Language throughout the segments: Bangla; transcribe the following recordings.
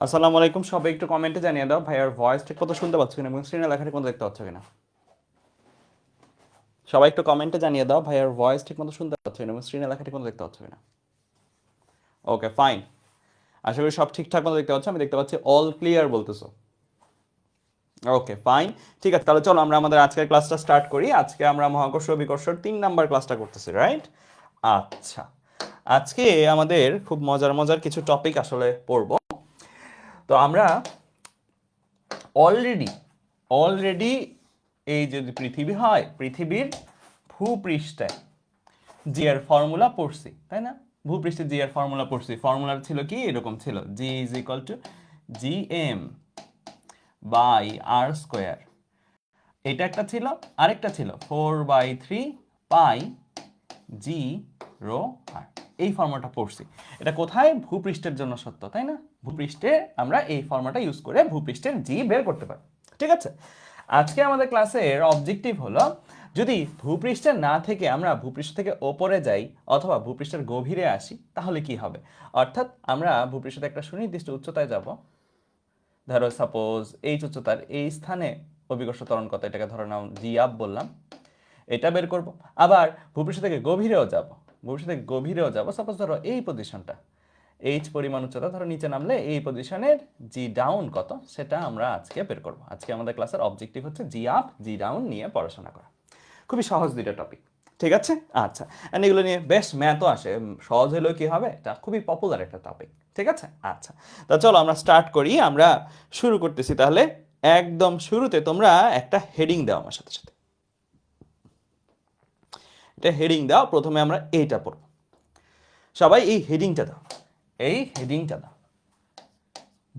আসসালামু আলাইকুম, সবাই একটু কমেন্টে জানিয়ে দাও ভাইয়ার ভয়েস ঠিক মতো শুনতে পাচ্ছ কিনা এবং স্ক্রিনে লেখাটা কোন দেখতে পাচ্ছ কিনা। সবাই একটু কমেন্টে জানিয়ে দাও ভাইয়ার ভয়েস ঠিক মতো শুনতে পাচ্ছ কিনা এবং স্ক্রিনে লেখাটা কোন দেখতে পাচ্ছ কিনা। ওকে ফাইন, আশা করি সব ঠিকঠাক মতো দেখতে পাচ্ছ। আমি দেখতে পাচ্ছি অল ক্লিয়ার বলতেছো। ওকে ফাইন, ঠিক আছে, তাহলে চলো আমরা আমাদের আজকের ক্লাসটা স্টার্ট করি। আজকে আমরা মহাকর্ষ বিকর্ষর 3 নাম্বার ক্লাসটা করতেছি, রাইট? আচ্ছা, আজকে আমাদের খুব মজার মজার কিছু টপিক আসলে পড়বো। তো আমরা অলরেডি অলরেডি এই যদি পৃথিবী হয়, পৃথিবীর ভূপৃষ্ঠে জি এর ফর্মুলা পড়ছি, তাই না? ভূপৃষ্ঠে জি এর ফর্মুলা পড়ছি। ফর্মুলা ছিল কি, এরকম ছিল, G is equal to G M by R square. এটা একটা ছিল, আরেকটা ছিল 4/3 পাই জি রো আর। এই ফর্মুলাটা পড়ছি। এটা কোথায়? ভূপৃষ্ঠের জন্য সত্য, তাই না? ভূপৃষ্ঠে আমরা এই ফর্মুলাটা ইউজ করে ভূপৃষ্ঠের জি বের করতে পারি। ঠিক আছে, আজকে আমাদের ক্লাসের অবজেক্টিভ হলো, যদি ভূপৃষ্ঠে না থেকে আমরা ভূপৃষ্ঠ থেকে ওপরে যাই অথবা ভূপৃষ্ঠের গভীরে আসি তাহলে কি হবে। অর্থাৎ আমরা ভূপৃষ্ঠে একটা সুনির্দিষ্ট উচ্চতায় যাব, ধরো সাপোজ এইচ উচ্চতার এই স্থানে অভিকর্ষ ত্বরণ কত, এটাকে ধরে নাও জি আপ বললাম, এটা বের করব। আবার ভূপৃষ্ঠ থেকে গভীরেও যাব, ভূপৃষ্ঠ থেকে গভীরেও যাব, সাপোজ ধরো এই পজিশনটা, এইচ পরিমাণ উচ্চতা, ধরো নিচে নামলে এই পজিশনের জি ডাউন কত সেটা আমরা আজকে বের করব। আজকে আমাদের ক্লাসের অবজেক্টিভ হচ্ছে জি আপ জি ডাউন নিয়ে পড়াশোনা করা। খুবই সহজ দুইটা টপিক, ঠিক আছে? আচ্ছা, এন্ড এগুলো নিয়ে বেশ ম্যাথও আসে। সহজ হলেও কি হবে, এটা খুবই পপুলার একটা টপিক, ঠিক আছে? আচ্ছা, তা চলো আমরা স্টার্ট করি। আমরা শুরু করতেছি তাহলে। একদম শুরুতে তোমরা একটা হেডিং দাও আমার সাথে সাথে, এটা হেডিং দাও। প্রথমে আমরা এইটা পড়ব, সবাই এই হেডিংটা দাও, এই হেডিংটা দাও,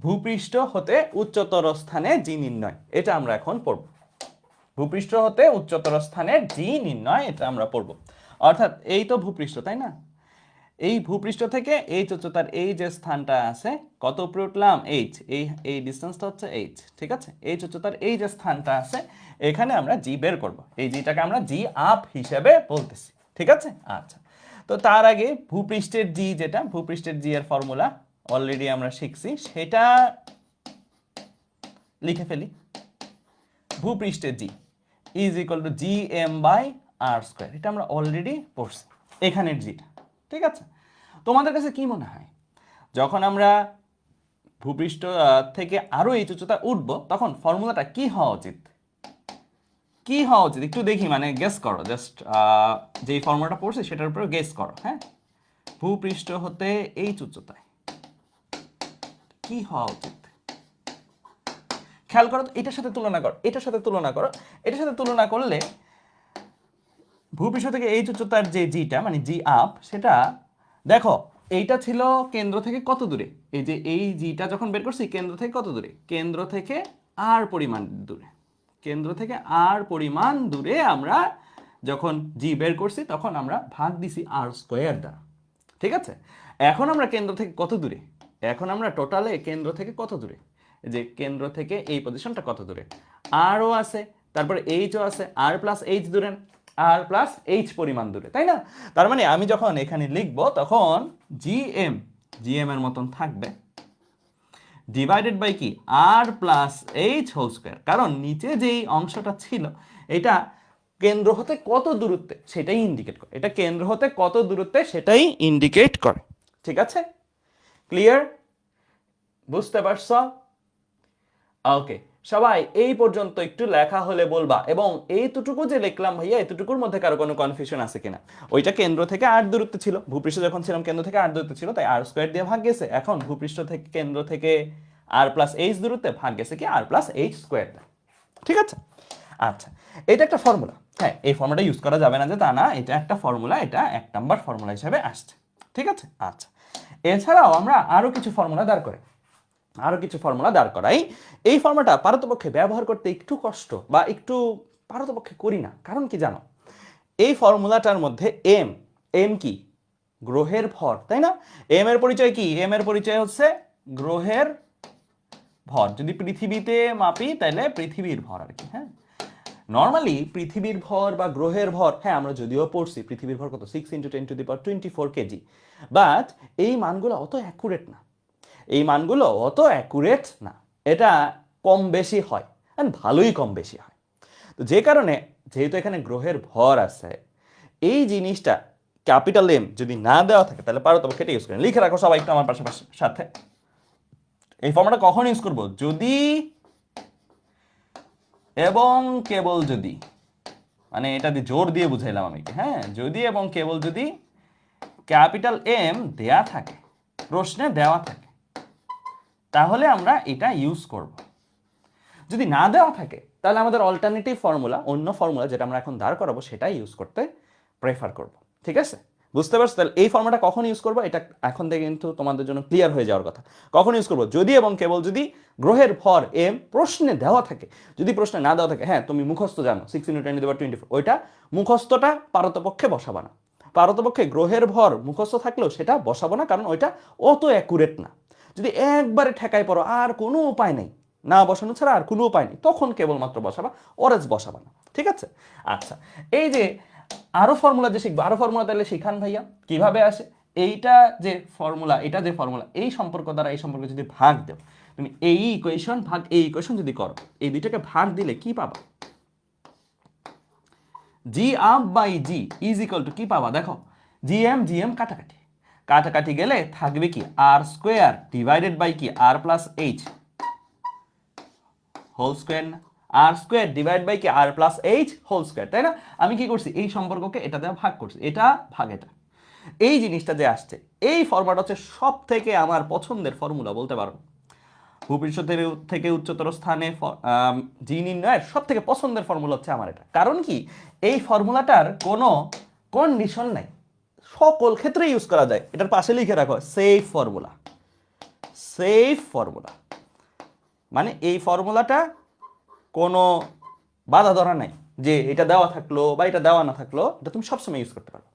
ভূপৃষ্ঠ হতে উচ্চতর স্থানে জি নির্ণয়। এটা আমরা এখন পড়ব। ভূপৃষ্ঠ হতে উচ্চতর স্থানে জি নির্ণয়, এটা আমরা পড়ব। অর্থাৎ এই তো ভূপৃষ্ঠ, তাই না? এই ভূপৃষ্ঠ থেকে এইচ উচ্চতার এই যে স্থানটা আছে, কত উপরে উঠলাম? এইচ, এই ডিস্টেন্সটা হচ্ছে এইচ, ঠিক আছে? এইচ উচ্চতার এই যে স্থানটা আছে, এখানে আমরা জি বের করব। এই জিটাকে আমরা জি আপ হিসেবে বলতেছি, ঠিক আছে? আচ্ছা, তো তার আগে ভূপৃষ্ঠের জি, যেটা ভূপৃষ্ঠের জি এর ফর্মুলা অলরেডি আমরা শিখছি, সেটা লিখে ফেলি। ভূপৃষ্ঠের G is equal to G M by R square. এটা আমরা অলরেডি পড়ছি, এখানের জিটা, ঠিক আছে? তোমাদের কাছে কি মনে হয়, যখন আমরা ভূপৃষ্ঠ থেকে আরো এই উচ্চতা উঠব তখন ফর্মুলাটা কি হওয়া উচিত? কি হওয়া উচিত একটু দেখি, মানে গেস করো, জাস্ট যেই ফর্মুলাটা পড়ছি সেটার উপরে গেস করো। হ্যাঁ, ভূপৃষ্ঠ হতে এই উচ্চতায় কি হওয়া উচিত? খেয়াল করো তো, এটার সাথে তুলনা করো, এটার সাথে তুলনা করো। এটার সাথে তুলনা করলে ভূপৃষ্ঠ থেকে এই উচ্চতার যে জিটা, মানে জি আপ, সেটা দেখো এইটা ছিল কেন্দ্র থেকে কত দূরে। এই যে এই জিটা যখন বের করছি, কেন্দ্র থেকে কত দূরে? কেন্দ্র থেকে আর পরিমাণ দূরে, কেন্দ্র থেকে আর পরিমাণ দূরে আমরা যখন জি বের করছি তখন আমরা ভাগ দিছি আর স্কোয়ার দ্বারা, ঠিক আছে? এখন আমরা কেন্দ্র থেকে কত দূরে? এখন আমরা টোটালে কেন্দ্র থেকে কত দূরে? যে কেন্দ্র থেকে এই পজিশনটা কত দূরে? আরও আছে, তারপরে এইচও আছে, আর প্লাস এইচ দূরে, আর প্লাস এইচ পরিমাণ দূরে, তাই না? তার মানে আমি যখন এখানে লিখব তখন জিএম, জিএম এর মতন থাকবে, ডিভাইডেড বাই কি, আর প্লাস এইচ হোল স্কোয়ার। কারণ নিচে যেই অংশটা ছিল এটা কেন্দ্র হতে কত দূরত্বে সেটাই ইন্ডিকেট করে, এটা কেন্দ্র হতে কত দূরত্বে সেটাই ইন্ডিকেট করে, ঠিক আছে? ক্লিয়ার? বুঝতে পারছো? ওকে, সবাই এই পর্যন্ত একটু লেখা হলে বলবা। এবং এইটুকু যে লিখলাম ভাইয়া, এতটুকুর মধ্যে কারো কোনো কনফিউশন আছে কিনা? ওইটা কেন্দ্র থেকে আর দূরত্ব ছিল, ভূপৃষ্ঠ যখন ছিলাম কেন্দ্র থেকে আর দূরত্ব ছিল, তাই আর স্কোয়ার দিয়ে ভাগ গেছে। এখন ভূপৃষ্ঠ থেকে কেন্দ্র থেকে আর প্লাস এইচ দূরত্বে ভাগ গেছে কি, আর প্লাস এইচ স্কোয়ার, ঠিক আছে? আচ্ছা, এটা একটা ফর্মুলা। হ্যাঁ, এই ফর্মুলাটা ইউজ করা যাবে না যে তা না, এটা একটা ফর্মুলা, এটা 1 নাম্বার ফর্মুলা হিসেবে আসছে, ঠিক আছে? আচ্ছা, এছাড়াও আমরা আরো কিছু ফর্মুলা দাঁড় করি, আরো কিছু ফর্মুলা দাঁড় করাই। এই ফর্মুলাটা পারতপক্ষে ব্যবহার করতে একটু কষ্ট বা একটু পারতপক্ষে করি না, কারণ কি জানো? এই ফর্মুলাটার মধ্যে এম, এম কি? গ্রহের ভর, তাই না? এম এর পরিচয় কি? এম এর পরিচয় হচ্ছে গ্রহের ভর। যদি পৃথিবীতে মাপি তাহলে পৃথিবীর ভর আর কি। হ্যাঁ, নর্মালি পৃথিবীর ভর বা গ্রহের ভর, হ্যাঁ আমরা যদিও পড়ছি পৃথিবীর ভর কত, 6 × 10⁻24 কেজি, বাট এই মানগুলো অত অ্যাকুরেট না। এই মানগুলো অত অ্যাকুরেট না, এটা কম বেশি হয়, ভালোই কম বেশি হয়। তো যে কারণে যেহেতু এখানে গ্রহের ভর আছে, এই জিনিসটা ক্যাপিটাল এম যদি না দেওয়া থাকে তাহলে পারতপক্ষে এটা ইউজ করেন। লিখে রাখো সবাই একটু আমার পাশাপাশি সাথে। এই ফর্মুলাটা কখন ইউজ করব? যদি এবং কেবল যদি, মানে এটা দিয়ে জোর দিয়ে বুঝাইলাম আমি, হ্যাঁ, যদি এবং কেবল যদি ক্যাপিটাল এম দেয়া থাকে, প্রশ্নে দেওয়া থাকে, তাহলে আমরা এটা ইউজ করব। যদি না দেওয়া থাকে তাহলে আমাদের অল্টারনেটিভ ফর্মুলা, অন্য ফর্মুলা যেটা আমরা এখন দাঁড় করাবো সেটাই ইউজ করতে প্রেফার করব। ঠিক আছে, বুঝতে পারছো? তাহলে এই ফর্মুলাটা কখন ইউজ করবো এটা এখন থেকে কিন্তু তোমাদের জন্য ক্লিয়ার হয়ে যাওয়ার কথা। কখন ইউজ করবো? যদি এবং কেবল যদি গ্রহের ভর এম প্রশ্নে দেওয়া থাকে। যদি প্রশ্নে না দেওয়া থাকে, হ্যাঁ তুমি মুখস্থ জানো 6 × 10⁻²৪, ওইটা মুখস্থটা পারতপক্ষে বসাবা না। পারতপক্ষে গ্রহের ভর মুখস্থ থাকলেও সেটা বসাবো না, কারণ ওইটা অত অ্যাকুরেট না। যদি একবারে ঠেকায় পড়ো, আর কোনো উপায় নেই, না বসানো ছাড়া আর কোনো উপায় নেই, তখন কেবলমাত্র বসাবা, অরেজ বসাবা না। ঠিক আছে? আচ্ছা, এই যে আরো ফর্মুলা যে শিখবো, আরো ফর্মুলা তাহলে শিখান ভাইয়া কিভাবে আসে। এইটা যে ফর্মুলা, এটা যে ফর্মুলা, এই সম্পর্ক দ্বারা এই সম্পর্ক যদি ভাগ দাও, তুমি এই ইকুয়েশন ভাগ এই ইকুয়েশন যদি করো, এই দুইটাকে ভাগ দিলে কি পাবা? G up by G is equal to কি পাবা? দেখো, জিএম কাটাকাটি, কাটাকাটি গেলে থাকবে কি? আর স্কোয়ার ডিভাইডেড বাই কি? আর প্লাস এইচ হোল স্কোয়ার না? আর স্কোয়ার ডিভাইড বাই কি? আর প্লাস এইচ হোল স্কোয়ার, তাই না? আমি কি করছি? এই সম্পর্ককে এটা দেওয়া ভাগ করছি, এটা ভাগ এটা। এই জিনিসটা যে আসছে, এই ফর্মুলাটা হচ্ছে সব থেকে আমার পছন্দের ফর্মুলা বলতে পারো। ভূপৃষ্ঠের থেকে উচ্চতর স্থানে জি নির্ণয়ের সব থেকে পছন্দের ফর্মুলা হচ্ছে আমার এটা। কারণ কি? এই ফর্মুলাটার কোনো কন্ডিশন নাই, সকল ক্ষেত্রে ইউজ করা যায়। এটার পাশে লিখে রাখো সেফ ফর্মুলা। সেফ ফর্মুলা মানে এই ফর্মুলাটা কোনো বাধা ধরা নাই যে এটা দেওয়া থাকলো বা এটা দেওয়া না থাকলো, এটা তুমি সবসময় ইউজ করতে পারো।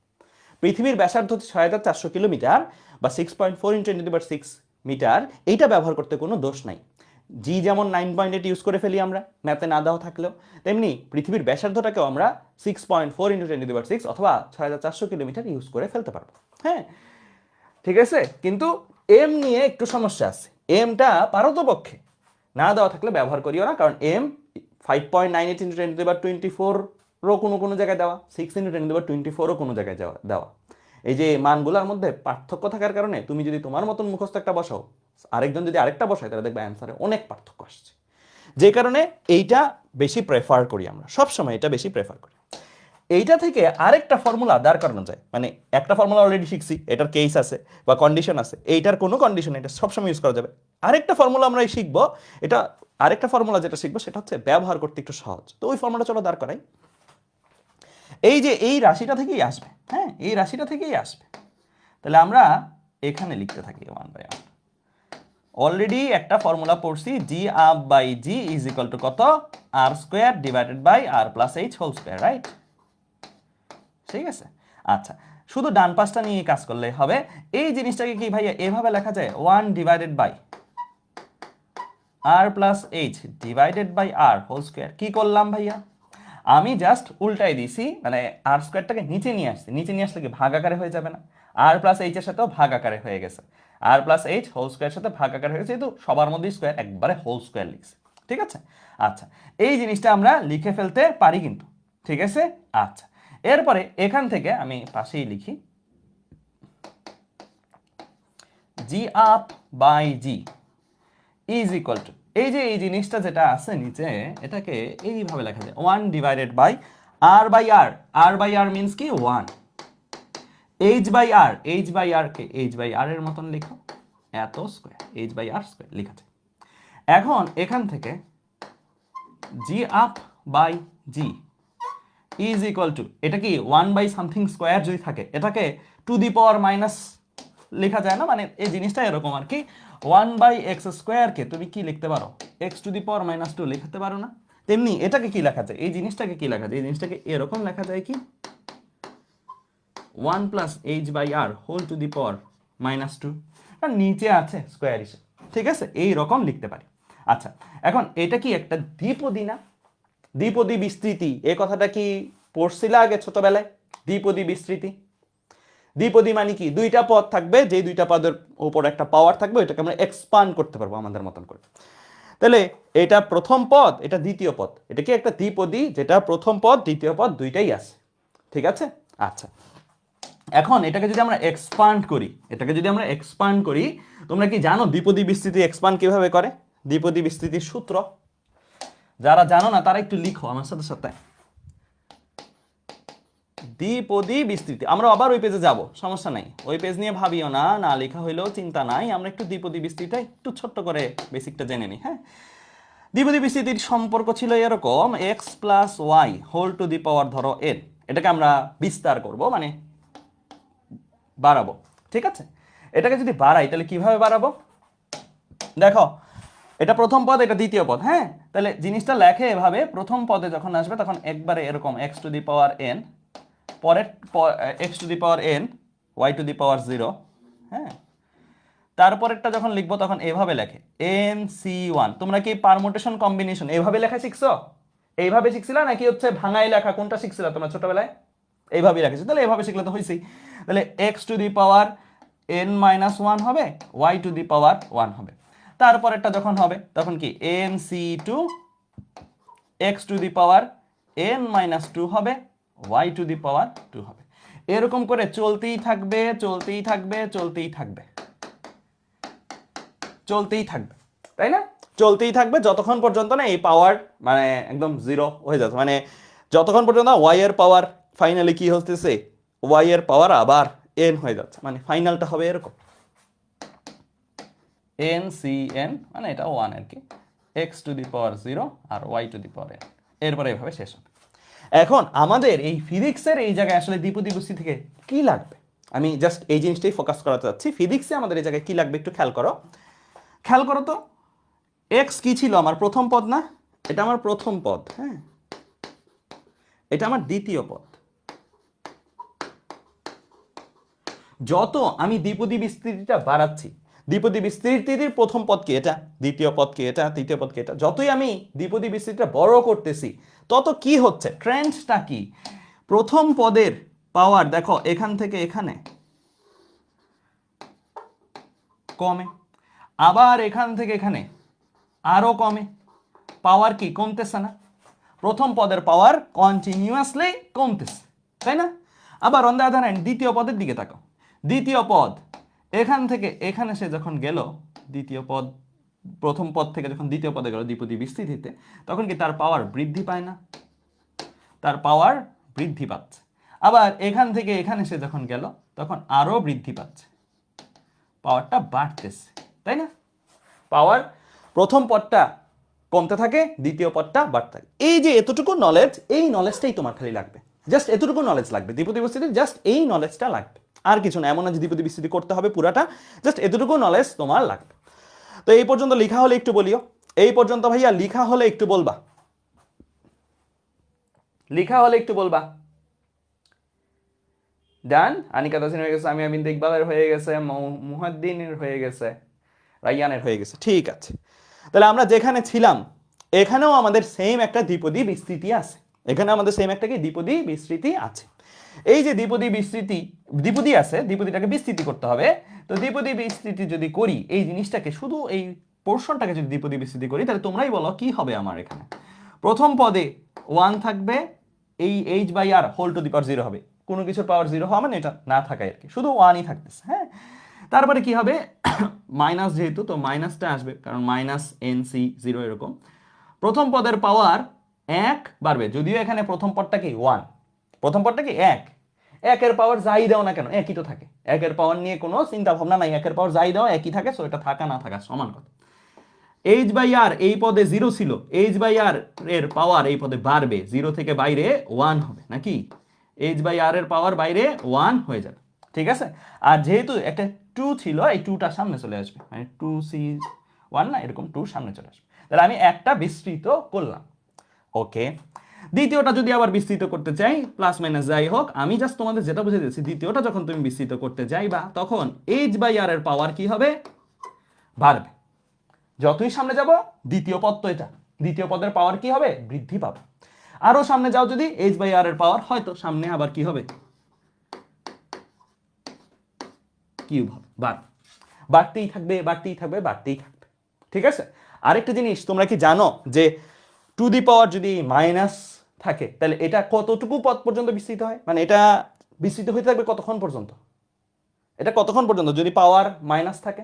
পৃথিবীর ব্যাসার্ধ হচ্ছে 6400 কিলোমিটার বা 6.4 × 10⁻6 মিটার। এইটা ব্যবহার করতে কোনো দোষ নাই। জি যেমন 9.8 ইউজ করে ফেলি আমরা ম্যাথে না দেওয়া থাকলেও, তেমনি পৃথিবীর ব্যাসার্ধটাকেও আমরা 6.4 × 10⁻6 অথবা 6400 কিলোমিটার ইউজ করে ফেলতে পারবো। হ্যাঁ, ঠিক আছে, কিন্তু এম নিয়ে একটু সমস্যা আছে। এমটা পারতপক্ষে না দেওয়া থাকলে ব্যবহার করিও না, কারণ এম 5.98 × 10⁻24ও কোনো জায়গায় দেওয়া, 6 × 10⁻24ও কোনো জায়গায় দেওয়া। এই যে মানগুলোর মধ্যে পার্থক্য থাকার কারণে তুমি যদি তোমার মতন মুখস্থ একটা বসাও, আরেকজন যদি আরেকটা বসায়, তাহলে দেখবে অ্যান্সারে অনেক পার্থক্য আসছে। যে কারণে এইটা বেশি প্রেফার করি আমরা, সবসময় এটা বেশি প্রেফার করি। এইটা থেকে আরেকটা ফর্মুলা দাঁড় করানো যায়, মানে একটা ফর্মুলা অলরেডি শিখছি, এটার কেস আছে বা কন্ডিশন আছে, এইটার কোনো কন্ডিশন এটা সবসময় ইউজ করা যাবে। আরেকটা ফর্মুলা আমরা শিখবো, এটা আরেকটা ফর্মুলা যেটা শিখবো সেটা হচ্ছে ব্যবহার করতে একটু সহজ। তো ওই ফর্মুলা চলো দাঁড় করাই। এই যে এই রাশিটা থেকেই আসবে, হ্যাঁ, এই রাশিটা থেকেই আসবে। তাহলে আমরা এখানে লিখতে থাকি 1/r। অলরেডি একটা ফর্মুলা পড়ছি, G up by G is equal to কত? R square divided by R plus H whole square, right? ঠিক আছে, আচ্ছা, শুধু ডান পাশটা নিয়ে কাজ করলে হবে। এই জিনিসটাকে কি ভাইয়া এভাবে লেখা যায়? 1 divided by R plus H divided by R whole square. কি করলাম ভাইয়া? আমি জাস্ট উল্টাই দিছি, মানে আর স্কোয়ারটাকে নিচে নিয়ে আসছি। নিচে নিয়ে আসলে কি ভাগ আকারে হয়ে যাবে না? আর প্লাস এইচ এর সাথেও ভাগ আকারে হয়ে গেছে, আর প্লাস এইচ হোল স্কোয়ারের সাথে ভাগ আকারে হয়ে গেছে, যেহেতু সবার মধ্যে স্কোয়ার, একবারে হোল স্কোয়ার লিখছি। ঠিক আছে, আচ্ছা, এই জিনিসটা আমরা লিখে ফেলতে পারি কিন্তু। ঠিক আছে, আচ্ছা, এরপরে এখান থেকে আমি পাশেই লিখি G up by G is equal to, এই যে এই জিনিসটা যেটা আছে নিচে, এটাকে এইভাবে লেখা যায় 1 divided by R by R. R by R means কি? 1। H by R, H by R কে এইচ বাই আর এর মতন লিখো, এত square, H by R square লিখা যায়। এখন এখান থেকে G up by G is equal to, এটা কি 1/something স্কোয়ার যদি থাকে, এটাকে টু দি পাওয়ার মাইনাস লেখা যায় না? মানে এই জিনিসটা এরকম আর কি, 1/x স্কোয়ারকে তুমি কি লিখতে পারো? x⁻²- লিখতে পারো না? তেমনি এটাকে কি লেখা যায়? এই জিনিসটাকে কি লেখা যায়? এই জিনিসটাকে এরকম লেখা যায় কি 1 + h/r হোল টু দি পাওয়ার -2, আর নিচে আছে স্কোয়ার হিসেবে। ঠিক আছে, এই রকম লিখতে পারি। আচ্ছা, এখন এটা কি একটা দ্বিপদী না? দ্বিপদী বিস্তৃতি, এই কথাটা কি পড়ছিলে আগে ছোটবেলায়? দ্বিপদী বিস্তৃতি, দ্বিপদী মানে কি, দুইটা পদ থাকবে, যে দুইটা পদের উপর একটা পাওয়ার থাকবে, ওইটাকে আমরা এক্সপান্ড করতে পারবো আমাদের মতন করে। তাহলে এটা প্রথম পদ, এটা দ্বিতীয় পদ, এটা কি একটা দ্বিপদী, যেটা প্রথম পদ দ্বিতীয় পদ দুইটাই আছে। ঠিক আছে? আচ্ছা, এখন এটাকে যদি আমরা এক্সপান্ড করি, তোমরা কি জানো দ্বিপদী বিস্তৃতি এক্সপান্ড কিভাবে করে? দ্বিপদী বিস্তৃতির সূত্র যারা জানো না তারা একটু লিখো আমার সাথে সাথে। দ্বিপদী বিস্তৃতি, আমরা আবার ওই পেজে যাব, সমস্যা নাই, ওই পেজ নিয়ে ভাবিও না, না লেখা হইলেও চিন্তা নাই, আমরা একটু দ্বিপদী বিস্তৃতিটা একটু ছোট্ট করে বেসিকটা জেনে নিই। হ্যাঁ, দ্বিপদী বিস্তৃতির সম্পর্ক ছিল এরকম, x plus Y whole to the power ধরো n, এটাকে আমরা বিস্তার করব, মানে বাড়াবো। ঠিক আছে, এটাকে যদি বাড়াই তাহলে কিভাবে বাড়াবো? দেখো, এটা প্রথম পদ, এটা দ্বিতীয় পদ। হ্যাঁ, তাহলে জিনিসটা লেখে এভাবে, প্রথম পদে যখন আসবে তখন একবারে এরকম x to the power n, পরের x to the power n, y to the power 0। হ্যাঁ, তারপরেরটা যখন লিখবো তখন এভাবে লেখে nc1। তোমরা কি পারমুটেশন কম্বিনেশন এইভাবে লেখা শিখছো? এইভাবে শিখছিলা নাকি হচ্ছে ভাঙাই লেখা, কোনটা শিখছিলা তোমরা ছোটবেলায়? এইভাবেই লেখেছো, তাহলে এইভাবে শিখলে তো হয়েছেই। তাহলে x to the power n minus 1 হবে, y টু দি পাওয়ার 1 হবে। তারপরেরটা যখন হবে তখন কি nc2 x to the power n minus 2 হবে, y টু দি পাওয়ার 2 হবে। এরকম করে চলতেই থাকবে, চলতেই থাকবে, চলতেই থাকবে, চলতেই থাকবে, তাই না? চলতেই থাকবে যতক্ষণ পর্যন্ত না এই পাওয়ার মানে একদম 0 হয়ে যাচ্ছে, মানে যতক্ষণ পর্যন্ত y এর পাওয়ার ফাইনালি কি হতেছে, y এর পাওয়ার আবার n হয়ে যাচ্ছে, মানে ফাইনালটা হবে এরকম ncn, মানে এটা 1 আর কি, x টু দি পাওয়ার 0 আর y to the power n, এরপরে এভাবে শেষ হবে। এখন আমাদের এই ফিজিক্সের এই জায়গায় আসলে দ্বিপদী বিস্তৃতি থেকে কি লাগবে, আমি জাস্ট এই জিনিসটাই ফোকাস করাতে চাচ্ছি। ফিজিক্সে আমাদের এই জায়গায় কি লাগবে একটু খেয়াল করো, খেয়াল করো তো। x কি ছিল আমার? প্রথম পদ না? এটা আমার প্রথম পদ। হ্যাঁ, এটা আমার দ্বিতীয় পদ। যত আমি দ্বিপদী বিস্তৃতিটা বাড়াচ্ছি, দ্বিপদী বিস্তৃতির প্রথম পদ কি এটা, দ্বিতীয় পদ কি এটা, তৃতীয় পদ কি এটা, যতই আমি দ্বিপদী বিস্তৃতিটা বড় করতেছি তত কি হচ্ছে, ট্রেন্ডটা কি? প্রথম পদের পাওয়ার দেখো এখান থেকে এখানে কমে, আবার এখান থেকে এখানে আরো কমে, পাওয়ার কি কমতেছে না? প্রথম পদের পাওয়ার কন্টিনিউয়াসলি কমতেছে, তাই না? আবার অন দ্য আদার হ্যান্ড দ্বিতীয় পদের দিকে তাকাও, দ্বিতীয় পদ এখান থেকে এখানে সে যখন গেল, দ্বিতীয় পদ প্রথম পদ থেকে যখন দ্বিতীয় পদে গেল দ্বিপদী বিস্তৃতিতে, তখন কি তার পাওয়ার বৃদ্ধি পায় না? তার পাওয়ার বৃদ্ধি পাচ্ছে। আবার এখান থেকে এখানে সে যখন গেল তখন আরো বৃদ্ধি পাচ্ছে, পাওয়ারটা বাড়তেছে, তাই না? পাওয়ার প্রথম পদটা কমতে থাকে, দ্বিতীয় পদটা বাড়তে থাকে। এই যে এতটুকু নলেজ, এই নলেজটাই তোমার খালি লাগবে, জাস্ট এতটুকু নলেজ লাগবে দ্বিপদী বিস্তৃতির, জাস্ট এই নলেজটা লাগবে, আর কিছু না। এমন না যে দ্বিপদী বিস্তৃতি করতে হবে পুরাটা, জাস্ট এতটুকু নলেজ তোমার লাগবে। তো এই পর্যন্ত লেখা হলে একটু বলিও, এই পর্যন্ত ভাইয়া লেখা হলে একটু বলবা, লেখা হলে একটু বলবা। ডান, আনিকা তাসিন হয়ে গেছে, আমি আমিন ইকবালের হয়ে গেছে, মুহাদ্দিনের হয়ে গেছে, রাইয়ানের হয়ে গেছে। ঠিক আছে, তাহলে আমরা যেখানে ছিলাম এখানেও আমাদের সেম একটা দ্বিপদী বিস্তৃতি আছে, এখানে আমাদের সেম একটা কি দ্বিপদী বিস্তৃতি আছে। এই যে দ্বিপদী বিস্তৃতি, দ্বিপদী আছে, দ্বিপদীটাকে বিস্তৃতি করতে হবে। তো দ্বিপদী বিস্তৃতি যদি করি, এই জিনিসটাকে শুধু এই পোর্শনটাকে যদি দ্বিপদী বিস্তৃতি করি, তাহলে তোমরাই বলো কি হবে আমার এখানে। প্রথম পদে 1 থাকবে, এই h by r whole to the power 0 হবে, কোনো কিছুর পাওয়ার 0 হওয়া মানে এটা না থাকায় আর কি, শুধু 1ই থাকতেছে। হ্যাঁ, তারপরে কি হবে, মাইনাস যেহেতু তো মাইনাসটা আসবে, কারণ মাইনাস nc0 এরকম। প্রথম পদের পাওয়ার 1 বাড়বে, যদিও এখানে প্রথম পদটা কি 1, প্রথম পদটা কি 1, 1 এর পাওয়ার যাই দাও না কেন একই তো থাকে, 1 এর পাওয়ার নিয়ে কোনো চিন্তা ভাবনা নাই, 1 এর পাওয়ার যাই দাও একই থাকে, সো এটা থাকা না থাকা সমান কথা। h বাই r এই পদে 0 ছিল, h বাই r এর পাওয়ার এই পদে বাড়বে, 0 থেকে বাইরে 1 হবে নাকি, h বাই r এর পাওয়ার বাইরে 1 হয়ে যাবে, ঠিক আছে? আর যেহেতু একটা 2 ছিল, এই 2টা সামনে চলে আসবে, মানে 2c1 না, এরকম 2 সামনে চলে আসবে, তাহলে আমি একটা বিস্তৃত করলাম। ওকে, দ্বিতীয়টা যদি আবার বিস্তৃত করতে চাই, প্লাস মাইনাস যাই হোক, আমি জাস্ট তোমাদের যেটা বুঝে দিচ্ছি, দ্বিতীয়টা যখন তুমি বিস্তৃত করতে যাইবা তখন h বাই r এর পাওয়ার কি হবে, বাড়বে। যতই সামনে যাব, দ্বিতীয় পদ তো এটা, দ্বিতীয় পদের পাওয়ার কি হবে, বৃদ্ধি পাবে। আরো সামনে যাও যদি, h বাই r এর পাওয়ার হয়তো সামনে আবার কি হবে, কিউব হবে, বাড়তেই থাকবে বাড়তেই থাকবে বাড়তেই থাকবে। ঠিক আছে, আরেকটা জিনিস তোমরা কি জানো যে টু দি পাওয়ার যদি মাইনাস থাকে তাহলে এটা কতটুকু পদ পর্যন্ত বিস্তৃত হয়, মানে এটা বিস্তৃত হতে থাকবে কতক্ষণ পর্যন্ত, এটা কতক্ষণ পর্যন্ত যদি পাওয়ার মাইনাস থাকে?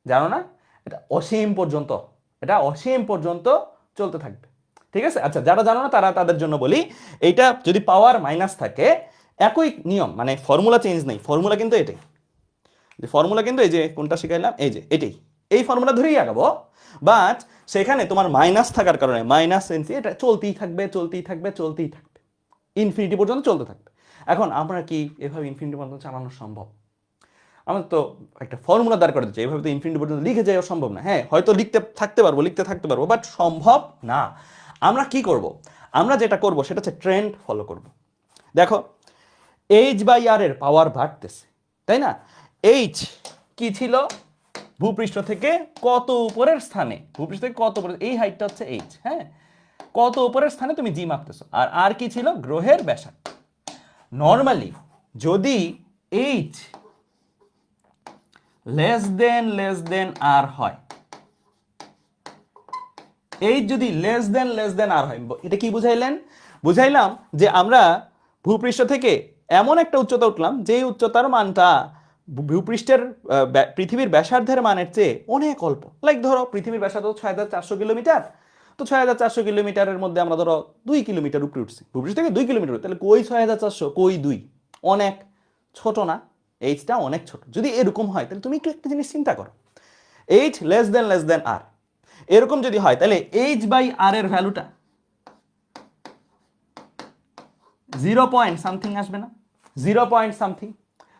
জানো না? এটা অসীম পর্যন্ত, এটা অসীম পর্যন্ত চলতে থাকবে। ঠিক আছে, আচ্ছা যারা জানো না তারা তাদের জন্য বলি, এইটা যদি পাওয়ার মাইনাস থাকে একই নিয়ম, মানে ফর্মুলা চেঞ্জ নেই, ফর্মুলা কিন্তু এটাই, যে ফর্মুলা কিন্তু এই যে কোনটা শিখাইলাম এই যে এটাই, এই ফর্মুলা ধরেই আগাবো, বাট সেখানে তোমার মাইনাস থাকার কারণে মাইনাস এনসি এটা চলতেই থাকবে চলতেই থাকবে চলতেই থাকবে, ইনফিনিটি পর্যন্ত চলতে থাকবে। এখন আমরা কি এভাবে ইনফিনিটি পর্যন্ত চালানো সম্ভব? আমাদের তো একটা ফর্মুলা দাঁড় করে দিচ্ছে, এইভাবে তো ইনফিনিটি পর্যন্ত লিখে যাওয়া সম্ভব না। হ্যাঁ হয়তো লিখতে থাকতে পারবো বাট সম্ভব না। আমরা কি করব? আমরা যেটা করব সেটা হচ্ছে ট্রেন্ড ফলো করব। দেখো এইচ বাই আর এর পাওয়ার বাড়তেছে, তাই না? এইচ কি ছিল? ভূপৃষ্ঠ থেকে কত উপরের স্থানে, ভূপৃষ্ঠ থেকে কত উপরে, এই হাইটটা হচ্ছে এইচ, হ্যাঁ, কত উপরের স্থানে তুমি জি মাপতেছো। আর কি ছিল? গ্রহের ব্যাসার্ধ। নর্মালি যদি এইচ লেস দেন আর হয়, এই যদি লেস দেন আর হয়, এটা কি বুঝাইলাম যে আমরা ভূপৃষ্ঠ থেকে এমন একটা উচ্চতা উঠলাম যে উচ্চতার মানটা ভূপৃষ্ঠের পৃথিবীর ব্যাসার্ধের মানের চেয়ে অনেক অল্প। লাইক ধরো পৃথিবীর ব্যাসার্ধ 6400 কিলোমিটার, তো 6400 কিলোমিটারের মধ্যে আমরা ধরো 2 কিলোমিটার উপরে উঠছি ভূপৃষ্ঠ থেকে 2 কিলোমিটার, তাহলে কই 6400 কই 2, অনেক ছোট না? এইচটা অনেক ছোট। যদি এরকম হয় তাহলে তুমি একটু একটা জিনিস চিন্তা করো, এইচ লেস দেন আর, এরকম যদি হয় তাহলে এইচ বাই আর এর ভ্যালুটা 0 পয়েন্ট সামথিং আসবে না? 0 পয়েন্ট সামথিং।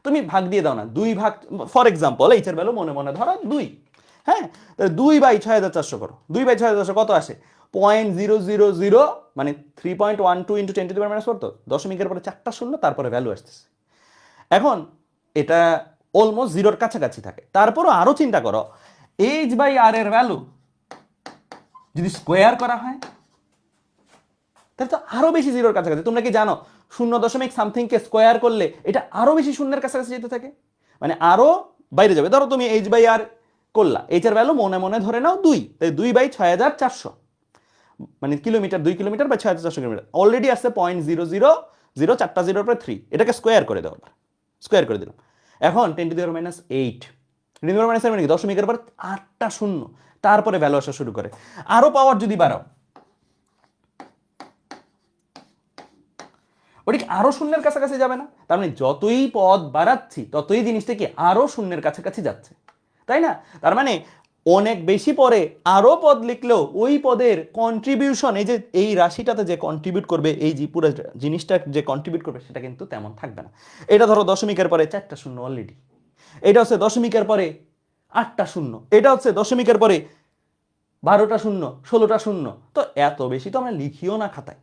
তুমি ভাগ দিয়ে দাও না, 2 ভাগ, ফর এক্সাম্পল এইচ এর ভ্যালু মনে মনে ধরো 2, হ্যাঁ, তাহলে 2 বাই 6400 করো, 2 বাই 6400 কত আসে? 0.000, মানে 3.12 into 10 to the power minus 4, তো দশমিকের পরে 4টা শূন্য, তারপরে ভ্যালু আসতেছে। এখন এটা অলমোস্ট জিরোর কাছাকাছি থাকে, তারপরও আরো চিন্তা করো, এইচ বাই আর এর ভ্যালু যদি স্কোয়ার করা হয় তাহলে তো আরো বেশি জিরোর কাছাকাছি। তোমরা কি জানো 0 কে স্কোয়ার করলে এটা আরো বেশি শূন্যের কাছাকাছি যেতে থাকে, মানে আরো বাইরে যাবে। ধরো তুমি এইচ বাই আর করলা, এইচ এর ভ্যালু মনে মনে ধরে নাও 2, তাই 2 বাই 6400, মানে kilometre, 2 kilometre by 6400 kilometre, already আসছে 0.000, 4টা জিরোর পরে 3, এটাকে স্কোয়ার করে দাও, স্কোয়ার করে দিলাম। এখন 10 to the power minus 8, 10 to the power minus 7 মানে কি? দশমিকের পর 8টা শূন্য, তারপরে ভ্যালু আসা শুরু করে। আরো পাওয়ার যদি বাড়াও, ওটা কি আরো শূন্যের কাছাকাছি যাবে না? তার মানে যতই পদ বাড়াচ্ছি ততই জিনিসটা কি আরো শূন্যের কাছাকাছি যাচ্ছে, তাই না? তার মানে অনেক বেশি পরে আরো পদ লিখলেও ওই পদের কন্ট্রিবিউশন, এই যে এই রাশিটাতে যে কন্ট্রিবিউট করবে, এই যে পুরো জিনিসটা যে কন্ট্রিবিউট করবে সেটা কিন্তু তেমন থাকবে না। এটা ধরো দশমিকের পরে 4টা শূন্য অলরেডি, এটা হচ্ছে দশমিকের পরে 8টা শূন্য, এটা হচ্ছে দশমিকের পরে 12টা শূন্য, 16টা শূন্য, তো এত বেশি তো আমরা লিখিও না খাতায়।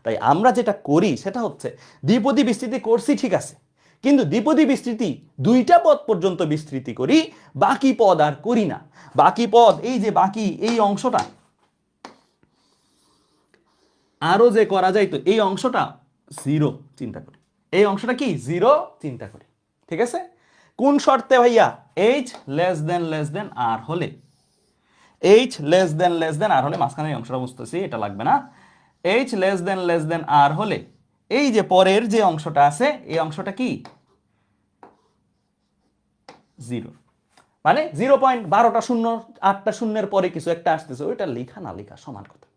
তাই আমরা যেটা করি সেটা হচ্ছে দ্বিপদী বিস্তৃতি করছি ঠিক আছে, কিন্তু দ্বিপদী বিস্তৃতি 2টা পদ পর্যন্ত বিস্তৃতি করি, বাকি পদ আর করি না। বাকি পদ, এই যে বাকি এই অংশটা আরো যে করা যায়, তো এই অংশটা 0 চিন্তা করি, এই অংশটা কি 0 চিন্তা করি। ঠিক আছে, কোন শর্তে ভাইয়া? এইচ লেস দেন আর হলে, এইচ লেস দেন আর হলে, মাঝখানে এই অংশটা বুঝতেছি এটা লাগবে না, এইচ লেস দেন আর হলে এই যে পরের যে অংশটা আছে এই অংশটা কি 0, মানে 0.12টা শূন্য, 8টা শূন্যের পরে কিছু একটা আসতেছে, ওইটা লেখা না লেখা সমান কথা।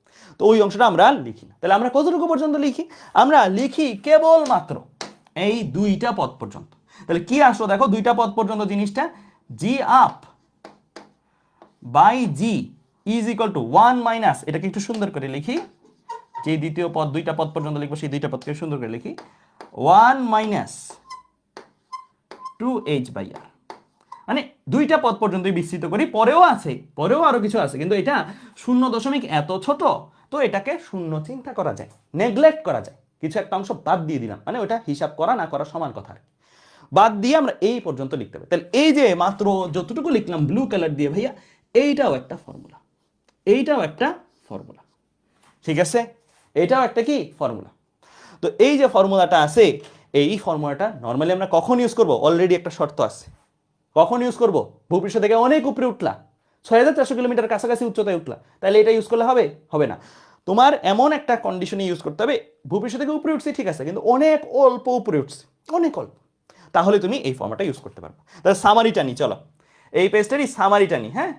তো ওই অংশটা আমরা লিখি না। তাহলে আমরা কতটুকু পর্যন্ত লিখি? আমরা লিখি কেবলমাত্র এই 2টা পদ পর্যন্ত। তাহলে কি আসলো দেখো, 2টা পদ পর্যন্ত জিনিসটা G up by G is equal to 1 minus, এটাকে একটু সুন্দর করে লিখি, যে দ্বিতীয় পদ 2টা পদ পর্যন্ত লিখবো সেই 2টা পদকে সুন্দর করে লিখি, 1 মাইনাস 2h বাই আর, মানে 2টা পদ পর্যন্তই বিস্তৃত করি, পরেও আছে, পরেও আরো কিছু আছে, কিন্তু এটা 0 এত ছোট, তো এটাকে শূন্য চিন্তা করা যায়, নেগলেক্ট করা যায়, কিছু একটা অংশ বাদ দিয়ে দিলাম, মানে ওটা হিসাব করা না করা সমান কথা, বাদ দিয়ে আমরা এই পর্যন্ত লিখতে হবে। তাহলে এই যে মাত্র যতটুকু লিখলাম ব্লু কালার দিয়ে ভাইয়া, এইটাও একটা ফর্মুলা, এইটাও একটা ফর্মুলা, ঠিক আছে, এটাও একটা কি ফর্মুলা। তো এই যে ফর্মুলাটা আছে, এই ফর্মুলাটা নর্মালি আমরা কখন ইউজ করব? অলরেডি একটা শর্ত আছে। কখন ইউজ করব? ভূপৃষ্ঠ থেকে অনেক উপরে উঠলা, 6400 কিলোমিটার কাছাকাছি উচ্চতায় উঠলা, তাহলে এটা ইউজ করলে হবে? হবে না। তোমার এমন একটা কন্ডিশনে ইউজ করতে হবে, ভূপৃষ্ঠ থেকে উপরে উঠছি ঠিক আছে, কিন্তু অনেক অল্প উপরে উঠছে, অনেক অল্প, তাহলে তুমি এই ফর্মুলাটা ইউজ করতে পারবে। তাহলে সামারিটা নি, চলো এই পেজটারই সামারিটা নি। হ্যাঁ,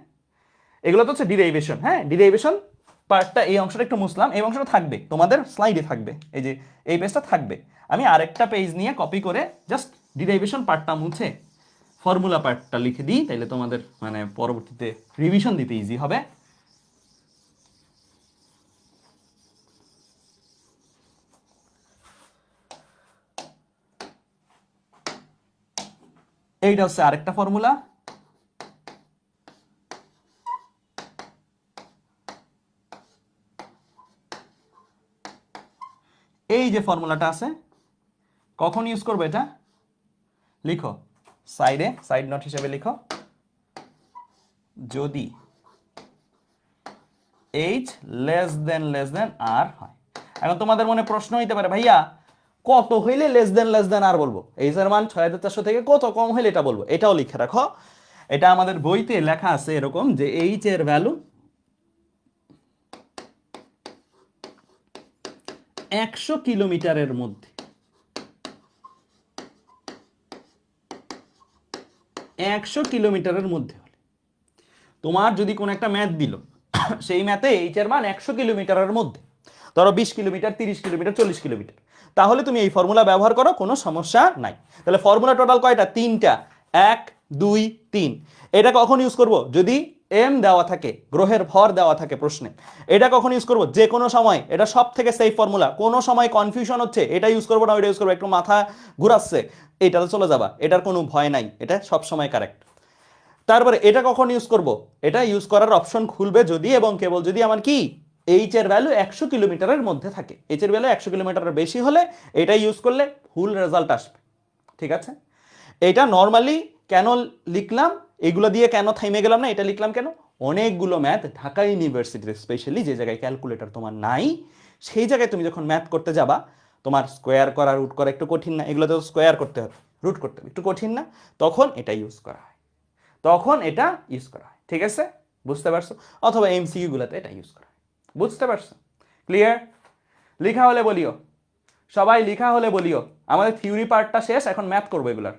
এগুলো তো হচ্ছে ডিরাইভেশন। হ্যাঁ, ডিরাইভেশন পার্টটা, এই অংশটা একটু মুছলাম, এই অংশটা থাকবে তোমাদের স্লাইডে থাকবে, এই যে এই পেজটা থাকবে। আমি আরেকটা পেজ নিয়ে কপি করে জাস্ট ডিরাইভেশন পার্টটা মুছে ফর্মুলা পার্টটা লিখে দিই, তাহলে তোমাদের মানে পরবর্তীতে রিভিশন দিতে ইজি হবে। এইটা হচ্ছে আরেকটা ফর্মুলা, এই যে ফর্মুলাটা আছে, কখন ইউজ করবো এটা লিখো সাইডে, সাইড নোট হিসেবে লিখো, যদি h লেস দেন আর হয়। এখন তোমাদের মনে প্রশ্ন হইতে পারে, ভাইয়া কত হইলে লেস দেন আর বলবো? h এর মান 6400 থেকে কত কম হইলে এটা বলবো? এটাও লিখে রাখো। এটা আমাদের বইতে লেখা আছে এরকম যে h এর ভ্যালু 100 কিলোমিটারের মধ্যে, 100 কিলোমিটারের মধ্যে হলে, তোমার যদি কোনো একটা ম্যাথ দিল, সেই ম্যাথে এইচ এর মান 100 কিলোমিটারের মধ্যে, ধরো 20 কিলোমিটার, 30 কিলোমিটার, 40 কিলোমিটার, তাহলে তুমি এই ফর্মুলা ব্যবহার করো, কোনো সমস্যা নাই। তাহলে ফর্মুলা টোটাল কয়টা? 3টা, 1 2 3। এটা কখন ইউজ করব? যদি এম দেওয়া থাকে, গ্রহের ভর দেওয়া থাকে প্রশ্নে। এটা কখন ইউজ করব? যে কোনো সময়। এটা সব থেকে সেফ ফর্মুলা। কোনো সময় কনফিউশন হচ্ছে এটা ইউজ করবো না ওইটা ইউজ করবো, একটু মাথা ঘুরাচ্ছে, এটাতে চলে যাবা, এটার কোনো ভয় নাই, এটা সব সময় কারেক্ট। তারপরে এটা কখন ইউজ করব? এটা ইউজ করার অপশন খুলবে যদি এবং কেবল যদি আমার কি এইচ এর ভ্যালু 100 কিলোমিটারের মধ্যে থাকে। এইচ এর ভ্যালু 100 কিলোমিটারের বেশি হলে এটা ইউজ করলে ভুল রেজাল্ট আসবে। ঠিক আছে, এটা নর্মালি কেন লিখলাম, এগুলো দিয়ে কেন থাইমে গেলাম না, এটা লিখলাম কেন? অনেকগুলো ম্যাথ ঢাকা ইউনিভার্সিটিতে স্পেশালি, যে জায়গায় ক্যালকুলেটর তোমার নাই, সেই জায়গায় তুমি যখন ম্যাথ করতে যাবা, তোমার স্কোয়ার করা, রুট করা একটু কঠিন না? এগুলো তো স্কোয়ার করতে হবে, রুট করতে হবে, একটু কঠিন না? তখন এটা ইউজ করা হয়, তখন এটা ইউজ করা হয়। ঠিক আছে, বুঝতে পারছো? অথবা এমসিকিউ গুলোতে এটা ইউজ করা হয়। বুঝতে পারছো? ক্লিয়ার? লিখা হলে বলিও, সবাই লিখা হলে বলিও। আমাদের থিওরি পার্টটা শেষ, এখন ম্যাথ করবো এগুলার।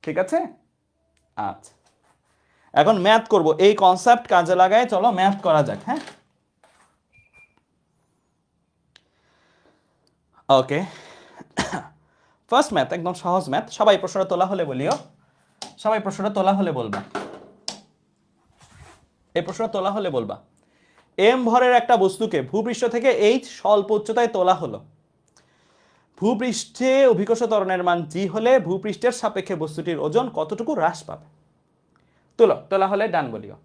ঠিক আছে, আচ্ছা এখন ম্যাথ করব, এই কনসেপ্ট কাজে লাগায় চলো ম্যাথ করা যাক। হ্যাঁ, ওকে, ফার্স্ট ম্যাথ একদম সহজ ম্যাথ। সবাই প্রশ্নটা তোলা হলে বলিও, সবাই প্রশ্নটা তোলা হলে বলবা, এই প্রশ্নটা তোলা হলে বলবা। এম ভরের একটা বস্তুকে ভূপৃষ্ঠ থেকে এইচ স্বল্প উচ্চতায় তোলা হলো। ভূপৃষ্ঠে অভিকর্ষ ত্বরণের মান জি হলে ভূপৃষ্ঠের সাপেক্ষে বস্তুটির ওজন কতটুকু হ্রাস পাবে? তোলো, তোলা হলে ডান বলিও।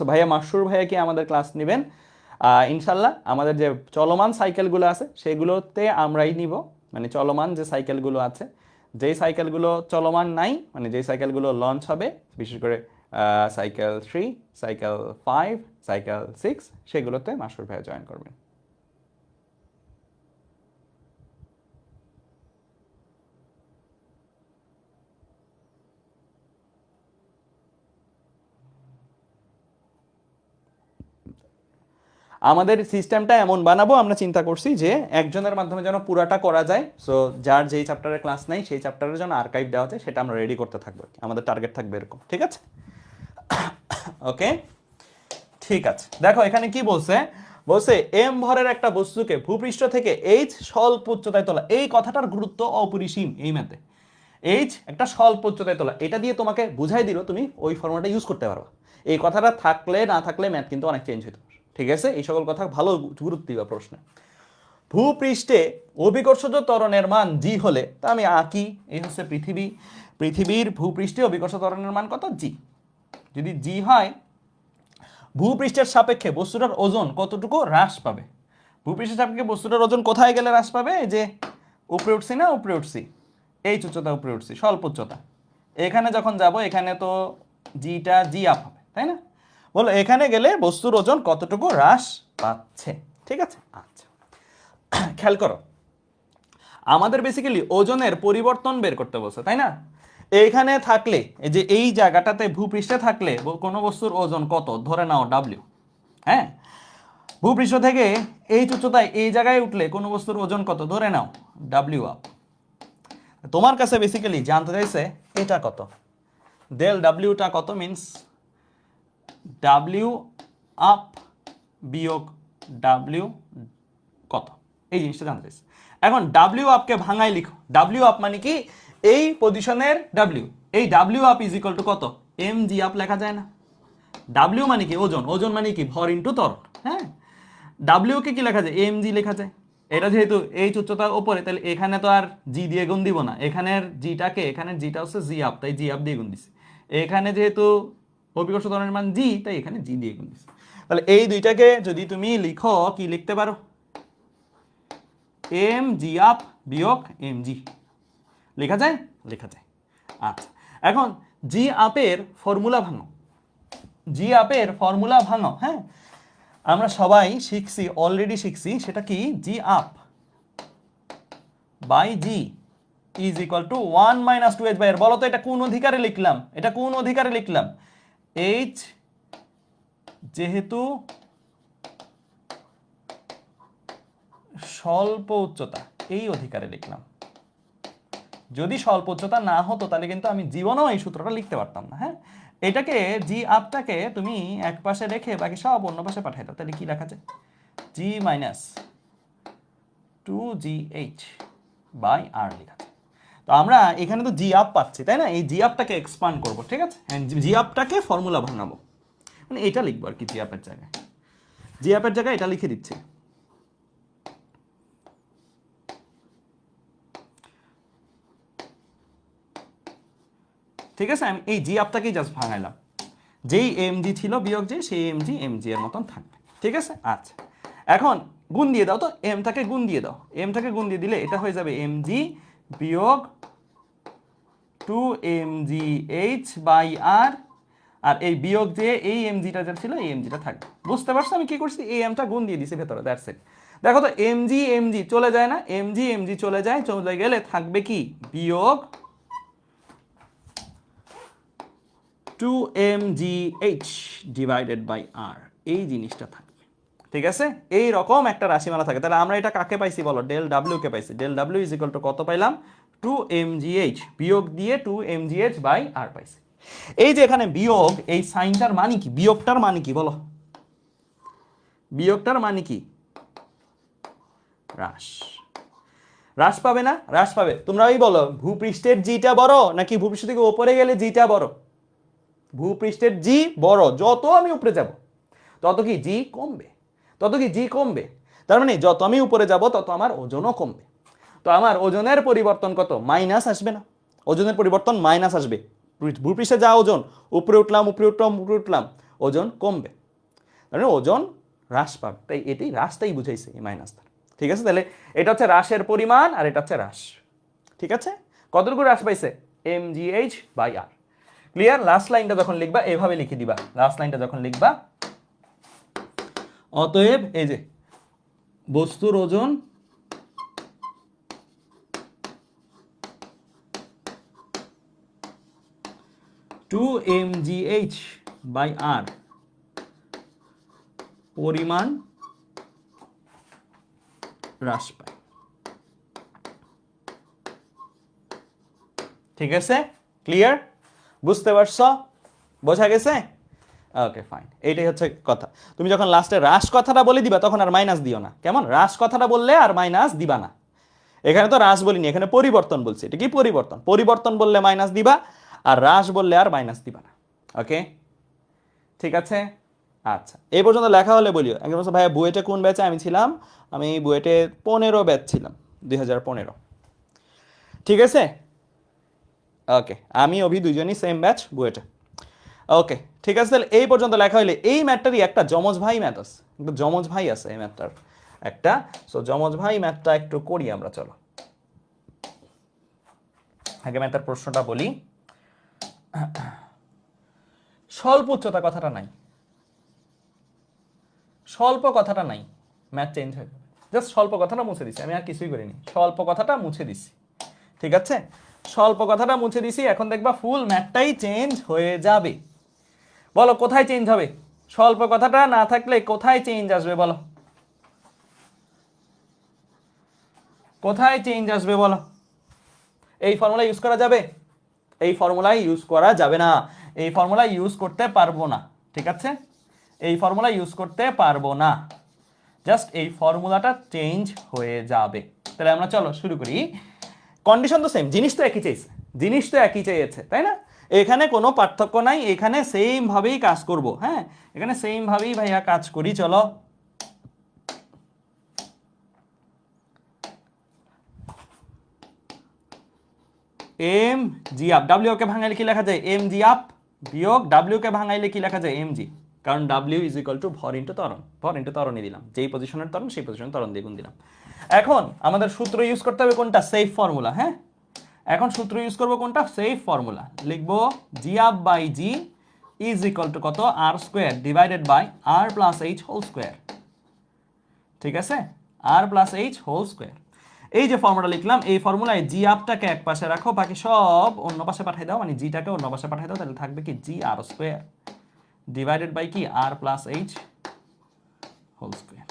ভাইয়া মাসুর ভাইয়া কি আমাদের ক্লাস নেবেন? ইনশাল্লাহ আমাদের যে চলমান সাইকেলগুলো আছে সেগুলোতে আমরাই নিব, মানে চলমান যে সাইকেলগুলো আছে, যেই সাইকেলগুলো চলমান নাই, মানে যেই সাইকেলগুলো লঞ্চ হবে, বিশেষ করে সাইকেল 3, সাইকেল 5, সাইকেল 6, সেগুলোতে মাসুর ভাইয়া জয়েন করবেন। আমাদের সিস্টেমটা এমন বানাবো, আমরা চিন্তা করছি যে একজনের মাধ্যমে যেন পুরাটা করা যায়। সো যার যেই চ্যাপ্টারের ক্লাস নাই সেই চ্যাপ্টারের জন্য আর্কাইভ দেওয়া যায়, সেটা আমরা রেডি করতে থাকবো, আমাদের টার্গেট থাকবে এরকম। ঠিক আছে, ওকে, ঠিক আছে। দেখো এখানে কি বলছে, বলছে এম ভরের একটা বস্তুকে ভূপৃষ্ঠ থেকে এইচ স্বল্প উচ্চতায় তোলা। এই কথাটার গুরুত্ব অপরিসীম এই ম্যাথে। এইচ একটা স্বল্প উচ্চতায় তোলা, এটা দিয়ে তোমাকে বুঝাই দিল, তুমি ওই ফর্মুলাটা ইউজ করতে পারবা। এই কথাটা থাকলে না থাকলে ম্যাথ কিন্তু অনেক চেঞ্জ হইতে পারে। ঠিক আছে, এই সকল কথা ভালো গুরুত্ব দিবা প্রশ্নে। ভূপৃষ্ঠে অভিকর্ষজ ত্বরণের মান জি হলে, তা আমি আঁকি, এই হচ্ছে পৃথিবী, পৃথিবীর ভূপৃষ্ঠে অভিকর্ষ ত্বরণের মান কত? জি। যদি জি হয় ভূপৃষ্ঠের সাপেক্ষে বস্তুটার ওজন কতটুকু হ্রাস পাবে। ভূপৃষ্ঠের সাপেক্ষে বস্তুটার ওজন কোথায় গেলে হ্রাস পাবে? এই যে উপরে উঠছি না, উপরে উঠছি, এই উচ্চতা উপরে উঠছি, স্বল্প উচ্চতা। এখানে যখন যাব এখানে তো জিটা জি আপ হবে, তাই না? বলো এখানে গেলে বস্তুর ওজন কতটুকু হ্রাস পাচ্ছে। ঠিক আছে, আচ্ছা খেয়াল করো, আমাদের বেসিক্যালি ওজনের পরিবর্তন বের করতে বলছে, তাই না? এইখানে থাকলে এই যে এই জায়গাটাতে ভূপৃষ্ঠে থাকলে কোনো বস্তুর ওজন কত, ধরে নাও ডাব্লিউ। হ্যাঁ, ভূপৃষ্ঠ থেকে এই উচ্চতায় এই জায়গায় উঠলে কোনো বস্তুর ওজন কত, ধরে নাও ডাব্লিউ আপ। তোমার কাছে বেসিক্যালি জানতে চাইছে এটা কত, ডেল ডাব্লিউটা কত, মিনস ডাব্লিউ আপ বিয়োগ ডাব্লিউ কত, এই জিনিসটা জানতে চাইছে। এখন ডাব্লিউ আপকে ভাঙাই লিখো। ডাব্লিউ আপ মানে কি, এই পজিশনের ডাব্লিউ, এই W up is equal to কত, এম জি আপ লেখা যায় না? ডাব্লিউ মানে কি ওজন, ওজন মানে কি ভর ইন্টু ত্বরণ। হ্যাঁ, ডাব্লিউ কে কি লেখা যায়, এম জি লেখা যায়। এটা যেহেতু এই উচ্চতার উপরে, তাহলে এখানে তো আর জি দিয়ে গুণ দিব না, এখানের জিটাকে, এখানের জিটা হচ্ছে জি আপ, তাই জি আপ দিয়ে গুণ দিছি। এখানে যেহেতু অভিকর্ষ ত্বরণের মান জি, তাই এখানে জি দিয়ে গুণ দিছি। তাহলে এই দুইটাকে যদি তুমি লিখো, কি লিখতে পারো, এম জি আপ বিয়োগ এম জি, লেখা যায়? লেখা যায়। আচ্ছা, এখন জি আপের ফর্মুলা ভাঙো, জি আপের ফর্মুলা ভাঙো। হ্যাঁ, আমরা সবাই শিখছি, অলরেডি শিখছি, সেটা কি, G up by G is equal to 1 minus 2h by R. বলো তো এটা কোন অধিকারে লিখলাম, এটা কোন অধিকারে লিখলাম? এইচ যেহেতু স্বল্প উচ্চতা, এই অধিকারে লিখলাম। যদি স্বল্প উচ্চতা না হতো তাহলে কিন্তু আমি জীবনেও এই সূত্রটা লিখতে পারতাম না। হ্যাঁ, এটাকে জি আপটাকে তুমি এক পাশে রেখে বাকি সব অন্য পাশে পাঠাই দাও, তাহলে কি লেখা যায়, জি মাইনাস 2gh বাই আর লেখা যায়। তো আমরা এখানে তো জি আপ পাচ্ছি, তাই না? এই জি আপটাকে এক্সপান্ড করবো, ঠিক আছে, জি আপটাকে ফর্মুলা ভাঙাবো, মানে এটা লিখবো আর কি, জি আপের জায়গায়, জি আপের জায়গায় এটা লিখে দিচ্ছি। ঠিক আছে, আমি এই জি আপটাকেই জাস্ট ভাঙাইলাম, যেই এম জি ছিল বিয়োগ যে, সেই এম জি এর মতন থাকবে। ঠিক আছে, আচ্ছা এখন গুণ দিয়ে দাও তো, এমটাকে গুণ দিয়ে দাও, এমটাকে গুণ দিয়ে দিলে এটা হয়ে যাবে এম জি বিয়োগ 2mgh বাই আর, আর এই বিয়োগ যে এই এমজিটা যা ছিল এই এমজিটা থাকবে। বুঝতে পারছো আমি কি করছি, এই এমটা গুণ দিয়ে দিছি ভেতরে, দ্যাটস ইট। দেখো তো এমজি চলে যায় না, এমজি চলে যায়, চলে গেলে থাকবে কি, বিয়োগ 2mgh ডিভাইডেড বাই আর, এই জিনিসটা থাকবে। ঠিক আছে, এই রকম একটা রাশিমালা থাকে। তাহলে আমরা এটা কাকে পাইছি বলো, ডেল ডাব্লিউ কে পাইছি। Del W is equal to কত পাইলাম, 2mgh বিয়োগ দিয়ে 2mgh বাই আর পাইছি। এই যে এখানে বিয়োগ, এই সাইনটার মানে কি, বিয়োগটার মানে কি বলো, বিয়োগটার মানে কি, হ্রাস। হ্রাস পাবে না, হ্রাস পাবে। তোমরা ওই বলো ভূপৃষ্ঠের জিটা বড় নাকি ভূপৃষ্ঠ থেকে উপরে গেলে জিটা বড়? ভূপৃষ্ঠের জি বড়, যত আমি উপরে যাব তত কি জি কমবে, তত কি জি কমবে। তার মানে যত আমি উপরে যাব তত আমার ওজনও কমবে। তো আমার ওজনের পরিবর্তন কত, মাইনাস আসবে না? ওজনের পরিবর্তন মাইনাস আসবে। ভূপৃষ্ঠে যা ওজন, উপরে উঠলাম উপরে উঠলাম উপরে উঠলাম, ওজন কমবে, মানে ওজন হ্রাস পাবে। তাই এটি হ্রাসটাই বুঝাইছে এই মাইনাস। ঠিক আছে, তাহলে এটা হচ্ছে হ্রাসের পরিমাণ আর এটা হচ্ছে হ্রাস। ঠিক আছে, কতটুকু হ্রাস পাইছে, mgh by R. Clear? Last লাইনটা যখন লিখবা এভাবে লিখে দিবা, লাস্ট লাইনটা যখন লিখবা, অতএব এই যে বস্তুর ওজন টু mgh বাই আর পরিমাণ হ্রাস পায়। ঠিক আছে, ক্লিয়ার? বুঝতে পারছো? বোঝা গেছে? ওকে ফাইন, এইটাই হচ্ছে কথা। তুমি যখন লাস্টে হ্রাস কথাটা বলে দিবা তখন আর মাইনাস দিও না, কেমন? হ্রাস কথাটা বললে আর মাইনাস দিবা না। এখানে তো হ্রাস বলিনি, এখানে পরিবর্তন বলছি। এটা কি পরিবর্তন? পরিবর্তন বললে মাইনাস দিবা, আর হ্রাস বললে আর মাইনাস দিবা না। ওকে, ঠিক আছে, আচ্ছা এই পর্যন্ত লেখা হলে বলিও। একজন বলছে ভাইয়া বুয়েটে কোন ব্যাচে? আমি ছিলাম, আমি বুয়েটে 15 ব্যাচ ছিলাম, 2015। ঠিক আছে, ওকে, আমি অভি দুইজনই সেম ব্যাচ বুয়েটে। ওকে, ঠিক আছে, তাহলে এই পর্যন্ত লেখা হইলে এই ম্যাথটারই একটা যমজ ভাই ম্যাথ আছে, একটা যমজ ভাই আছে এই ম্যাথটার একটা। সো যমজ ভাই ম্যাথটা একটু করি আমরা, চলো আগে ম্যাথের প্রশ্নটা বলি। স্বল্প উচ্চতা কথাটা নাই, স্বল্প কথাটা নাই, ম্যাথ চেঞ্জ হয়ে যাবে। জাস্ট স্বল্প কথাটা মুছে দিছি, আমি আর কিছুই করিনি, স্বল্প কথাটা মুছে দিছি, ঠিক আছে, স্বল্প কথাটা মুছে দিছি। এখন দেখবা ফুল ম্যাথটাই চেঞ্জ হয়ে যাবে। বলো কোথায় চেঞ্জ হবে? স্বল্প কথাটা না থাকলে কোথায় চেঞ্জ আসবে বলো, কোথায় চেঞ্জ আসবে বলো? এই ফর্মুলা ইউজ করা যাবে? এই ফর্মুলা ইউজ করা যাবে না, এই ফর্মুলা ইউজ করতে পারবো না, ঠিক আছে, এই ফর্মুলা ইউজ করতে পারবো না, জাস্ট এই ফর্মুলাটা চেঞ্জ হয়ে যাবে। তাহলে আমরা চলো শুরু করি। কন্ডিশন তো সেম, জিনিস তো একই চাইছে, জিনিস তো একই চেয়েছে, তাই না? এখানে কোনো পার্থক্য নাই, এখানে সেম ভাবেই কাজ করব। হ্যাঁ, এখানে সেম ভাবেই ভাইয়া কাজ করি, চলো। এম জি আপ, ডাব্লিউ কে ভাঙাইলে কি লেখা যায়? এম জি আপ বিয়োগ ডাব্লিউ কে ভাঙাইলে কি লেখা যায়? এম জি, কারণ ডাব্লিউ ইজ ইকুয়াল টু ভর ইন্টু ত্বরণ, ভর ইন্টু ত্বরণই দিলাম, যেই পজিশনের ত্বরণ সেই পজিশনের ত্বরণ দিয়ে গুণ দিলাম। এখন আমাদের সূত্র ইউজ করতে হবে কোনটা? Safe formula. হ্যাঁ, এখন সূত্র ইউজ করব কোনটা? Safe formula. লিখবো G up by G is equal to কত? R square divided by R plus H whole square, ঠিক আছে, R plus H whole square. এই যে ফর্মুলা লিখলাম, এই ফর্মুলায় জি আপটাকে এক পাশে রাখো, বাকি সব অন্য পাশে পাঠিয়ে দাও, মানে জিটাকে অন্য পাশে পাঠিয়ে দাও, তাহলে থাকবে কি? জি আর স্কোয়ার ডিভাইডেড বাই কি? আর প্লাস এইচ হোল স্কোয়ার।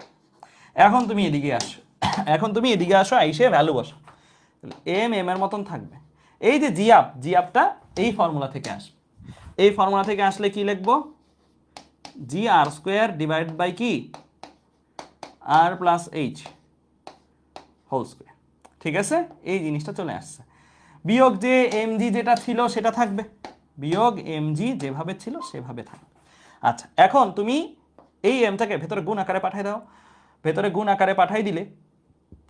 এখন তুমি এদিকে আসো, এখন তুমি এদিকে আসো, আইসে ভ্যালু বসো, এম এম এর মতন থাকবে। এই যে জি আপ, জি আপটা এই ফর্মুলা থেকে আসবে, এই ফর্মুলা থেকে আসলে কি লিখবো? জি আর স্কোয়ার ডিভাইডেড বাই কি? আর প্লাস এইচ হোল স্কোয়ার, ঠিক আছে, এই জিনিসটা চলে আসছে। বিয়োগ যে এম জি যেটা ছিল সেটা থাকবে, বিয়োগ এম জি যেভাবে ছিল সেভাবে থাকবে। আচ্ছা, এখন তুমি এই এমটাকে ভেতরে গুণ আকারে পাঠিয়ে দাও, ভেতরে গুণ আকারে পাঠাই দিলে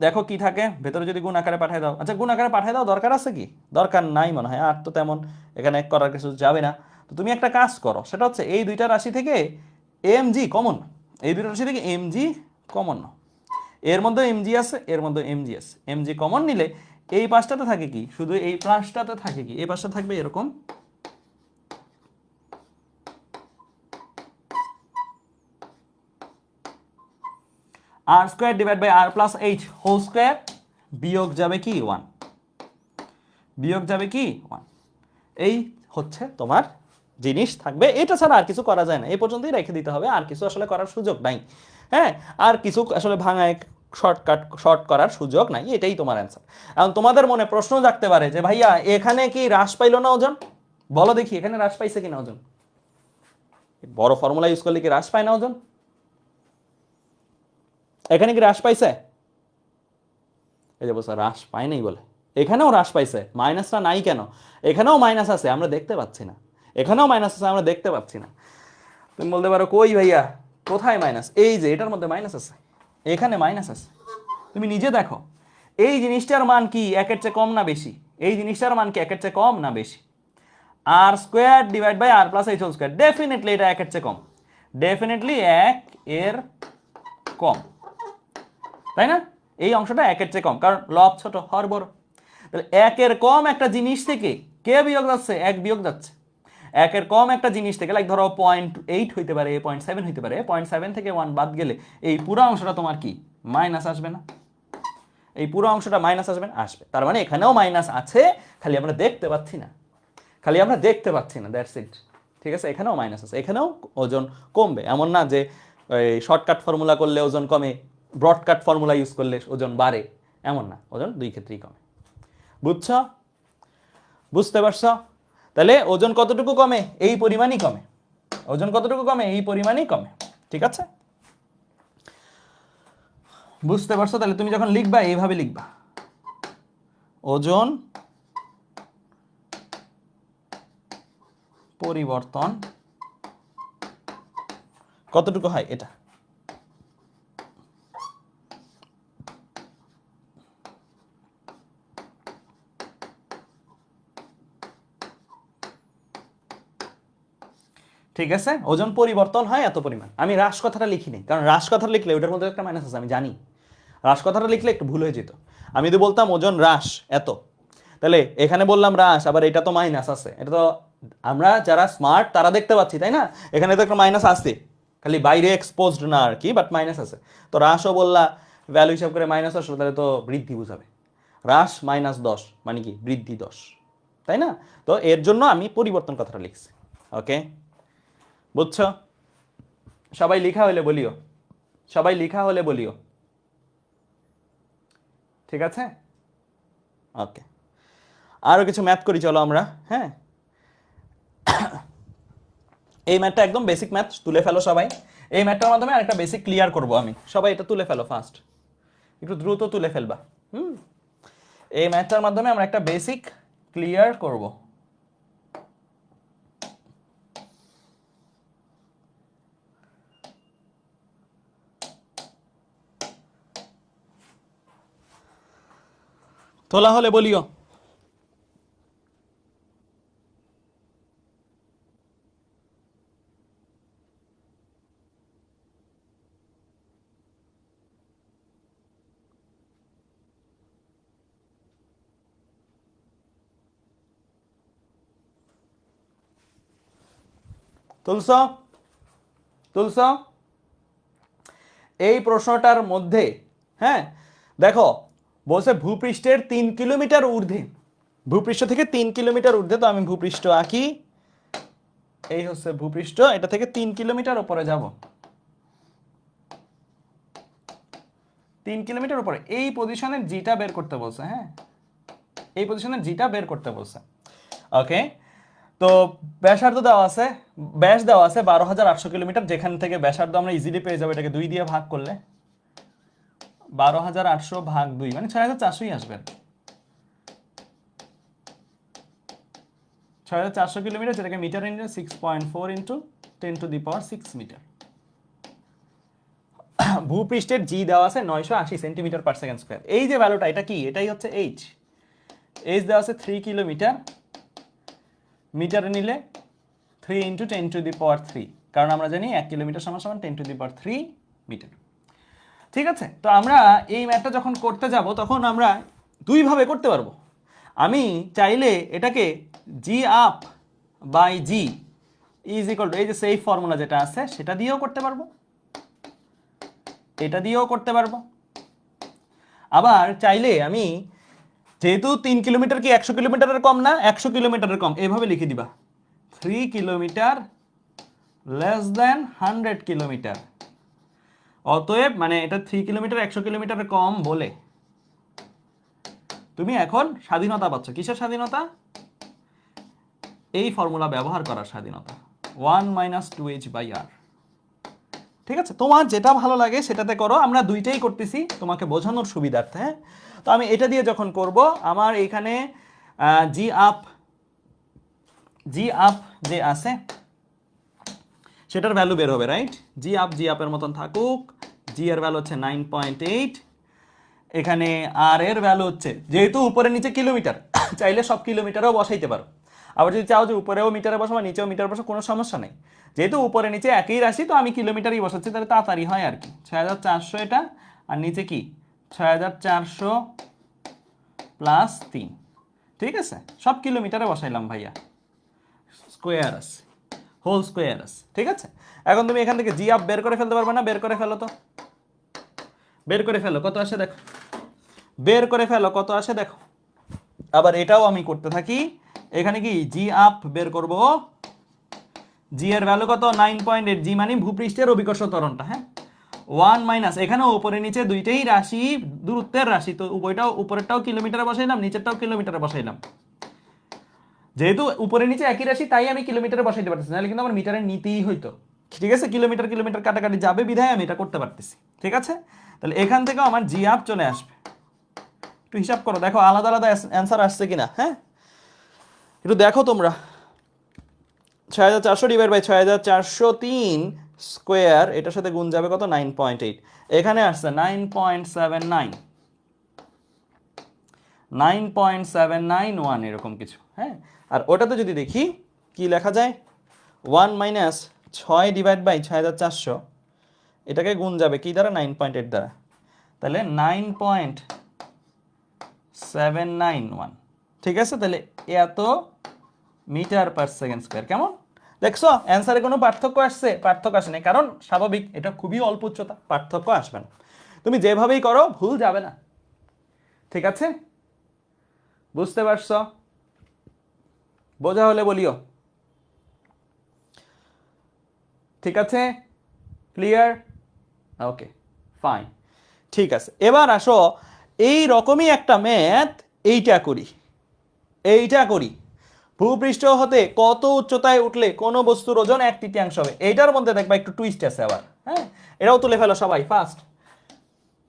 দেখো কি থাকে ভেতরে, যদি গুণ আকারে পাঠিয়ে দাও। আচ্ছা, গুণ আকারে পাঠিয়ে দাও, দরকার আছে কি? দরকার নাই মনে হয়, আর তো তেমন এখানে করার কিছু যাবে না। তো তুমি একটা কাজ করো, সেটা হচ্ছে এই দুইটা রাশি থেকে এম জি কমন, এই দুইটা রাশি থেকে এম জি কমন নাও। এর মধ্যে এম জি আছে, এর মধ্যে এম জি আছে, এম জি কমন নিলে এই পাশটাতে থাকে কি? শুধু এই পাশটাতে থাকে কি? এই পাশটা থাকবে এরকম, R square divide by R plus H whole square, বিয়োগ যাবে কি? 1, বিয়োগ যাবে কি? 1। এই হচ্ছে তোমার জিনিস থাকবে, এটা ছাড়া আর কিছু করা যায় না, এই পর্যন্তই রেখে দিতে হবে, আর কিছু আসলে করার সুযোগ নাই। হ্যাঁ, আর কিছু আসলে ভাঙায় শর্ট করার সুযোগ নাই, এটাই তোমার অ্যান্সার। এখন তোমাদের মনে প্রশ্ন জাগতে পারে যে ভাইয়া এখানে কি হ্রাস পাইলো না ওজন? বলো দেখি এখানে হ্রাস পাইছে কিনা ওজন? বড় ফর্মুলা ইউজ করলে কি হ্রাস পায় না ওজন? এখানে কি হ্রাস পাইছে? এই যে বলছে হ্রাস পায় নাই বলে, এখানেও হ্রাস পাইছে, মাইনাসটা নাই কেন? এখানেও মাইনাস আছে, আমরা দেখতে পাচ্ছি না, এখানেও মাইনাস আছে, আমরা দেখতে পাচ্ছি না। তুমি বলতে পারো কই ভাইয়া কোথায় মাইনাস? এই যে এটার মধ্যে মাইনাস আছে, এখানে মাইনাস আছে, তুমি নিজে দেখো। এই জিনিসটার মান কি একের চেয়ে কম না বেশি? এই জিনিসটার মান কি একের চেয়ে কম না বেশি? R square divide by R plus H whole square, definitely এটা একের চেয়ে কম, ডেফিনেটলি এক এর কম, তাই না? এই অংশটা একের চেয়ে কম, কারণ লব ছোট হর বড়। তাহলে একের কম একটা জিনিস থেকে কে বিয়োগ যাচ্ছে? এক বিয়োগ যাচ্ছে। একের কম একটা জিনিস থেকে, লাইক ধরো 0.8 হইতে পারে, 0.7 হইতে পারে, 0.7 থেকে 1 বাদ গেলে এই পুরো অংশটা তোমার কি মাইনাস আসবে না? এই পুরো অংশটা মাইনাস আসবে না? আসবে। তার মানে এখানেও মাইনাস আছে, খালি আমরা দেখতে পাচ্ছি না, খালি আমরা দেখতে পাচ্ছি না, দ্যাটস ইট। ঠিক আছে, এখানেও মাইনাস আছে, এখানেও ওজন কমবে, এমন না যে শর্টকাট ফর্মুলা করলে ওজন কমে, ব্রডকাট ফর্মুলা ইউজ করলে ওজন বাড়ে, এমন না, ওজন দুই ক্ষেত্রেই কমে। বুঝছো? বুঝতে পারছো? তাহলে ওজন কতটুকু কমে? এই পরিমাণই কমে। ওজন কতটুকু কমে? এই পরিমাণই কমে। ঠিক আছে, বুঝতে পারছো? তাহলে তুমি যখন লিখবা এইভাবে লিখবা, ওজন পরিবর্তন কতটুকু হয় এটা। ঠিক আছে, ওজন পরিবর্তন হয় এত পরিমাণ। আমি হ্রাস কথাটা লিখিনি, কারণ হ্রাস কথা লিখলে ওটার মধ্যে একটা মাইনাস আছে, আমি জানি। হ্রাস কথাটা লিখলে একটু ভুল হয়ে যেত। আমি যদি বলতাম ওজন হ্রাস এত, তাহলে এখানে বললাম হ্রাস, আবার এটা তো মাইনাস আছে, এটা তো আমরা যারা স্মার্ট তারা দেখতে পাচ্ছি, তাই না? এখানে তো একটা মাইনাস আছে, খালি বাইরে এক্সপোজড না আর কি, বাট মাইনাস আছে। তো হ্রাসও বললা ভ্যালু হিসাব করে মাইনাস আসলো, তাহলে তো বৃদ্ধি বুঝাবে। হ্রাস -10 মানে কি বৃদ্ধি 10, তাই না? তো এর জন্য আমি পরিবর্তন কথাটা লিখছি। ওকে, বুঝছো? সবাই লিখা হলে বলিও, সবাই লিখা হলে বলিও, ঠিক আছে? ওকে, আরও কিছু ম্যাথ করি চলো আমরা। হ্যাঁ, এই ম্যাথটা একদম বেসিক ম্যাথ, তুলে ফেলো সবাই। এই ম্যাথটার মাধ্যমে আরেকটা বেসিক ক্লিয়ার করব আমি, সবাই এটা তুলে ফেলো ফার্স্ট, একটু দ্রুত তুলে ফেলবা। এই ম্যাথটার মাধ্যমে আমরা একটা বেসিক ক্লিয়ার করব। তোলা হলে বলিও। তুলছ? তুলছ? এই প্রশ্নটার মধ্যে, হ্যাঁ দেখো, বলছে ভূপৃষ্ঠের 3 কিলোমিটার ঊর্ধ্বে, ভূপৃষ্ঠ থেকে 3 কিলোমিটার ঊর্ধ্বে, তো আমি ভূপৃষ্ঠ আঁকি, এই হচ্ছে ভূপৃষ্ঠ, এটা থেকে 3 কিলোমিটার উপরে যাব, 3 কিলোমিটার উপরে, এই পজিশনের জিটা বের করতে বলছে। হ্যাঁ, এই পজিশনের জিটা বের করতে বলছে। ওকে, তো ব্যাসার্ধ দেওয়া আছে, ব্যাস দেওয়া আছে 12,800 কিলোমিটার, যেখান থেকে ব্যাসার্ধ আমরা ইজিলি পেয়ে যাবো, এটাকে 2 দিয়ে ভাগ করলে 12,800 ভাগ 2 মানে 6,400ই আসবে। 6,400 কিলোমিটার, যেটাকে মিটার ইন্টু 6.4 ইন্টু 10⁶ মিটার। ভূপৃষ্ঠের জি দেওয়া আছে 980 সেন্টিমিটার পার সেকেন্ড স্কোয়ার। এই যে ভ্যালুটা, এটা কি? এটাই হচ্ছে এইচ। এইচ দেওয়া আছে 3 কিলোমিটার, মিটারে নিলে 3 ইন্টু 10⁻3, কারণ আমরা জানি 1 কিলোমিটার সমান সমান 10⁻3 মিটার। ঠিক আছে, তো আমরা এই ম্যাথটা যখন করতে যাব তখন আমরা দুইভাবে করতে পারবো। আমি চাইলে এটাকে G up by G is equal to, এই যে সেফ ফর্মুলা যেটা আছে সেটা দিয়েও করতে পারবো, এটা দিয়েও করতে পারবো। আবার চাইলে আমি, যেহেতু 3 কিলোমিটার কি 100 কিলোমিটারের কম না, 100 কিলোমিটারের কম, এভাবে লিখে দিবা 3 কিলোমিটার লেস দেন 100 কিলোমিটার। অতএব মানে এটা 3 কিলোমিটার 100 কিলোমিটারের কম বলে তুমি এখন স্বাধীনতা পাচ্ছ। কিসের স্বাধীনতা? এই ফর্মুলা ব্যবহার করার স্বাধীনতা, 1 - 2h/r। ঠিক আছে, তোমার যেটা ভালো লাগে সেটাতে করো, আমরা দুইটাই করতেছি তোমাকে বোঝানোর সুবিধার্থে। হ্যাঁ, তো আমি এটা দিয়ে যখন করব, আমার এখানে জি আপ যে আছে সেটার ভ্যালু বের হবে, রাইট? জি আপের মতন থাকুক, জি এর ভ্যালু হচ্ছে 9.8, এখানে আর এর ভ্যালু হচ্ছে, যেহেতু উপরে নিচে কিলোমিটার, চাইলে সব কিলোমিটারেও বসাইতে পারো। আবার যদি চাও যে উপরেও মিটারে বসাবো নিচেও মিটার বসো, কোনো সমস্যা নেই। যেহেতু উপরে নিচে একই রাশি, তো আমি কিলোমিটারই বসাচ্ছি, তাহলে তাড়াতাড়ি হয় আর কি। 6,400 এটা, আর নিচে কি 6,400 প্লাস 3। ঠিক আছে, সব কিলোমিটারে বসাইলাম ভাইয়া, স্কোয়ার আছে, হোল স্কোয়ার আছে। ঠিক আছে, এখন তুমি এখান থেকে জি আপ বের করে ফেলতে পারবে না? বের করে ফেলো তো, বের করে ফেলো কত আসে দেখো, বের করে ফেলো কত আসে দেখো। আবার এটাও আমি করতে থাকি, এখানে কি জি আপ বের করব, জি এর ভ্যালু কত? 9.8, জি মানে ভূপৃষ্ঠের অভিকর্ষ ত্বরণটা। হ্যাঁ, 1 মাইনাস, এখানেও উপরে নিচে দুইটাই রাশি, দূরত্বের রাশি, তো উভয়টাও, উপরেরটাও কিলোমিটারে বসাইলাম, নিচেরটাও কিলোমিটারে বসাইলাম। যেহেতু উপরে নিচে একই রাশি, তাই আমি কিলোমিটারে বসাইতে পারতেছি, নাহলে কিন্তু আমার মিটারে নিতেই হইতো। ঠিক আছে, কিলোমিটার কিলোমিটার কাটাকাটি যাবে বিধায় আমি এটা করতে পারতেছি। ঠিক আছে, তাহলে এখান থেকেও আমার জি আপ চলে আসবে। একটু হিসাব করো, দেখো আলাদা আলাদা অ্যান্সার আসছে কিনা। হ্যাঁ, একটু দেখো তোমরা। 6,400 ডিভাইড বাই 6,403 স্কোয়ার, এটার সাথে গুণ যাবে কত? 9.8। এখানে আসছে 9.79, 9.791 এরকম কিছু। হ্যাঁ, আর ওটাতে যদি দেখি কি লেখা যায়, 1 মাইনাস 6 ডিভাইড বাই 6400, এটাকে গুণ যাবে কি দ্বারা? 9.8 দ্বারা। তাহলে 9.791, ঠিক আছে? তাহলে এত মিটার পার সেকেন্ড স্কোয়ার। কেমন দেখছো? অ্যান্সারে কোনো পার্থক্য আসছে? পার্থক্য আসে না, কারণ স্বাভাবিক, এটা খুবই অল্প উচ্চতা, পার্থক্য আসবে না। তুমি যেভাবেই করো ভুল যাবে না, ঠিক আছে? বুঝতে পারছো? বোঝা হলে বলিও, ঠিক আছে? ক্লিয়ার? ওকে, ফাইন, ঠিক আছে। এবার আসো এই রকমই একটা ম্যাথ এইটা করি। ভূপৃষ্ঠ হতে কত উচ্চতায় উঠলে কোনো বস্তুর ওজন 1/3 হবে? এইটার মধ্যে দেখবা একটু টুইস্ট আছে আবার, হ্যাঁ? এটাও তুলে ফেলো সবাই ফার্স্ট।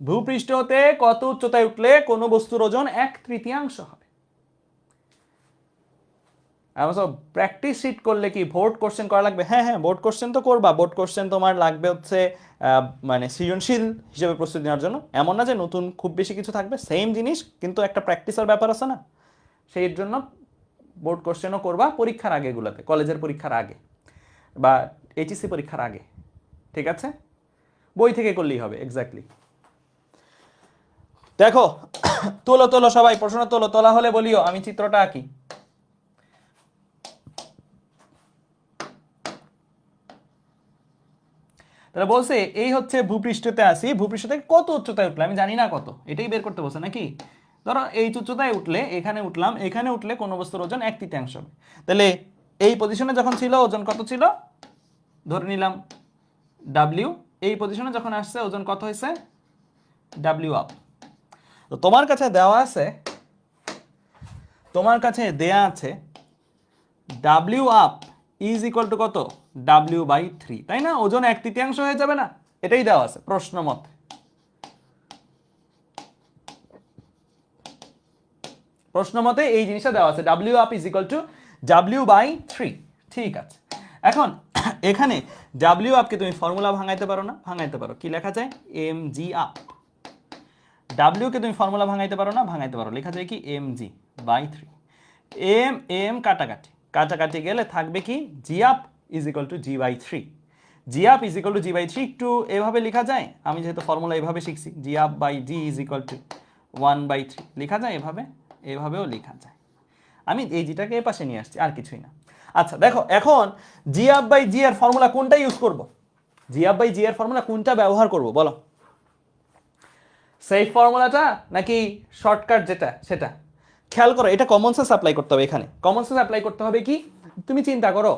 ভূপৃষ্ঠ হতে কত উচ্চতায় উঠলে কোনো বস্তুর ওজন 1/3 হবে? প্র্যাকটিস শিট করলে কি বোর্ড কোশ্চেন করা লাগবে? হ্যাঁ হ্যাঁ, বোর্ড কোশ্চেন তো করবা। বোর্ড কোশ্চেন তোমার লাগবে হচ্ছে মানে সৃজনশীল হিসেবে প্রস্তুতি নেওয়ার জন্য। এমন না যে নতুন খুব বেশি কিছু থাকবে, সেম জিনিস কিন্তু একটা প্র্যাকটিসের ব্যাপার আছে না, সেই জন্য বোর্ড কোশ্চেনও করবা পরীক্ষার আগে, এগুলোতে কলেজের পরীক্ষার আগে বা এইচএসসি পরীক্ষার আগে, ঠিক আছে? বই থেকে করলেই হবে, এক্স্যাক্টলি। দেখো তোলো সবাই, প্রশ্ন তোলা হলে বলিও, আমি চিত্রটা আঁকি। তাহলে বলছে এই হচ্ছে ভূপৃষ্ঠতে আসি, ভূপৃষ্ঠ থেকে কত উচ্চতায় উঠলে, আমি জানি না কত, এটাই বের করতে বলছে নাকি? ধরো এই উচ্চতায় উঠলে, এখানে উঠলাম, এখানে উঠলে কোনো বস্তুর ওজন 1/3 হবে। তাহলে এই পজিশনে যখন ছিল ওজন কত ছিল? ধরে নিলাম ডাব্লিউ। এই পজিশনে যখন আসছে ওজন কত হয়েছে? W up. তো তোমার কাছে দেওয়া আছে, W up is equal to কত? W/3, তাই না? ওজন 1/3 হয়ে যাবে না? এটাই দেওয়া আছে প্রশ্ন মতে। এই জিনিসটা দেওয়া আছে, W up is equal two W/3, ঠিক আছে। এখন এখানে ডাব্লিউ আপকে তুমি ফর্মুলা ভাঙাইতে পারো না? ভাঙাইতে পারো। কি লেখা যায়? mg up. ডাব্লিউ কে তুমি ফর্মুলা ভাঙাইতে পারো না? ভাঙাইতে পারো। লেখা যায় কি? mg/3। এম কাটাকাটি গেলে থাকবে কি? G up is equal to g/3। G up is equal to g/3 একটু এভাবে লেখা যায়, আমি যেহেতু ফর্মুলা এভাবে শিখছি, G up by G is equal to 1/3 লেখা যায় এভাবে, এভাবেও লেখা যায়। আমি এই জিটাকে এ পাশে নিয়ে আসছি, আর কিছুই না। আচ্ছা দেখো, এখন জি আপ বাই জি এর ফর্মুলা কোনটা ইউজ করব? জি আপ বাই জি এর ফর্মুলা কোনটা ব্যবহার করব বলো? সেফ ফর্মুলাটা নাকি শর্টকাট যেটা সেটা? খেয়াল করো, এটা কমন সেন্স অ্যাপ্লাই করতে হবে। এখানে কমন সেন্স অ্যাপ্লাই করতে হবে কি? তুমি চিন্তা করো,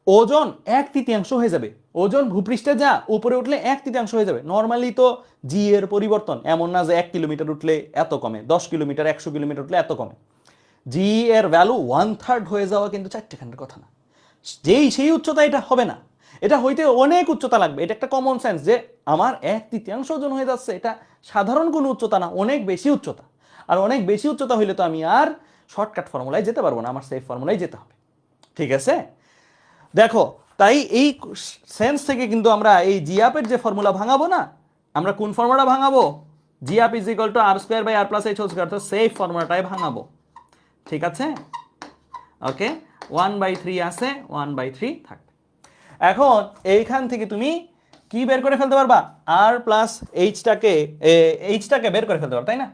ওজন 1/3 হয়ে যাবে। ওজন ভূপৃষ্ঠে যা উপরে উঠলে 1/3 হয়ে যাবে। নর্মালি তো জি এর পরিবর্তন এমন না যে 1 কিলোমিটার উঠলে এত কমে, 10 কিলোমিটার 100 কিলোমিটার উঠলে এত কমে। জি এর ভ্যালু 1/3 হয়ে যাওয়া কিন্তু চারটেখানের কথা না। সেই উচ্চতা এটা হবে না, এটা হইতে অনেক উচ্চতা লাগবে। এটা একটা কমন সেন্স যে আমার 1/3 ওজন হয়ে যাচ্ছে, এটা সাধারণ কোনো উচ্চতা না, অনেক বেশি উচ্চতা। আর অনেক বেশি উচ্চতা হইলে তো আমি আর শর্টকাট ফর্মুলায় যেতে পারবো না, আমার সেফ ফর্মুলায় যেতে হবে, ঠিক আছে? দেখো, তাই এই সেন্স থেকে কিন্তু আমরা এই জিআপের যে ফর্মুলা ভাঙাবো না, আমরা কোন ফর্মুলা ভাঙাবো? G up is equal to r²/r+h² অর্থাৎ সেফ ফর্মুলাটাই ভাঙাবো, ঠিক আছে? ওকে, 1/3 আছে, 1/3 থাকবে। এখন এইখান থেকে তুমি কি বের করে ফেলতে পারবা? এইচটাকে বের করে ফেলতে পারো, তাই না?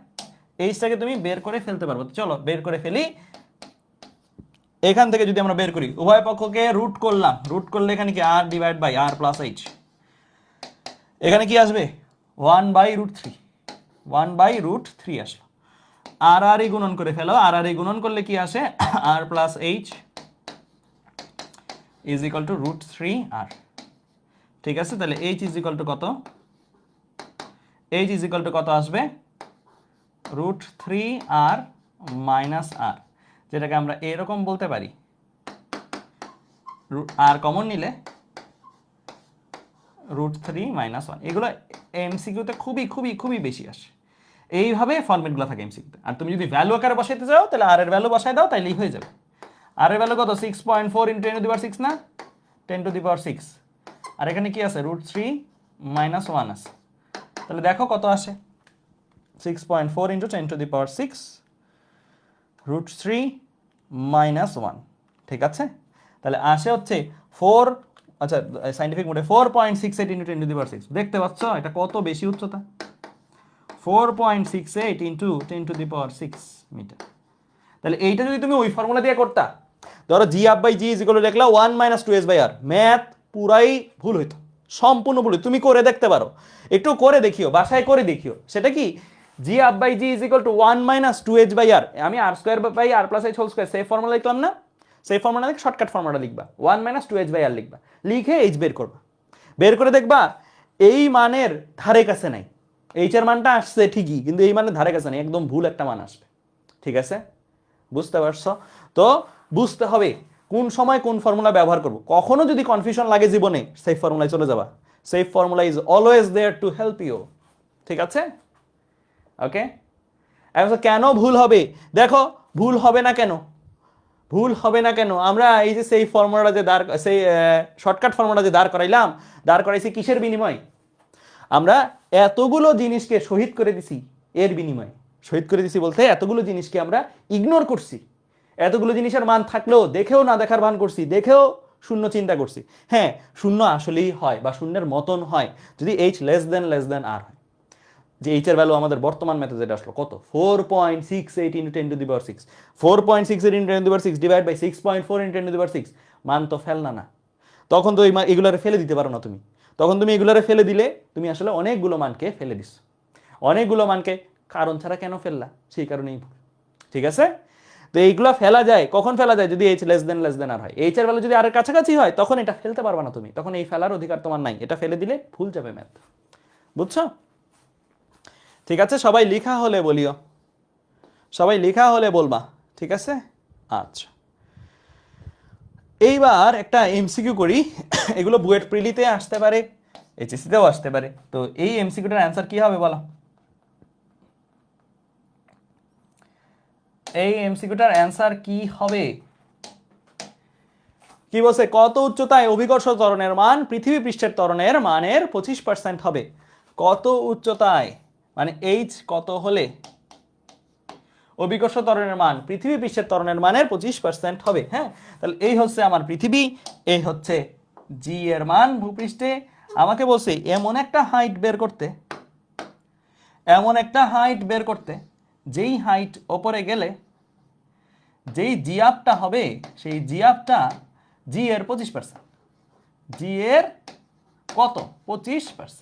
এইচটাকে তুমি বের করে ফেলতে পারবো। চলো বের করে ফেলি। এখান থেকে যদি আমরা বের করি, উভয় পক্ষকে রুট করলাম, রুট করলে এখানে কি r/r+h, এখানে কি আসবে? 1/√3, 1/√3 আসলো। আর গুণন করে ফেলো, আর গুণন করলে কি আসে? r+h is equal two √3r, ঠিক আছে? তাহলে h ইজ ইকুয়াল টু কত? h ইজ ইকুয়াল টু কত আসবে? √3r মাইনাস r, যেটাকে আমরা এরকম বলতে পারি, আর কমন নিলে √3 - 1। এগুলো এমসিকিউতে খুবই খুবই খুবই বেশি আসে, এইভাবে ফরম্যাটগুলো থাকে এমসিকিউতে। আর তুমি যদি ভ্যালু আকারে বসাইতে চাও তাহলে আর এর ভ্যালু বসাই দাও, তাইলেই হয়ে যাবে। আর এর ভ্যালু কত? 6.4 × 10⁶ না, 10⁶। আর এখানে কি আছে? √3 - 1 আছে। তাহলে দেখো কত আসে? 6.4 × 10⁶, √3 - 1, ঠিক আছে? তাহলে আসে হচ্ছে 4, আচ্ছা সাইন্টিফিক মোডে 4.68 ইন্টু 10 টু দি পাওয়ার 6, দেখতে পাচ্ছ এটা কত বেশি উচ্চতা, 4.68 into 10 to the power 6 metre. তাহলে এইটা যদি তুমি ওই ফর্মুলা দিয়ে করতা, ধরো G up by G is equal to লিখলা 1 minus 2s by R, math পুরাই ভুল হইতো, সম্পূর্ণ ভুল। তুমি করে দেখতে পারো, একটু করে দেখিও, বাসায় করে দেখিও। সেটা কি, G up by G is equal to 1 minus 2h by R, আমি R square by R plus H whole square সেই ফর্মুলা লিখলাম না, সেই ফর্মুলা থেকে শর্টকাট ফর্মুলা লিখবা, 1 মাইনাস 2h বাই আর লিখবা, লিখে এইচ বের করবা, বের করে দেখবা এই মানের ধারে কাছে নাই, এইচ এর মানটা আসছে ঠিকই, কিন্তু এই মানের ধারে কাছে নাই, একদম ভুল একটা মান আসবে। ঠিক আছে, বুঝতে পারছো? তো বুঝতে হবে কোন সময় কোন ফর্মুলা ব্যবহার করব। কখনো যদি কনফিউশন লাগে জীবনে, সেফ ফর্মুলায় চলে যাবা, safe formula is always there to help you. ঠিক আছে, ওকে। এখন কেন ভুল হবে, দেখো ভুল হবে না কেন, ভুল হবে না কেন, আমরা এই যে সেই ফর্মুলাটা যে সেই শর্টকাট ফর্মুলা যে দাঁড় করাইলাম, দাঁড় করাইছি কিসের বিনিময়, আমরা এতগুলো জিনিসকে শহীদ করে দিছি এর বিনিময়ে। শহীদ করে দিছি বলতে এতগুলো জিনিসকে আমরা ইগনোর করছি, এতগুলো জিনিসের মান থাকলেও দেখেও না দেখার ভান করছি, দেখেও শূন্য চিন্তা করছি। হ্যাঁ, শূন্য আসলেই হয় বা শূন্যের মতন হয় যদি এইচ লেস দেন আর হয়। যে এইচ এর ভ্যালু আমাদের বর্তমান মেথড যেটা আসলো কত, 4.68 into 10 to the power 6, 4.68 into 10 to the power 6 divide by 6.4 into 10 to the power 6, মান তো ফেলনা না। তখন তো এগুলারে ফেলে দিতে পারো না তুমি, তখন তুমি এগুলারে ফেলে দিলে তুমি আসলে অনেকগুলো মানকে ফেলে দিস, অনেকগুলো মানকে কারণ ছাড়া কেন ফেললা, সেই কারণেই ভুল। ঠিক আছে, তো এইগুলা ফেলা যায়, কখন ফেলা যায়, যদি এইচ লেস দেন আর হয়। এইচ এর ভ্যালু যদি আর কাছাকাছি হয় তখন এটা ফেলতে পারবা না তুমি, তখন এই ফেলার অধিকার তোমার নাই, এটা ফেলে দিলে ভুল যাবে ম্যাথ। বুঝছো? ঠিক আছে, সবাই লেখা হলে বলিও, সবাই লেখা হলে বলবা। ঠিক আছে, আচ্ছা এইবার একটা এমসিকিউ করি, এগুলো বুয়েট প্রিলিতে আসতে পারে, এইচএসসিতেও আসতে পারে। তো এই এমসিকিউটার অ্যান্সার কি হবে বলো, এই এমসিকিউটার অ্যান্সার কি হবে? কি বলছে, কত উচ্চতায় অভিকর্ষ ত্বরণের মান পৃথিবী পৃষ্ঠের ত্বরণের মানের 25% হবে। কত উচ্চতায় মানে এইচ কত হলে অভিকর্ষ ত্বরণের মান পৃথিবী পৃষ্ঠের ত্বরণের মানের 25% হবে। হ্যাঁ, তাহলে এই হচ্ছে আমার পৃথিবী, এই হচ্ছে জি এর মান ভূপৃষ্ঠে। আমাকে বলছে এমন একটা হাইট বের করতে, এমন একটা হাইট বের করতে যেই হাইট ওপরে গেলে যেই জিআপটা হবে সেই জিআপটা জি এর 25%, জি এর কত 25%,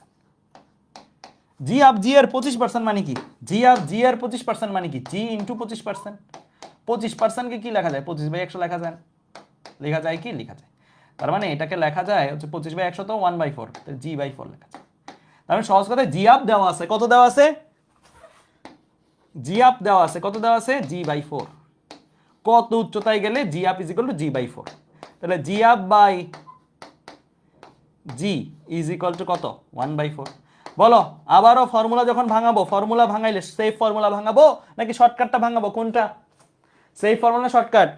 জি আপ জি এর 25% মানে কি, জি আপ জি এর 25% মানে কি, জি ইন্টু 25%। 25% কে কি লেখা যায়, 25/100 লেখা যায়, লেখা যায় কি, লেখা যায়। তার মানে এটাকে লেখা যায় হচ্ছে 25/100 তো 1/4, জি/4 লেখা যায়। তার মানে সহজ কথায় জি আপ দেওয়া আছে, কত দেওয়া আছে, জি আপ দেওয়া আছে, কত দেওয়া আছে, জি/4। কত উচ্চতায় গেলে G up is equal to জি/4, তাহলে G up by G is equal to কত, 1/4। বলো আবারও ফর্মুলা যখন ভাঙাবো, ফর্মুলা ভাঙাইলে সেফ ফর্মুলা ভাঙাবো নাকি শর্টকাটটা ভাঙাবো, কোনটা, সেফ ফর্মুলা শর্টকাট?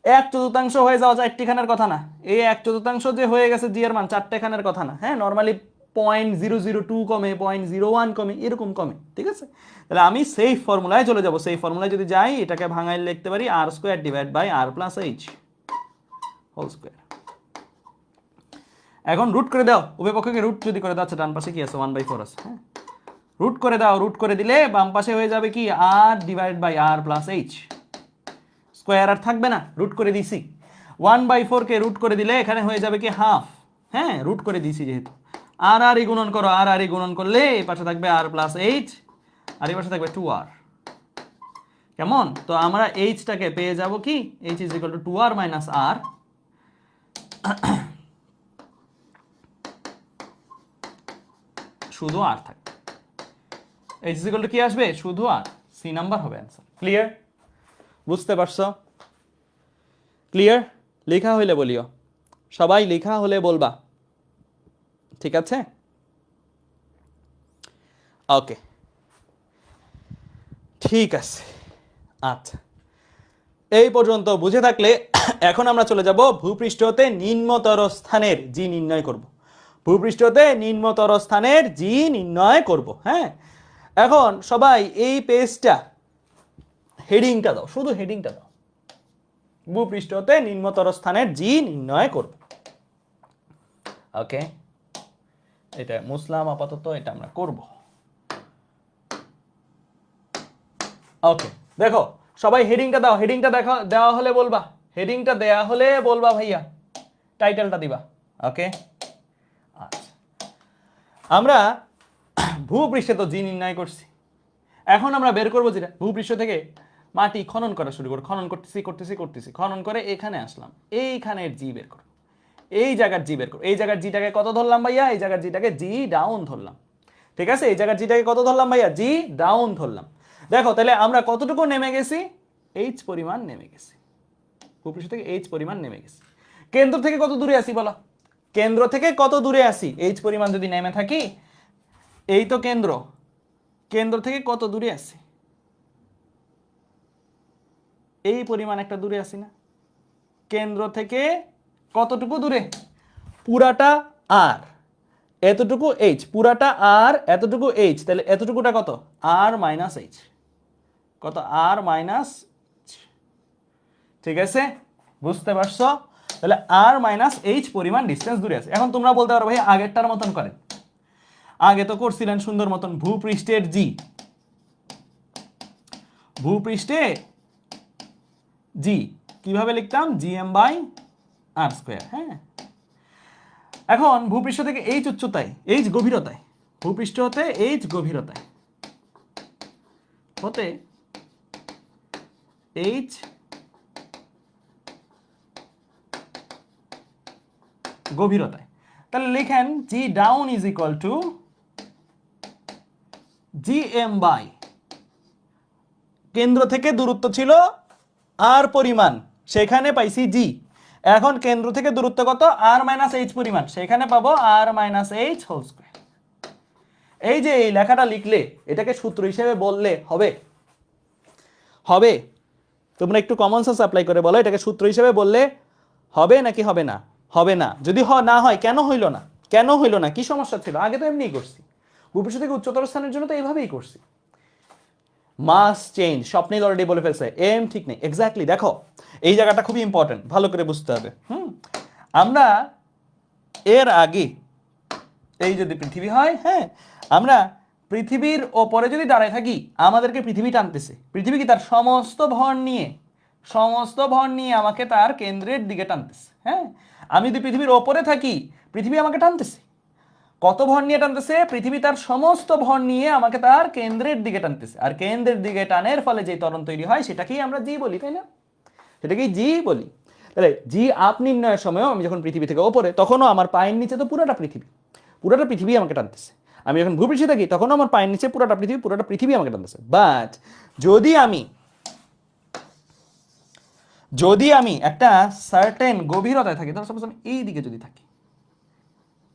1/4 হয়ে যাওয়া 4টিখানের কথা না, এই 1/4 যে হয়ে গেছে জি এর মান 4টেখানের কথা না। হ্যাঁ, নর্মালি 0.002 কমে, 0.01 কমে, এরকম কমে। ঠিক আছে, তাহলে আমি সেফ ফর্মুলায় চলে যাব। সেই ফর্মুলায় যদি যাই, এটাকে ভাঙাইলে লিখতে পারি R square divide by R plus H whole square. এখন রুট করে দাও, উভয় পক্ষকে রুট যদি করে দাও, আচ্ছা ডান পাশে কি আছে, 1/4 আছে। হ্যাঁ, রুট করে দাও, রুট করে দিলে বাম পাশে হয়ে যাবে কি R divide by R plus H square, আর থাকবে না, রুট করে দিছি। 1/4 কে রুট করে দিলে এখানে হয়ে যাবে কি হাফ। হ্যাঁ, রুট করে দিছি যেহেতু, আর আর গুণন করো, আর আর গুণন করলে এই পাশে থাকবে আর প্লাস এইচ, আর এই পাশে থাকবে 2r। কেমন, তো আমরা এইচটাকে পেয়ে যাব কি, H is equal to 2r minus R, শুধু আর থাকবে, এইচ ইজ ইকুয়াল টু কি আসবে, শুধু আর, সি নাম্বার হবে অ্যান্সার। ক্লিয়ার, বুঝতে পারছো? ক্লিয়ার, লেখা হইলে বলিও, সবাই লেখা হলে বলবা। ঠিক আছে, ওকে, ঠিক আছে। আচ্ছা, এই পর্যন্ত বুঝে থাকলে এখন আমরা চলে যাব ভূপৃষ্ঠ হতে নিম্নতর স্থানের জি নির্ণয় করব। ভূপৃষ্ঠ হতে নিম্নতর স্থানের জি নির্ণয় করব। হ্যাঁ, এখন সবাই এই পেজটা হেডিংটা দাও, শুধু হেডিংটা দাও, ভূপৃষ্ঠ হতে নিম্নতর স্থানের জি নির্ণয় করব। ওকে, এটা মুসলাম আপাতত এটা আমরা করব। ওকে, দেখো সবাই হেডিংটা দাও, হেডিংটা দেখা দেওয়া হলে বলবা, হেডিংটা দেয়া হলে বলবা ভাইয়া, টাইটেলটা দিবা। ওকে, আচ্ছা আমরা ভূপৃষ্ঠে তো জি নির্ণয় করছি, এখন আমরা বের করবো যেটা ভূপৃষ্ঠ থেকে মাটি খনন করা শুরু করো, খনন করতেছি খনন করে এখানে আসলাম, এইখানের জি বের করো, এই জায়গার জি বের করো। এই জায়গার জিটাকে কত ধরলাম ভাইয়া? এই জায়গার জিটাকে জি ডাউন ধরলাম, ঠিক আছে? এই জায়গার জিটাকে কত ধরলাম ভাইয়া? জি ডাউন ধরলাম। দেখো তাহলে আমরা কতটুকু নেমে গেছি? এইচ পরিমাণ নেমে গেছি, ভূপৃষ্ঠ থেকে এইচ পরিমাণ নেমে গেছি। কেন্দ্র থেকে কত দূরে আসি বলো? কেন্দ্র থেকে কত দূরে আসি? এইচ পরিমাণ যদি নেমে থাকি, এই তো কেন্দ্র, কেন্দ্র থেকে কত দূরে আসি? এই পরিমাণ একটা দূরে আসি না? কেন্দ্র থেকে কতটুকু দূরে? পুরাটা আর, এতটুকু এইচ, পুরাটা আর, এতটুকু এইচ, তাহলে এতটুকুটা কত? আর মাইনাস এইচ, কত? আর মাইনাস, ঠিক আছে? বুঝতে পারছো? তাহলে আর মাইনাস এইচ পরিমাণ ডিস্টেন্স দূরে আছে। এখন তোমরা বলতে পারো ভাই আগেরটার মতন করেন, আগে তো করছিলেন সুন্দর মতন ভূপৃষ্ঠের জি, ভূপৃষ্ঠে জি কিভাবে লিখতাম? GM by R square. হ্যাঁ, এখন ভূপৃষ্ঠ থেকে এইচ উচ্চতায়, এইচ গভীরতায়, ভূপৃষ্ঠ হতে এইচ গভীরতায়, হতে এইচ গভীরতায়, তাহলে লিখেন G down is equal to G M by, কেন্দ্র থেকে দূরত্ব ছিল আর পরিমাণ, সেখানে পাইছি জি। এখন কেন্দ্র থেকে দূরত্ব কত? আর মাইনাস এইচ পরিমাণ, সেখানে পাবো আর মাইনাস এইচ হোল স্কয়ার। এই যে এই লেখাটা লিখলে এটাকে সূত্র হিসেবে বললে হবে? হবে? তোমরা একটু কমন সেন্স অ্যাপ্লাই করে বলো, এটাকে সূত্র হিসেবে বললে হবে নাকি হবে না? হবে না। যদি না হয়, কেন হইল না? কেন হইল না? কি সমস্যা ছিল? আগে তো এমনিই করছি, ভূপৃষ্ঠ থেকে উচ্চতর স্থানের জন্য তো এইভাবেই করছি। মাস চেঞ্জ, স্বপ্নিল অলরেডি বলে ফেলছে এম ঠিক নেই। এক্স্যাক্টলি, দেখো এই জায়গাটা খুবই ইম্পর্টেন্ট, ভালো করে বুঝতে হবে। আমরা এর আগে এই যদি পৃথিবী হয়, হ্যাঁ, আমরা পৃথিবীর ওপরে যদি দাঁড়ায় থাকি, আমাদেরকে পৃথিবী টানতেছে। পৃথিবী কি তার সমস্ত ভর নিয়ে, সমস্ত ভর নিয়ে আমাকে তার কেন্দ্রের দিকে টানতেছে। হ্যাঁ, আমি যদি পৃথিবীর ওপরে থাকি, পৃথিবী আমাকে টানতেছে। কত ভর নিয়ে টানতেছে? পৃথিবী তার সমস্ত ভর নিয়ে আমাকে তার কেন্দ্রের দিকে টানতেছে। আর কেন্দ্রের দিকে টানের ফলে যে ত্বরণ তৈরি হয় সেটাকেই আমরা জি বলি, তাই না? সেটাকেই জি বলি। তাহলে জি আপ নির্ণয়ের সময়ও আমি যখন পৃথিবী থেকে ওপরে, তখনও আমার পায়ের নিচে তো পুরোটা পৃথিবী, পুরোটা পৃথিবী আমাকে টানতেছে। আমি যখন ভূপৃষ্ঠে থাকি তখনও আমার পায়ের নিচে পুরোটা পৃথিবী, পুরোটা পৃথিবী আমাকে টানতেছে। বাট যদি আমি একটা সার্টেন গভীরতায় থাকি, ধরো সাপোজ আমি এই দিকে যদি থাকি,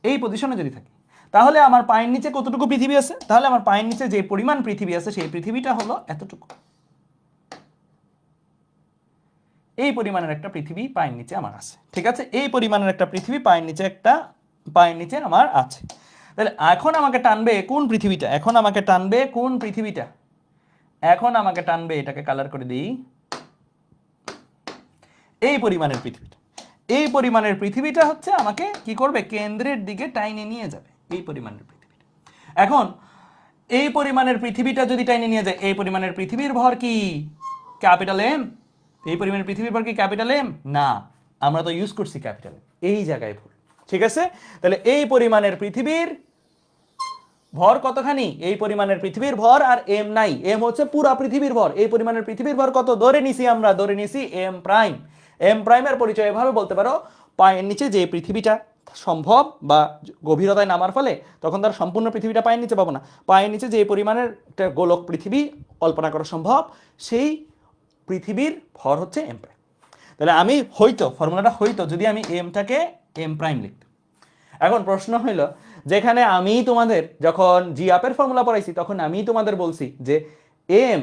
এই পজিশনে যদি থাকি, তাহলে আমার পায়ের নিচে কতটুকু পৃথিবী আছে? তাহলে আমার পায়ের নিচে যে পরিমাণ পৃথিবী আছে সেই পৃথিবীটা হলো এতটুকু। এই পরিমাণের একটা পৃথিবী পায়ের নিচে আমার আছে, ঠিক আছে? এই পরিমাণের একটা পৃথিবী পায়ের নিচে আমার আছে। তাহলে এখন আমাকে টানবে কোন পৃথিবীটা? এখন আমাকে টানবে কোন পৃথিবীটা? এখন আমাকে টানবে, এটাকে কালার করে দিই, এই পরিমাণের পৃথিবীটা। এই পরিমাণের পৃথিবীটা হচ্ছে আমাকে কি করবে? কেন্দ্রের দিকে টাইনে নিয়ে যাবে, এই পরিমাণের পৃথিবীটা। এখন এই পরিমাণের পৃথিবীটা যদি টাইনে নিয়ে যায়, এই পরিমাণের পৃথিবীর ভর কি ক্যাপিটাল এম? এই পরিমাণের পৃথিবীর ভর কি ক্যাপিটাল এম? না, আমরা তো ইউজ করছি ক্যাপিটাল এম, এই জায়গায় ভুল, ঠিক আছে? তাহলে এই পরিমাণের পৃথিবীর ভর কতখানি? এই পরিমাণের পৃথিবীর ভর আর এম নাই, এম হচ্ছে পুরা পৃথিবীর ভর। এই পরিমাণের পৃথিবীর ভর কত ধরে নিছি আমরা? ধরে নিছি এম প্রাইম। এম প্রাইমের পরিচয় এভাবে বলতে পারো, পায়ের নিচে যে পৃথিবীটা সম্ভব বা গভীরতায় নামার ফলে তখন তার সম্পূর্ণ পৃথিবীটা পায়ের নিচে পাবো না, পায়ের নিচে যে পরিমাণের একটা গোলক পৃথিবী কল্পনা করা সম্ভব, সেই পৃথিবীর ভর হচ্ছে এম প্রাইম। তাহলে আমি হয়তো ফর্মুলাটা হয়তো যদি আমি এমটাকে এম প্রাইম লিখতাম। এখন প্রশ্ন হইল, যেখানে আমি তোমাদের যখন জি আপের ফর্মুলা পড়াইছি তখন আমি তোমাদের বলছি যে এম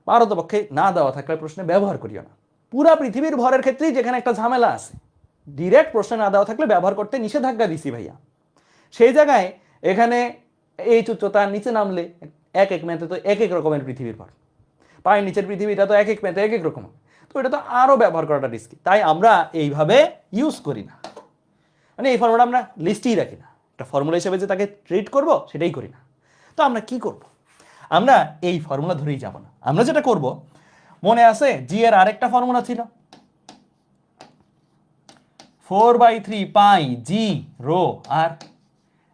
পারতপক্ষে না দেওয়া থাকলে প্রশ্নে ব্যবহার করিও না। পুরা পৃথিবীর ভরের ক্ষেত্রেই যেখানে একটা ঝামেলা আছে, ডিরেক্ট প্রশ্ন না দেওয়া থাকলে ব্যবহার করতে নিষেধাজ্ঞা দিছি ভাইয়া। সেই জায়গায় এখানে এই উচ্চতার নিচে নামলে এক এক মেতে তো এক এক রকমের পৃথিবীর ভর, পায়ের নিচের পৃথিবীটা তো এক এক মেতে এক এক রকম, তো এটা তো আরো ব্যবহার করাটা রিস্কি, তাই আমরা এইভাবে ইউজ করি না। মানে এই ফর্মুলা আমরা লিস্টেই রাখি না, একটা ফর্মুলা হিসেবে যে তাকে ট্রিট করব সেটাই করি না। তো আমরা কি করব, আমরা এই ফর্মুলা ধরেই যাব না। আমরা যেটা করব, মনে আছে জি এর আরেকটা ফর্মুলা ছিল 4/3 পাই জি রো আর।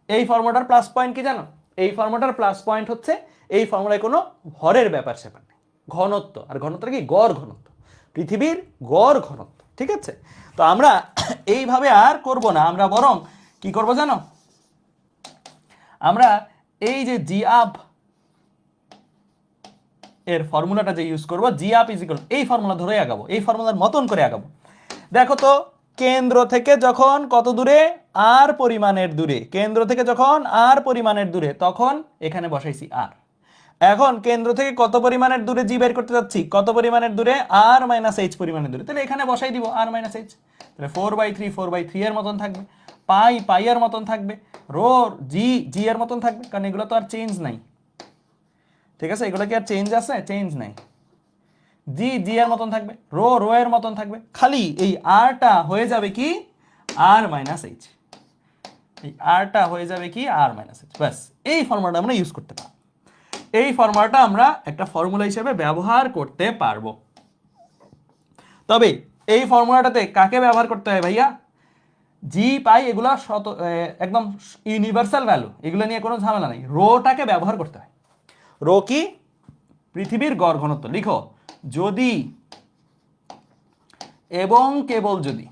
এই ফর্মুলাটার প্লাস পয়েন্ট কি জানো? এই ফর্মুলাটার প্লাস পয়েন্ট হচ্ছে এই ফর্মুলায় কোনো ভরের ব্যাপার স্যাপার নেই, ঘনত্ব। আর ঘনত্বটা কি? গড় ঘনত্ব, পৃথিবীর গড় ঘনত্ব। ঠিক আছে, তো আমরা এইভাবে আর করব না, আমরা বরং কি করব জানো? আমরা এই যে জি আপ এর ফর্মুলাটা যে ইউজ করবো, জি আপ ইজ ইকুয়াল, এই ফর্মুলা ধরে আগাবো, এই ফর্মুলার মতন করে আগাবো। দেখো তো, কেন্দ্র থেকে যখন কত দূরে? আর পরিমাণের দূরে। কেন্দ্র থেকে যখন আর পরিমাণের দূরে, তখন এখানে বসাইছি আর। এখন কেন্দ্র থেকে কত পরিমাণের দূরে জি বের করতে যাচ্ছি? কত পরিমাণের দূরে? আর মাইনাস এইচ পরিমাণের দূরে। তাহলে এখানে বসাই দিব আর মাইনাস এইচ। তাহলে 4/3 এর মতন থাকবে, পাই এর মতন থাকবে, রো জি এর মতন থাকবে, কারণ এগুলো তো আর চেঞ্জ নাই। ঠিক আছে, এগুলো কি আর চেঞ্জ আছে? চেঞ্জ নাই। জি এর মতন থাকবে, রো এর মতন থাকবে, খালি এই আরটা হয়ে যাবে কি? আর মাইনাস এইচ। এই আরটা হয়ে যাবে কি? আর মাইনাস এইচ। ব্যাস, এই ফর্মুলাটা আমরা ইউজ করতে পারবো। এই ফর্মুলাটা আমরা একটা ফর্মুলা হিসেবে ব্যবহার করতে পারবো। তবে এই ফর্মুলাটাতে কাকে ব্যবহার করতে হয় ভাইয়া? জি পাই এগুলো একদম ইউনিভার্সাল ভ্যালু, এগুলো নিয়ে কোনো ঝামেলা নেই। রোটাকে ব্যবহার করতে হয়। রো কি? পৃথিবীর গড় ঘনত্ব। লিখো, যদি এবং কেবল যদি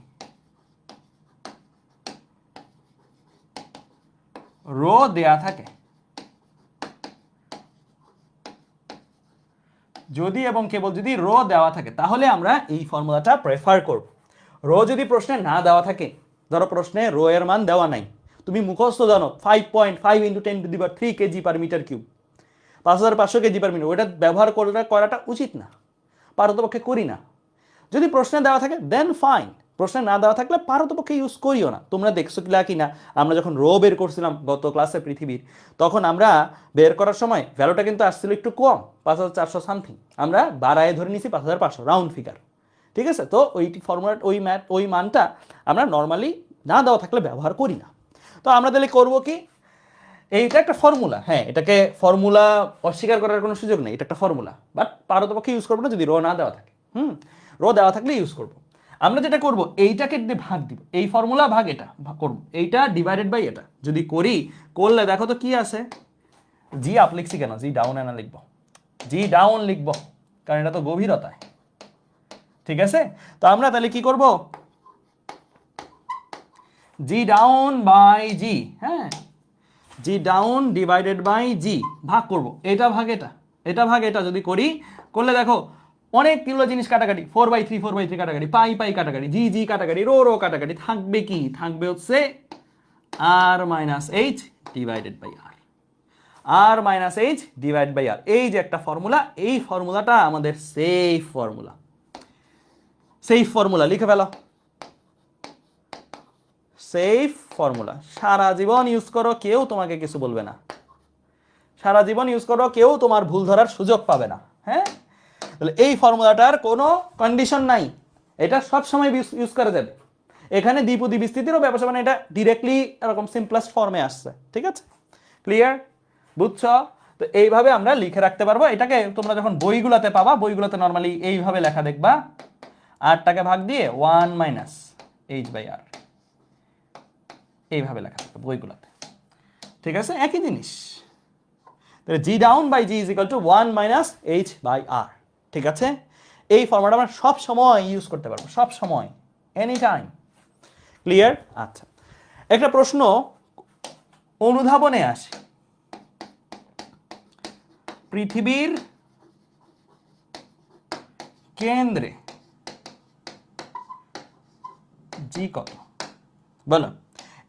রো দেয়া থাকে, যদি এবং কেবল যদি রো দেওয়া থাকে, তাহলে আমরা এই ফর্মুলাটা প্রেফার করব। রো যদি প্রশ্নে না দেওয়া থাকে, ধরো প্রশ্নে রো এর মান দেওয়া নাই, তুমি মুখস্থ জানো 5.5 × 10³ KG per metre cube, 5500 KG per metre, ওইটা ব্যবহার করাটা উচিত না, পারতপক্ষে করি না। যদি প্রশ্নে দেওয়া থাকে দেন ফাইন, প্রশ্নে না দেওয়া থাকলে পারতপক্ষে ইউজ করিও না। তোমরা দেখছো কিনা, আমরা যখন রো বের করছিলাম গত ক্লাসে পৃথিবীর, তখন আমরা বের করার সময় ভ্যালুটা কিন্তু আসছিল একটু কম, 5400 সামথিং, আমরা বাড়ায় ধরে নিছি 5500, রাউন্ড ফিগার। ঠিক আছে, তো ওই ফর্মুলা ওই মানটা আমরা নর্মালি না দেওয়া থাকলে ব্যবহার করি না। তো আমরা তাহলে করবো কি? এইটা একটা ফর্মুলা, হ্যাঁ, এটাকে ফর্মুলা অস্বীকার করার কোনো সুযোগ নেই, এটা একটা ফর্মুলা, বাট পারতপক্ষে ইউজ করবো না যদি রো না দেওয়া থাকে। রো দেওয়া থাকলে ইউজ করব। আমরা যেটা করব, এইটাকে ভাগ দিব, এই ফর্মুলা ভাগ এটা ভাগ করব, এইটা ডিভাইডেড বাই এটা যদি করি, করলে দেখো তো কি আছে? জি আপ লিখছি কেন? জি ডাউন না লিখবো? জি ডাউন লিখবো, কারণ এটা তো গভীরতায়। ঠিক আছে, তো আমরা তাহলে কি করব? জি ডাউন বাই জি, হ্যাঁ, জি ডাউন ডিভাইডেড বাই জি ভাগ করব, এটা ভাগ এটা, এটা ভাগ এটা যদি করি, করলে দেখো অনেকগুলো জিনিস কাটাকাটি, 4/3 কাটাকাটি, পাই কাটাকাটি, জি কাটাকাটি, রো কাটাকাটি, থাকবে কি? থাকবে হচ্ছে R minus H divided by R, R minus H divide by R. এই যে একটা ফর্মুলা, এই ফর্মুলাটা আমাদের সেফ ফর্মুলা। সেফ ফর্মুলা লিখে ফেলো, সেফ ফর্মুলা। সারা জীবন ইউজ করো, কেউ তোমাকে কিছু বলবে না। সারা জীবন ইউজ করো, কেউ তোমার ভুল ধরার সুযোগ পাবে না। হ্যাঁ, তাহলে এই ফর্মুলাটার কোনো কন্ডিশন নাই, এটা সব সময় ইউজ করা যাবে। এখানে দ্বিপদী বিস্তৃতিরও ব্যবসা, মানে এটা ডিরেক্টলি এরকম সিম্পলেস্ট ফর্মে আসছে। ঠিক আছে, ক্লিয়ার? বুঝছো? তো এইভাবে আমরা লিখে রাখতে পারবো। এটাকে তোমরা যখন বইগুলোতে পাবা, বইগুলোতে নর্মালি এইভাবে লেখা দেখবা, আরটাকে ভাগ দিয়ে 1 মাইনাস এইচ বাই আর, এইভাবে লেখা থাকবে বইগুলোতে। ঠিক আছে, একই জিনিস। তাহলে G down by G is equal to 1 minus H by R. ঠিক আছে, এই ফর্মুলাটা আমরা সব সময় ইউজ করতে পারবো, সব সময়, এনি টাইম। ক্লিয়ার? আচ্ছা, একটা প্রশ্ন অনুধাবনে আসে, পৃথিবীর কেন্দ্রে জি কত? বলো,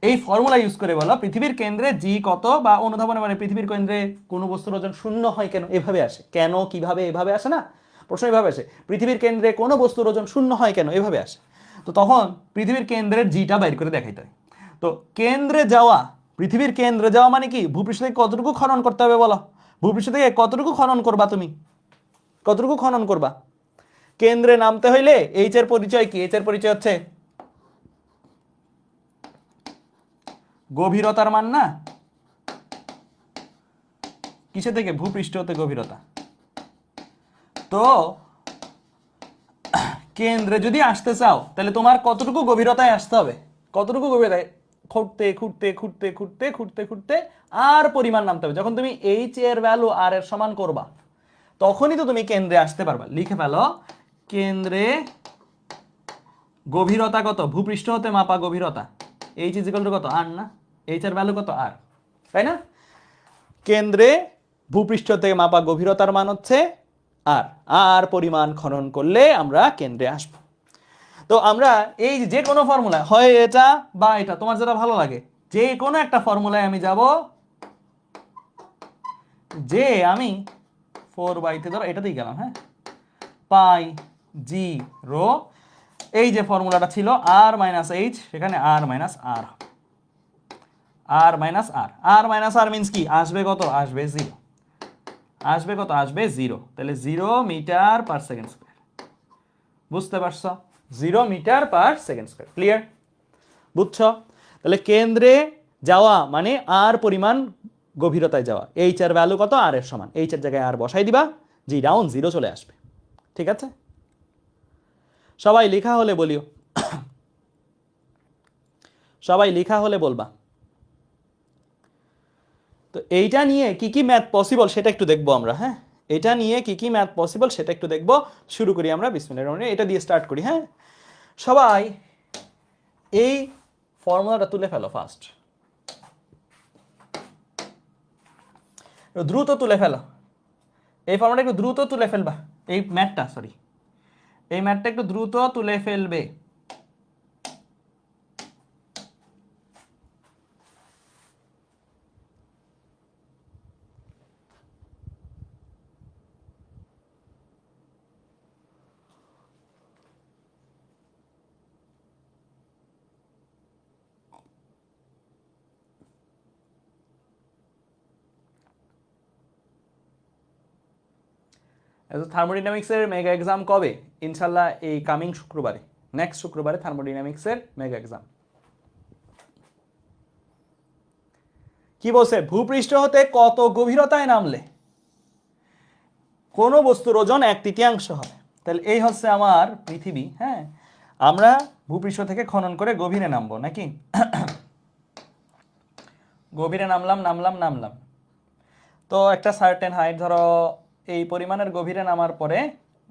এই ফর্মুলা ইউজ করে বলো পৃথিবীর কেন্দ্রে জি কত, বা অনুধাবনে মানে পৃথিবীর কেন্দ্রে কোনো বস্তুর ওজন শূন্য হয় কেন? এভাবে আসে কেন, কিভাবে, এভাবে আসে না প্রশ্ন, এভাবে আসে, পৃথিবীর কেন্দ্রে কোনো বস্তুর ওজন শূন্য হয় কেন, এভাবে আসে। তো তখন পৃথিবীর কেন্দ্রের জিটা বাইর করে দেখাইতে হয়। তো কেন্দ্রে যাওয়া, পৃথিবীর কেন্দ্রে যাওয়া মানে কি? ভূপৃষ্ঠ থেকে কতটুকু খনন করতে হবে বলো? ভূপৃষ্ঠ থেকে কতটুকু খনন করবা তুমি? কতটুকু খনন করবা? কেন্দ্রে নামতে হইলে এইচ এর পরিচয় কি? এইচ এর পরিচয় হচ্ছে গভীরতার মান না, কিসে থেকে? ভূপৃষ্ঠ হতে গভীরতা। তো কেন্দ্রে যদি আসতে চাও তাহলে তোমার কতটুকু গভীরতায় আসতে হবে? কতটুকু গভীরতায়? খুঁড়তে খুঁড়তে খুঁড়তে খুঁড়তে খুঁড়তে খুঁড়তে আর পরিমাণ নামতে হবে। যখন তুমি এইচ এর ভ্যালু আর এর সমান করবা তখনই তো তুমি কেন্দ্রে আসতে পারবা। লিখে ফেলো, কেন্দ্রে গভীরতা কত? ভূপৃষ্ঠ হতে মাপা গভীরতা এইচ ইজ ইকুয়াল টু কত? আর না? এইচ এর ভ্যালু কত? আর, তাই না? কেন্দ্রে ভূপৃষ্ঠ থেকে মাপা গভীরতার মান হচ্ছে আর। আর পরিমাণ খনন করলে আমরা কেন্দ্রে আসবো। তো আমরা এই যে কোনো ফর্মুলা, হয় এটা বা এটা, তোমার যেটা ভালো লাগে, যে কোনো একটা ফর্মুলায় আমি যাব, যে আমি 4/3 ধরো এটাতেই গেলাম, হ্যাঁ, পাই জি রো, এই যে ফর্মুলাটা ছিল আর মাইনাস এইচ, সেখানে আর মাইনাস আর, আর মাইনাস আর, আর মাইনাস আর মিনস কি? আসবে কত? আসবে জিরো। আসবে কত? আসবে জিরো। তাহলে 0 মিটার পার সেকেন্ড স্কোয়ার। বুঝতে পারছো? 0 metre per second square. Clear? বুঝছো? তাহলে কেন্দ্রে যাওয়া মানে আর পরিমাণ গভীরতায় যাওয়া। এইচ এর ভ্যালু কত? আর এর সমান। এইচ এর জায়গায় আর বসাই দিবা, জি ডাউন 0 চলে আসবে। ঠিক আছে? সবাই লেখা হলে বলিও, সবাই লেখা হলে বলবা। তো এইটা নিয়ে কি কি ম্যাথ পসিবল সেটা একটু দেখবো আমরা, হ্যাঁ, এটা নিয়ে কি কি ম্যাথ পসিবল সেটা একটু দেখবো। শুরু করি আমরা, বিসমিল্লাহির রহমানির রহিম, এটা দিয়ে স্টার্ট করি। হ্যাঁ, সবাই এই ফর্মুলাটা তুলে ফেলো ফার্স্ট, দ্রুত তুলে ফেলো। এই ফর্মুলাটা একটু দ্রুত তুলে ফেলবা, এই ম্যাথটা, সরি, এই ম্যাথটা একটু দ্রুত তুলে ফেলবে। থার্মোডাইনামিক্সের মেগা এক্সাম কবে? ইনশাল্লাহ এই কামিং শুক্রবারে, নেক্সট শুক্রবারে থার্মোডাইনামিক্সের মেগা এক্সাম। কি বলছে? ভূপৃষ্ঠ হতে কত গভীরতায় নামলে কোনো বস্তুর ওজন 1/3 হবে। তাহলে এই হচ্ছে আমার পৃথিবী, হ্যাঁ, আমরা ভূপৃষ্ঠ থেকে খনন করে গভীরে নামবো নাকি? গভীরে নামলাম নামলাম নামলাম, তো একটা সার্টেন হাইট, ধরো এই পরিমাণের গভীরে নামার পরে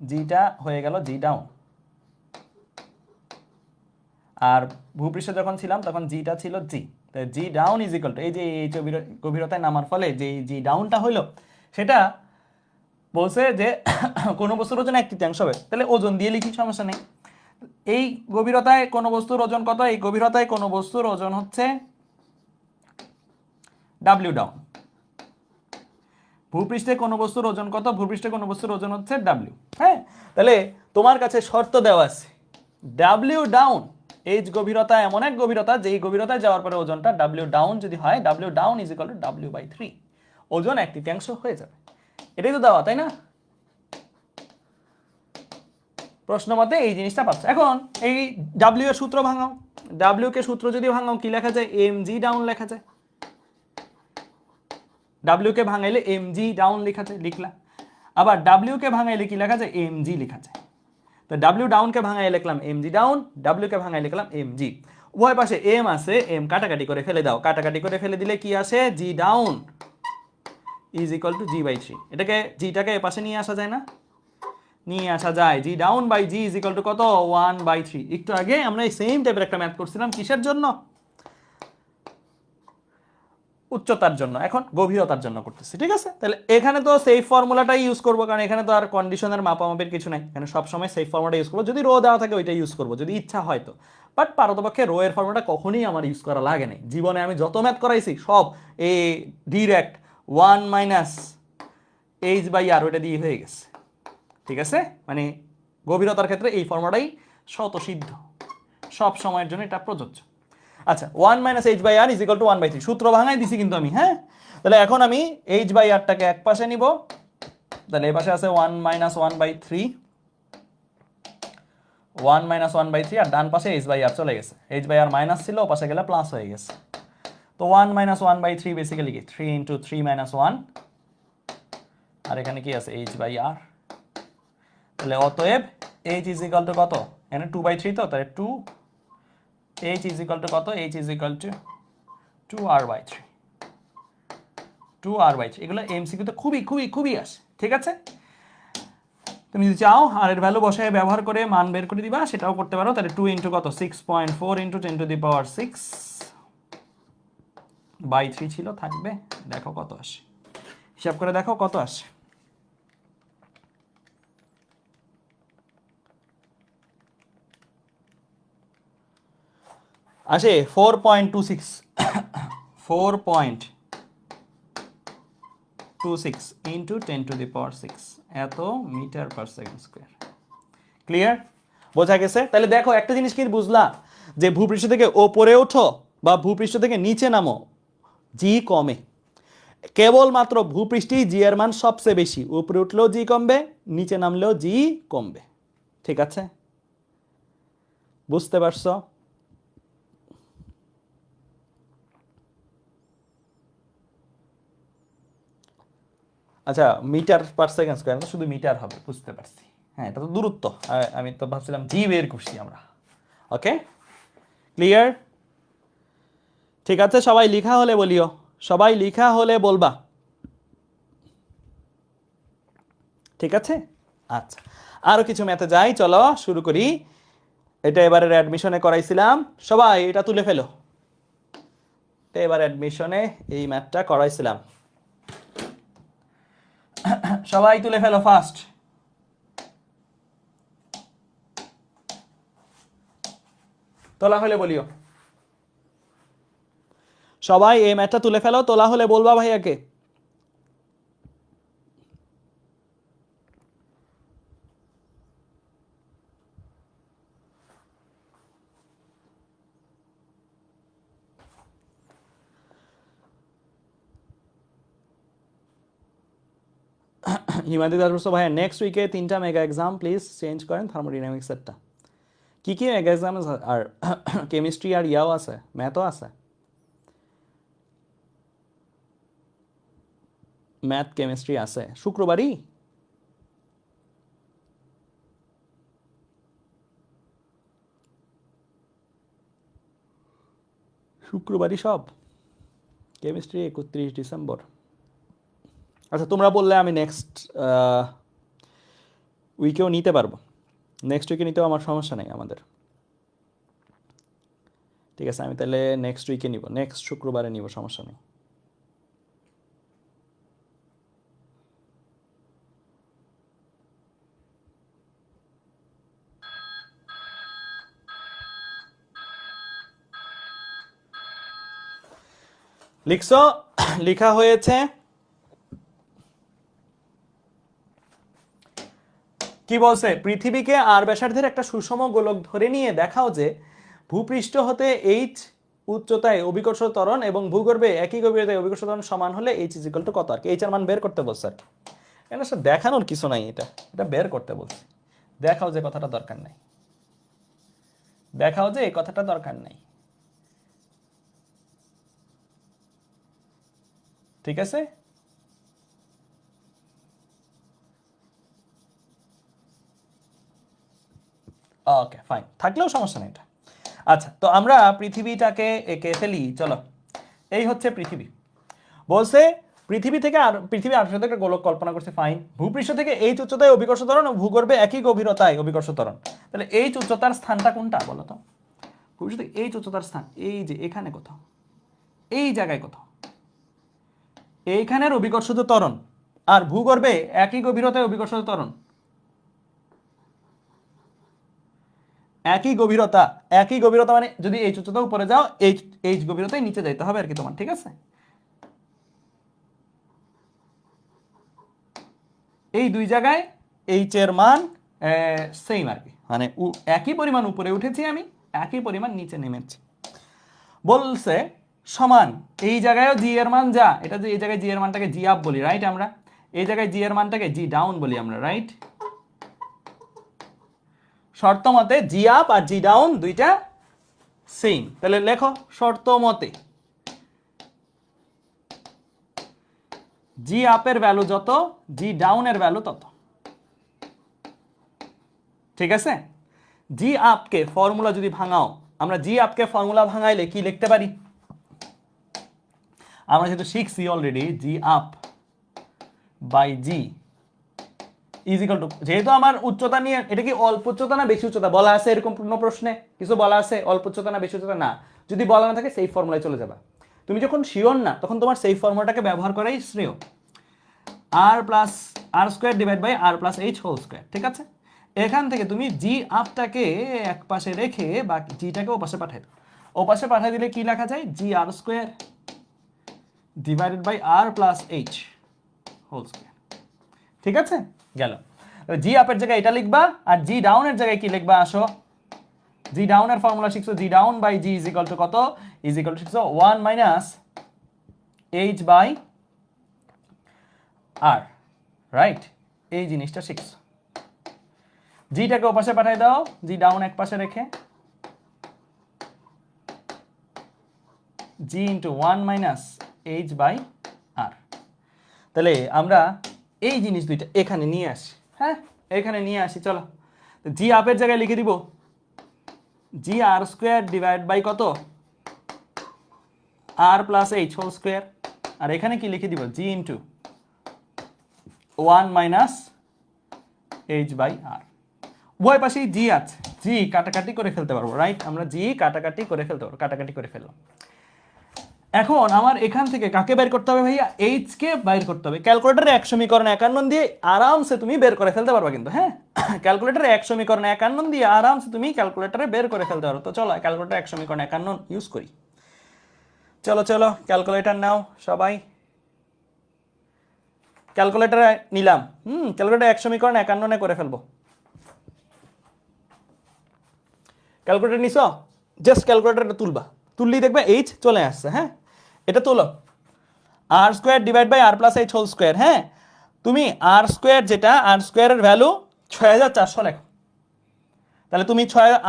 জিটা হয়ে গেল জি ডাউন, আর ভূপৃষ্ঠে যখন ছিলাম তখন জিটা ছিল জি, তাই জি ডাউন ইজ ইকুয়াল টু, এই যে এই গভীরতায় নামার ফলে যে জি ডাউনটা হইলো, সেটা বলছে যে কোনো বস্তুর ওজন 1/3 হবে। তাহলে ওজন দিয়ে লিখি, সমস্যা নেই। এই গভীরতায় কোনো বস্তুর ওজন কত? এই গভীরতায় কোনো বস্তুর ওজন হচ্ছে ডাব্লিউ ডাউন। ভূপৃষ্ঠে কোনো বস্তুর ওজন কত? ভূপৃষ্ঠে কোনো বস্তুর ওজন হচ্ছে ডাব্লিউ। হ্যাঁ, তাহলে তোমার কাছে শর্ত দেওয়া আছে, ডাব্লিউ ডাউন, এইচ গভীরতা এমন এক গভীরতা যেই গভীরতায় যাওয়ার পরে ওজনটা ডাব্লিউ ডাউন যদি হয়, W down is equal two W/3, ওজন 1/3 হয়ে যাবে। এটাই তো দেওয়া, তাই না? প্রশ্ন মতে এই জিনিসটা পাচ্ছ। এখন এই ডাব্লিউ এর সূত্র ভাঙাও, ডাব্লিউ কে সূত্র যদি ভাঙাও কি লেখা যায়? mg ডাউন লেখা যায়। ডাব্লিউ কে ভাঙাইলে mg ডাউন লেখা যায়, লিখলা। আবার ডাব্লিউ কে ভাঙাইলে কি লেখা যায়? mg লেখা যায়। তো ডাব্লিউ ডাউন কে ভাঙাই লিখলাম mg ডাউন, ডাব্লিউ কে ভাঙাই লিখলাম mg। উভয় পাশে m আছে, m কাটাকাটি করে ফেলে দাও, কাটাকাটি করে ফেলে দিলে কি আসে? g down is equal to g/3। এটাকে জিটাকে এ পাশে নিয়ে আসা যায় না? নিয়ে আসা যায়। G down by G is equal to কত? 1/3। একটু আগে আমরা এই সেম টাইপের একটা ম্যাথ করছিলাম, কিসের জন্য? উচ্চতার জন্য, এখন গভীরতার জন্য করতেছি। ঠিক আছে, তাহলে এখানে তো সেই ফর্মুলাটাই ইউজ করবো, কারণ এখানে তো আর কন্ডিশনের মাপামাপির কিছু নাই, এখানে সবসময় সেই ফর্মুলাটা ইউজ করবো। যদি রো দেওয়া থাকে ওইটা ইউজ করবো যদি ইচ্ছা হয় তো, বাট পারতপক্ষে রো এর ফর্মুলাটা কখনোই আমার ইউজ করা লাগে নাই। জীবনে আমি যত ম্যাথ করাইছি সব এই ডিরেক্ট 1 - h/r ওইটা দিয়ে হয়ে গেছে। ঠিক আছে, মানে গভীরতার ক্ষেত্রে এই ফর্মুলাটাই স্বতঃসিদ্ধ, সব সময়ের জন্য এটা প্রযোজ্য। আচ্ছা, 1 - h/r ইজ ইকুয়াল টু 1/3, সূত্র ভাঙাই দিছি কিন্তু আমি, হ্যাঁ। তাহলে এখন আমি h/rটাকে এক পাশে নিব, তাহলে এই পাশে আছে 1 - 1/3, 1 - 1/3, আর ডান পাশে h/r চলে গেছে। h/r মাইনাস ছিল, ও পাশে গেলে প্লাস হয়ে গেছে। তো তো 1 - 1/3 বেসিক্যালি কি 3 × 3 - 1, আর এখানে কি আছে h/r। তাহলে অতএব h ইজ ইকুয়াল টু কত, এখানে 2/3 তো, তাহলে 2, h ইজ ইকুয়াল টু কত, h is equal two 2r/3, 2r/3। এগুলো এমসিকিউ তো খুবই খুবই খুবই আসে, ঠিক আছে। তুমি যদি চাও আর এর ভ্যালু বসায় ব্যবহার করে মান বের করে দিবা, সেটাও করতে পারো। তাহলে 2 × কত 6.4 × 10⁻6/3 ছিল, থাকবে। দেখো কত আসে, হিসাব করে দেখো কত আসে। আসে 4.26, 4.26 × 10⁻6 এত মিটার/সেকেন্ড স্কয়ার। ক্লিয়ার, বোঝা গেছে? তাহলে দেখো একটা জিনিস কি বুঝলা, যে ভূপৃষ্ঠ থেকে ওপরে ওঠো বা ভূপৃষ্ঠ থেকে নিচে নামো, জি কমে। কেবলমাত্র ভূপৃষ্ঠেই জি এর মান সবচেয়ে বেশি, উপরে উঠলেও জি কমবে, নিচে নামলেও জি কমবে। ঠিক আছে, বুঝতে পারছো? আচ্ছা, মিটার/সেকেন্ড স্কয়ার, শুধু মিটার হবে, বুঝতে পারছি। হ্যাঁ, এটা তো দূরত্ব, আমি তো ভাবছিলাম জি বের করছি আমরা। ওকে, ক্লিয়ার? ঠিক আছে, সবাই লিখা হলে বলিও, সবাই লিখা হলে বলবা। ঠিক আছে, আচ্ছা, আরো কিছু ম্যাথে যাই, চলো শুরু করি। এটা এবারের অ্যাডমিশনে করাইছিলাম, সবাই এটা তুলে ফেলো। এটা এবার অ্যাডমিশনে এই ম্যাথটা করাইছিলাম, সবাই তুলে ফেলো ফার্স্ট। তোলা হলে বলিও, সবাই এই ম্যাথটা তুলে ফেলো, তোলা হলে বলবা ভাইয়াকে। হিমাদি দাস বলছো ভাইয়া নেক্সট উইকে 3টা মেগা এক্সাম প্লিজ চেঞ্জ করেন থার্মোডাইনামিক্সেরটা। কি কি মেগা এক্সাম আর কেমিস্ট্রি আর ইয়াও আছে, ম্যাথও আছে, ম্যাথ কেমিস্ট্রি আছে শুক্রবারই। শুক্রবারই সব, কেমিস্ট্রি 31 ডিসেম্বর। আচ্ছা, তোমরা বললে আমি নেক্সট উইকেও নিতে পারবো, নেক্সট উইকে নিতেও আমার সমস্যা নেই আমাদের। ঠিক আছে, আমি তাহলে নেক্সট উইকে নিব, নেক্সট শুক্রবারে নিব, সমস্যা নেই। লিখছো? লিখা হয়েছে? কি বলছে, পৃথিবীকে আর ব্যাসার্ধের একটা সুষম গোলক ধরে নিয়ে দেখাও যে ভূপৃষ্ঠ হতে এইচ উচ্চতায় অভিকর্ষ ত্বরণ এবং ভূগর্ভে একই গভীরতায় অভিকর্ষ ত্বরণ সমান হলে এইচ ইজ ইকুয়াল টু কত, আর কি এইচ এর মান বের করতে বলছে আর কি। এখানে সে দেখানোর কিছু নাই, এটা এটা বের করতে বলছে। দেখাও যে কথাটা দরকার নাই, দেখাও যে এই কথাটা দরকার নাই। ঠিক আছে, ওকে ফাইন, থাকলেও সমস্যা নেই এটা। আচ্ছা, তো আমরা পৃথিবীটাকে এঁকে ফেলি, চলো। এই হচ্ছে পৃথিবী, বলছে পৃথিবী থেকে আর পৃথিবী আর সাথে একটা গোলক কল্পনা করছে, ফাইন। ভূপৃষ্ঠ থেকে এইচ উচ্চতায় অভিকর্ষ ত্বরণ ও ভূগর্ভে একই গভীরতায় অভিকর্ষ ত্বরণ। তাহলে এইচ উচ্চতার স্থানটা কোনটা বলো তো? ভূপৃষ্ঠ থেকে এইচ উচ্চতার স্থান এই যে এখানে কোথাও, এই জায়গায় কোথাও, এইখানের অভিকর্ষজ ত্বরণ, আর ভূগর্ভে একই গভীরতায় অভিকর্ষজ ত্বরণ, একই গভীরতা। একই গভীরতা মানে যদি এইচ উচ্চতা উপরে যাও, এইচ এইচ গভীরতায় নিচে যাইতে হবে আর কি তোমার, ঠিক আছে। এই দুই জায়গায় এইচ এর মান সেম আর কি, মানে একই পরিমাণ উপরে উঠেছি আমি, একই পরিমাণ নিচে নেমেছি। বলছে সমান, এই জায়গায়ও জি এর মান যা, এটা যে এই জায়গায় জি এর মানটাকে জি আপ বলি, রাইট? আমরা এই জায়গায় জি এর মানটাকে জি ডাউন বলি আমরা, রাইট? শর্ত মতে জি আপ আর জি ডাউন দুইটা সেম। তাহলে লেখো শর্ত মতে জি আপের ভ্যালু যত জি ডাউনের ভ্যালু তত। ঠিক আছে, জি আপকে ফর্মুলা যদি ভাঙাও, আমরা জি আপকে ফর্মুলা ভাঙাইলে কি লিখতে পারি? আমরা যেহেতু শিখছি already g up by G is equal to, যেহেতু আমার উচ্চতা নিয়ে, এটা কি অল্প উচ্চতা না বেশি উচ্চতা বলা আছে এরকম কোনো প্রশ্নে? কিছু বলা আছে অল্প উচ্চতা না বেশি উচ্চতা? না, যদি বলা না থাকে সেই ফর্মুলায় চলে যাবা। তুমি যখন শিওর না তখন তোমার সেই ফর্মুলাটাকে ব্যবহার করাই শ্রেয়। R plus R square divide by R plus H whole square. ঠিক আছে, এখান থেকে তুমি জি আপটাকে এক পাশে রেখে বাকি জিটাকে ও পাশে পাঠাই দাও। ও পাশে পাঠাই দিলে কি লেখা যায়? G R square divided by R plus H whole square. ঠিক আছে, গেল। জি আপের জায়গায় এটা লিখবা, আর জি ডাউনের জায়গায় কি লিখবা? আসো, জি ডাউনের ফর্মুলা শিখছো, G down by G is equal to কত? ইজ ইকুয়াল টু শিখছো 1 minus H by R, right? এই জিনিসটা শিখছো। জিটাকে ও পাশে পাঠিয়ে দাও, জি ডাউন এক পাশে রেখে, জি ইন্টু 1 মাইনাস এইচ বাই আর। তাহলে আমরা এই জিনিস দুইটা এখানে নিয়ে আসি। হ্যাঁ, এখানে নিয়ে আসি, চলো। জি আপের জায়গায় লিখে দিব জি আর স্কোয়ার ডিভাইড বাই কত? আর প্লাস এইচ হোল স্কোয়ার। আর এখানে কি লিখে দিব? জি ইন্টু 1 মাইনাস এইচ বাই আর। উভয় পাশেই জি আছে, জি কাটাকাটি করে ফেলতে পারবো, রাইট? আমরা জি কাটাকাটি করে ফেলতে পারবো, কাটাকাটি করে ফেললাম। এখন আমার এখান থেকে কাকে বের করতে হবে ভাইয়া? এইচ কে বের করতে হবে। ক্যালকুলেটরে 1 সমীকরণ 51 দিয়ে আরামসে তুমি বের করে ফেলতে পারবা কিন্তু, হ্যাঁ। ক্যালকুলেটরে 1 সমীকরণ 51 দিয়ে আরামসে তুমি ক্যালকুলেটরে বের করে ফেলতে পারো। তো চলো ক্যালকুলেটরে 1 সমীকরণ 51 ইউজ করি। চলো চলো ক্যালকুলেটর নাও সবাই। ক্যালকুলেটরে নিলাম, ক্যালকুলেটরে 1 সমীকরণ 51 করে ফেলবো। ক্যালকুলেটর নিছো, জাস্ট ক্যালকুলেটরটা তুলবা, তুললেই দেখবে এইচ চলে আসছে। হ্যাঁ, এটা তোলো, R square divide by R plus H whole square. হ্যাঁ, তুমি আর স্কোয়ার যেটা, আর স্কোয়ারের ভ্যালু 6400 লেখো। তাহলে তুমি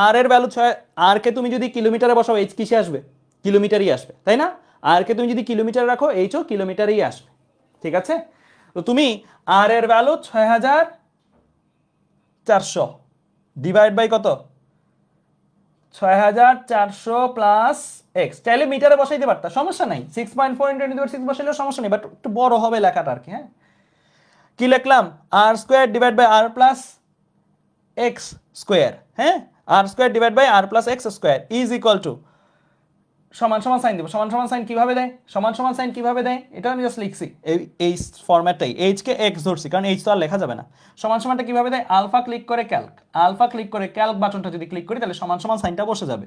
আর এর ভ্যালু 6, আর কে তুমি যদি কিলোমিটারে বসাও এইচ কিসে আসবে? কিলোমিটারই আসবে, তাই না? আর কে তুমি যদি কিলোমিটার রাখো এইচও কিলোমিটারই আসবে। ঠিক আছে, তো তুমি আর এর ভ্যালু 6400 ডিভাইড বাই কত? 6400 প্লাস এক্স। চাইলে মিটারে বসাইতে পারতা, সমস্যা নাই। 6.4 × 10⁶ বসাইলেও সমস্যা নেই, বাট একটু বড় হবে লেখাটা আর কি। হ্যাঁ, কি লিখলাম? R square divide by R plus X square. হ্যাঁ, R square divide by R plus X square is equal to সমান সমান সাইন দিব। সমান সমান সাইন কিভাবে দেয়? সমান সমান সাইন কিভাবে দেয় এটা আমি জাস্ট লিখছি এই ফরম্যাটটাই। এইচ কে এক্স ধরছি কারণ এইচ তো আর লেখা যাবে না। সমান সমানটা কিভাবে দেয়? আলফা ক্লিক করে ক্যালক, আলফা ক্লিক করে ক্যালক বাটনটা যদি ক্লিক করি তাহলে সমান সমান সাইনটা বসে যাবে।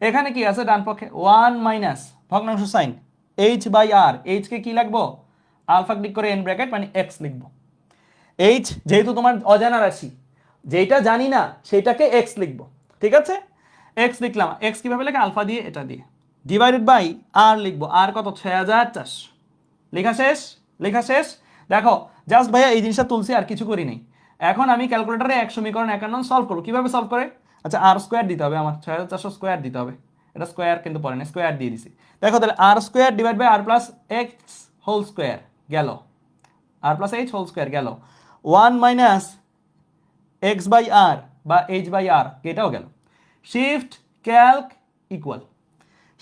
এখানে কি আছে ডান পক্ষে? 1 মাইনাস ভগ্নাংশ sine H by R. H কে কি লিখবো? আলফা ক্লিক করে এন ব্র্যাকেট মানে এক্স লিখবো। এইচ যেহেতু তোমার অজানা রাশি, যেটা জানি না সেটাকে এক্স লিখবো। ঠিক আছে, এক্স লিখলাম। এক্স কিভাবে লেখা? আলফা দিয়ে, এটা দিয়ে, ডিভাইডেড বাই আর লিখবো। আর কত? 6400। লেখা শেষ, লেখা শেষ। দেখো জাস্ট ভাইয়া এই জিনিসটা তুলছি, আর কিছু করি নাই। এখন আমি ক্যালকুলেটরে 1 সমীকরণ 51 সলভ করবো। কিভাবে সলভ করে? আচ্ছা, আর স্কোয়ার দিতে হবে আমার, 6400 স্কোয়ার দিতে হবে। এটা স্কোয়ার কিন্তু পরে না, স্কোয়ার দিয়ে দিছি। দেখো তাহলে R square divide by R plus X whole square গেল, R plus H whole square গেল, 1 মাইনাস এক্স বাই আর বা এইচ বাই আর এটাও গেল। Shift Calc equal,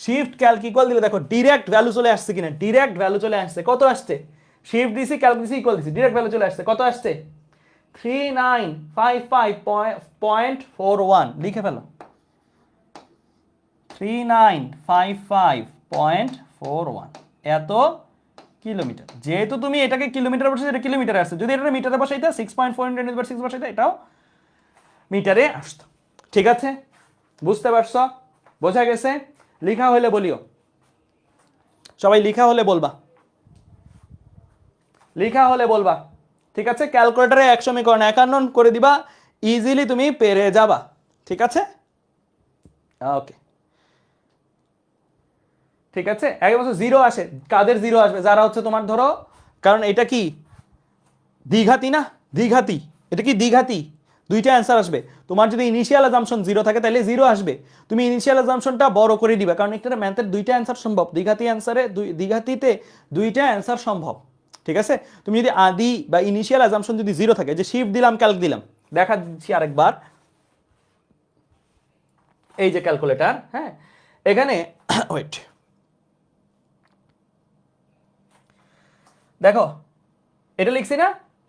shift Calc equal দিলে দেখো ডিরেক্ট ভ্যালু চলে আসছে কিনা? ডিরেক্ট ভ্যালু চলে আসছে। কত আসছে? শিফট দিছি, ক্যালক দিছি, ইকুয়াল দিছি, ডিরেক্ট ভ্যালু চলে আসছে। কত আসছে? 3955.41 লিখে ফেলো। 3955.41 এত কিলোমিটার। যেহেতু তুমি এটাকে কিলোমিটার বসাইছো, এটা কিলোমিটারে আসছে। যদি এটা মিটারে বসাইতে 6.4 × 10⁶ বসাইতে এটাও মিটারে আসতো। ঠিক আছে, বুঝতে পারছো? বোঝা গেছে? লিখা হলে বলিও, সবাই লিখা হলে বলবা, লিখা হলে বলবা। ঠিক আছে, ক্যালকুলেটরে 1 সমীকরণ 51 করে দিবা, ইজিলি তুমি পেরে যাবা। ঠিক আছে, ওকে। ঠিক আছে, এক বছর জিরো আসে। কাদের জিরো আসবে? যারা হচ্ছে তোমার ধরো, কারণ এটা কি দ্বিঘাতী না? দ্বিঘাতী, এটা কি দ্বিঘাতী? দুইটা অ্যান্সার আসবে। তোমার যদি ইনিশিয়াল অ্যাজাম্পশন 0 থাকে তাহলে 0 আসবে। তুমি ইনিশিয়াল অ্যাজাম্পশনটা বড় করে দিবা, কারণ একটা ম্যাথের দুইটা অ্যান্সার সম্ভব। দ্বিঘাতী অ্যান্সারে দ্বিঘাতীতে দুইটা অ্যান্সার সম্ভব। ঠিক আছে? তুমি যদি আদি বা ইনিশিয়াল অ্যাজাম্পশন যদি 0 থাকে, যে শিফট দিলাম ক্যালক দিলাম, দেখা দিচ্ছি আরেকবার, এই যে ক্যালকুলেটর, হ্যাঁ এখানে ওয়েট দেখো এটা লিখছি না,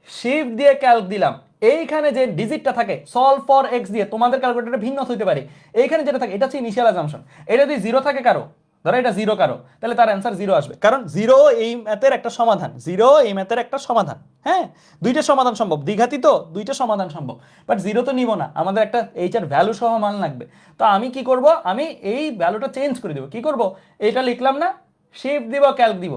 শিফট দিয়ে ক্যালক দিলাম, এইখানে যে ডিজিটটা থাকে সলভ ফর এক্স দিয়ে, তোমাদের ক্যালকুলেটরে ভিন্ন হতে পারে, এইখানে যেটা থাকে এটা হচ্ছে ইনিশিয়াল অ্যাজাম্পশন, এটা যদি 0 থাকে কারো, ধরো এটা 0 কারো, তাহলে তার অ্যান্সার 0 আসবে, কারণ 0 এই ম্যাথের একটা সমাধান, 0 এই ম্যাথের একটা সমাধান, হ্যাঁ দুইটা সমাধান সম্ভব, দ্বিঘাতি তো দুইটা সমাধান সম্ভব, বাট 0 তো নিব না, আমাদের একটা এইচ এর ভ্যালু সহ মান লাগবে। তো আমি কি করব, আমি এই ভ্যালুটা চেঞ্জ করে দেবো, কি করব, এইটা লিখলাম না, শিফট দিব ক্যালক দিব,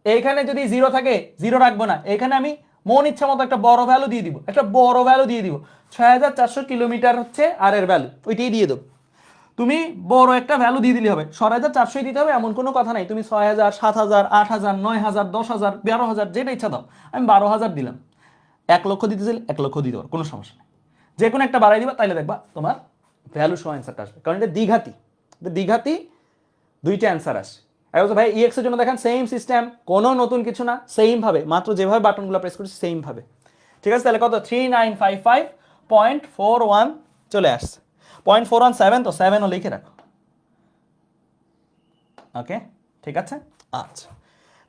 এইখানে যদি 0 থাকে 0 রাখবো না, এখানে আমি মন ইচ্ছা মতো একটা বড় ভ্যালু দিয়ে দিব, একটা বড় ভ্যালু দিয়ে দিব, 6400 কিলোমিটার হচ্ছে আর এর ভ্যালু, ওইটাই দিয়ে দেবো। তুমি বড় একটা ভ্যালু দিয়ে দিলে হবে, 6400 দিতে হবে এমন কোনো কথা নাই, তুমি 6000, 7000, 8000, 9000, 10000, 12000 যেটা ইচ্ছা দাও, আমি 12000 দিলাম, 1 লক্ষ দিতে চাইলে 1 লক্ষ দিতে পারো, কোনো সমস্যা নেই, যে কোনো একটা বাড়াই দিবা, তাইলে দেখবা তোমার ভ্যালু সহ অ্যান্সারটা আসবে, কারণ এটা দ্বিঘাতি, দ্বিঘাতি দুইটা অ্যান্সার আসে। আর ভাই ইএক্স এর জন্য দেখেন সেম সিস্টেম, কোনো নতুন কিছু না, সেম ভাবে, মাত্র যেভাবে বাটনগুলো প্রেস করছি সেম ভাবে, ঠিক আছে? তাহলে কত, 3955.41 চলে আসছে, 0.417, তো 7ও লিখে রাখো, ওকে ঠিক আছে। আচ্ছা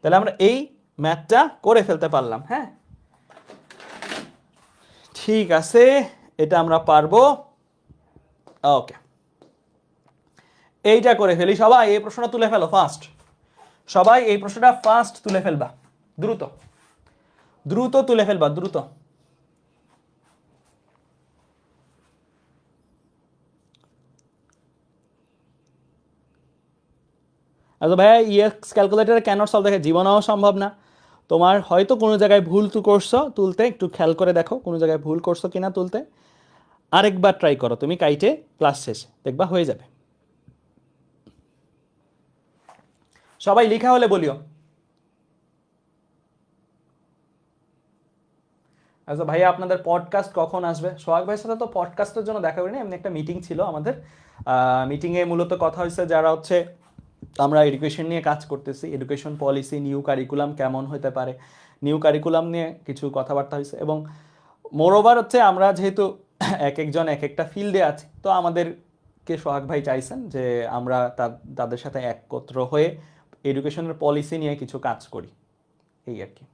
তাহলে আমরা এই ম্যাথটা করে ফেলতে পারলাম, হ্যাঁ ঠিক আছে, এটা আমরা পারবো, ওকে এইটা করে ফেলি, সবাই এই প্রশ্নটা তুলে ফেলো ফাস্ট, সবাই এই প্রশ্নটা ফাস্ট তুলে ফেলবা, দ্রুত দ্রুত তুলে ফেলবা, দ্রুত। আচ্ছা ভাইয়া ইএক্স ক্যালকুলেটারে কেন সলভ দেখে জীবনেও সম্ভব না, তোমার হয়তো কোনো জায়গায় ভুল করছো তুলতে, একটু খেয়াল করে দেখো কোনো জায়গায় ভুল করছো কিনা তুলতে, আরেকবার ট্রাই করো তুমি কাইটে ক্লাস শেষে, দেখবা হয়ে যাবে। সবাই লেখা হলে বলিও। আচ্ছা ভাইয়া আপনাদের পডকাস্ট কখন আসবে? সোহাগ ভাইয়ের সাথে তো পডকাস্টের জন্য দেখা করিনি, এমনি একটা মিটিং ছিল আমাদের, মিটিংয়ে মূলত কথা হয়েছে যারা হচ্ছে আমরা এডুকেশন নিয়ে কাজ করতেছি, এডুকেশন পলিসি, নিউ কারিকুলাম কেমন হতে পারে, নিউ কারিকুলাম নিয়ে কিছু কথাবার্তা হয়েছে, এবং মোরওভার হচ্ছে আমরা যেহেতু এক একজন এক একটা ফিল্ডে আছি, তো আমাদেরকে সোহাগ ভাই চাইছেন যে আমরা তাদের সাথে একত্র হয়ে এডুকেশনের পলিসি নিয়ে কিছু কাজ করি, এই আর কি।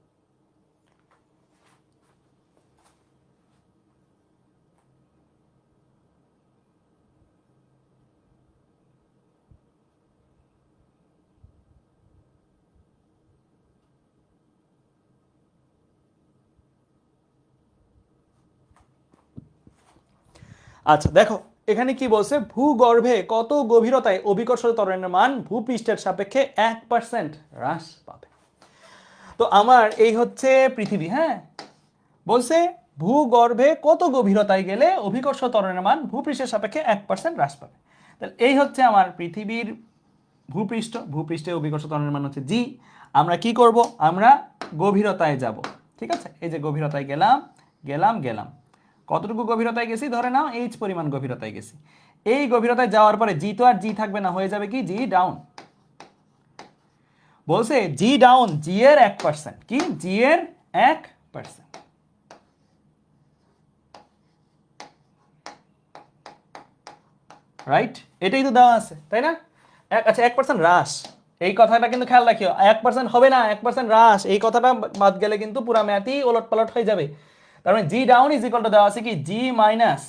আচ্ছা দেখো এখানে কি বলছে, ভূগর্ভে কত গভীরতায় অভিকর্ষ ত্বরণের মান ভূপৃষ্ঠের সাপেক্ষে 1% হ্রাস পাবে। তো আমার এই হচ্ছে পৃথিবী, হ্যাঁ বলছে ভূগর্ভে কত গভীরতায় গেলে অভিকর্ষ ত্বরণের মান ভূপৃষ্ঠের সাপেক্ষে 1% হ্রাস পাবে। তাহলে এই হচ্ছে আমার পৃথিবীর ভূপৃষ্ঠ, ভূপৃষ্ঠে অভিকর্ষ ত্বরণের মান হচ্ছে জি। আমরা কি করব, আমরা গভীরতায় যাব, ঠিক আছে? এই যে গভীরতায় গেলাম গেলাম গেলাম, কতটুকু গভীরতায় গেছি, ধরে নাও এইচ পরিমাণ গভীরতায় গেছি, এই গভীরতায় যাওয়ার পরে জি তো আর জি থাকবে না, হয়ে যাবে কি জি ডাউন। বলছে জি ডাউন, জি এর 1%, কি জি এর 1%, রাইট? এটাই তো দেওয়া আছে তাই না? আচ্ছা 1% হ্রাস, এই কথাটা কিন্তু খেয়াল রাখিও, 1% হবে না, 1% হ্রাস, এই কথাটা বাদ গেলে কিন্তু পুরো ম্যাথই ওলট পালট হয়ে যাবে। তার মানে জি ডাউন ইজ ইকুয়াল টু দেওয়া আছে কি জি মাইনাস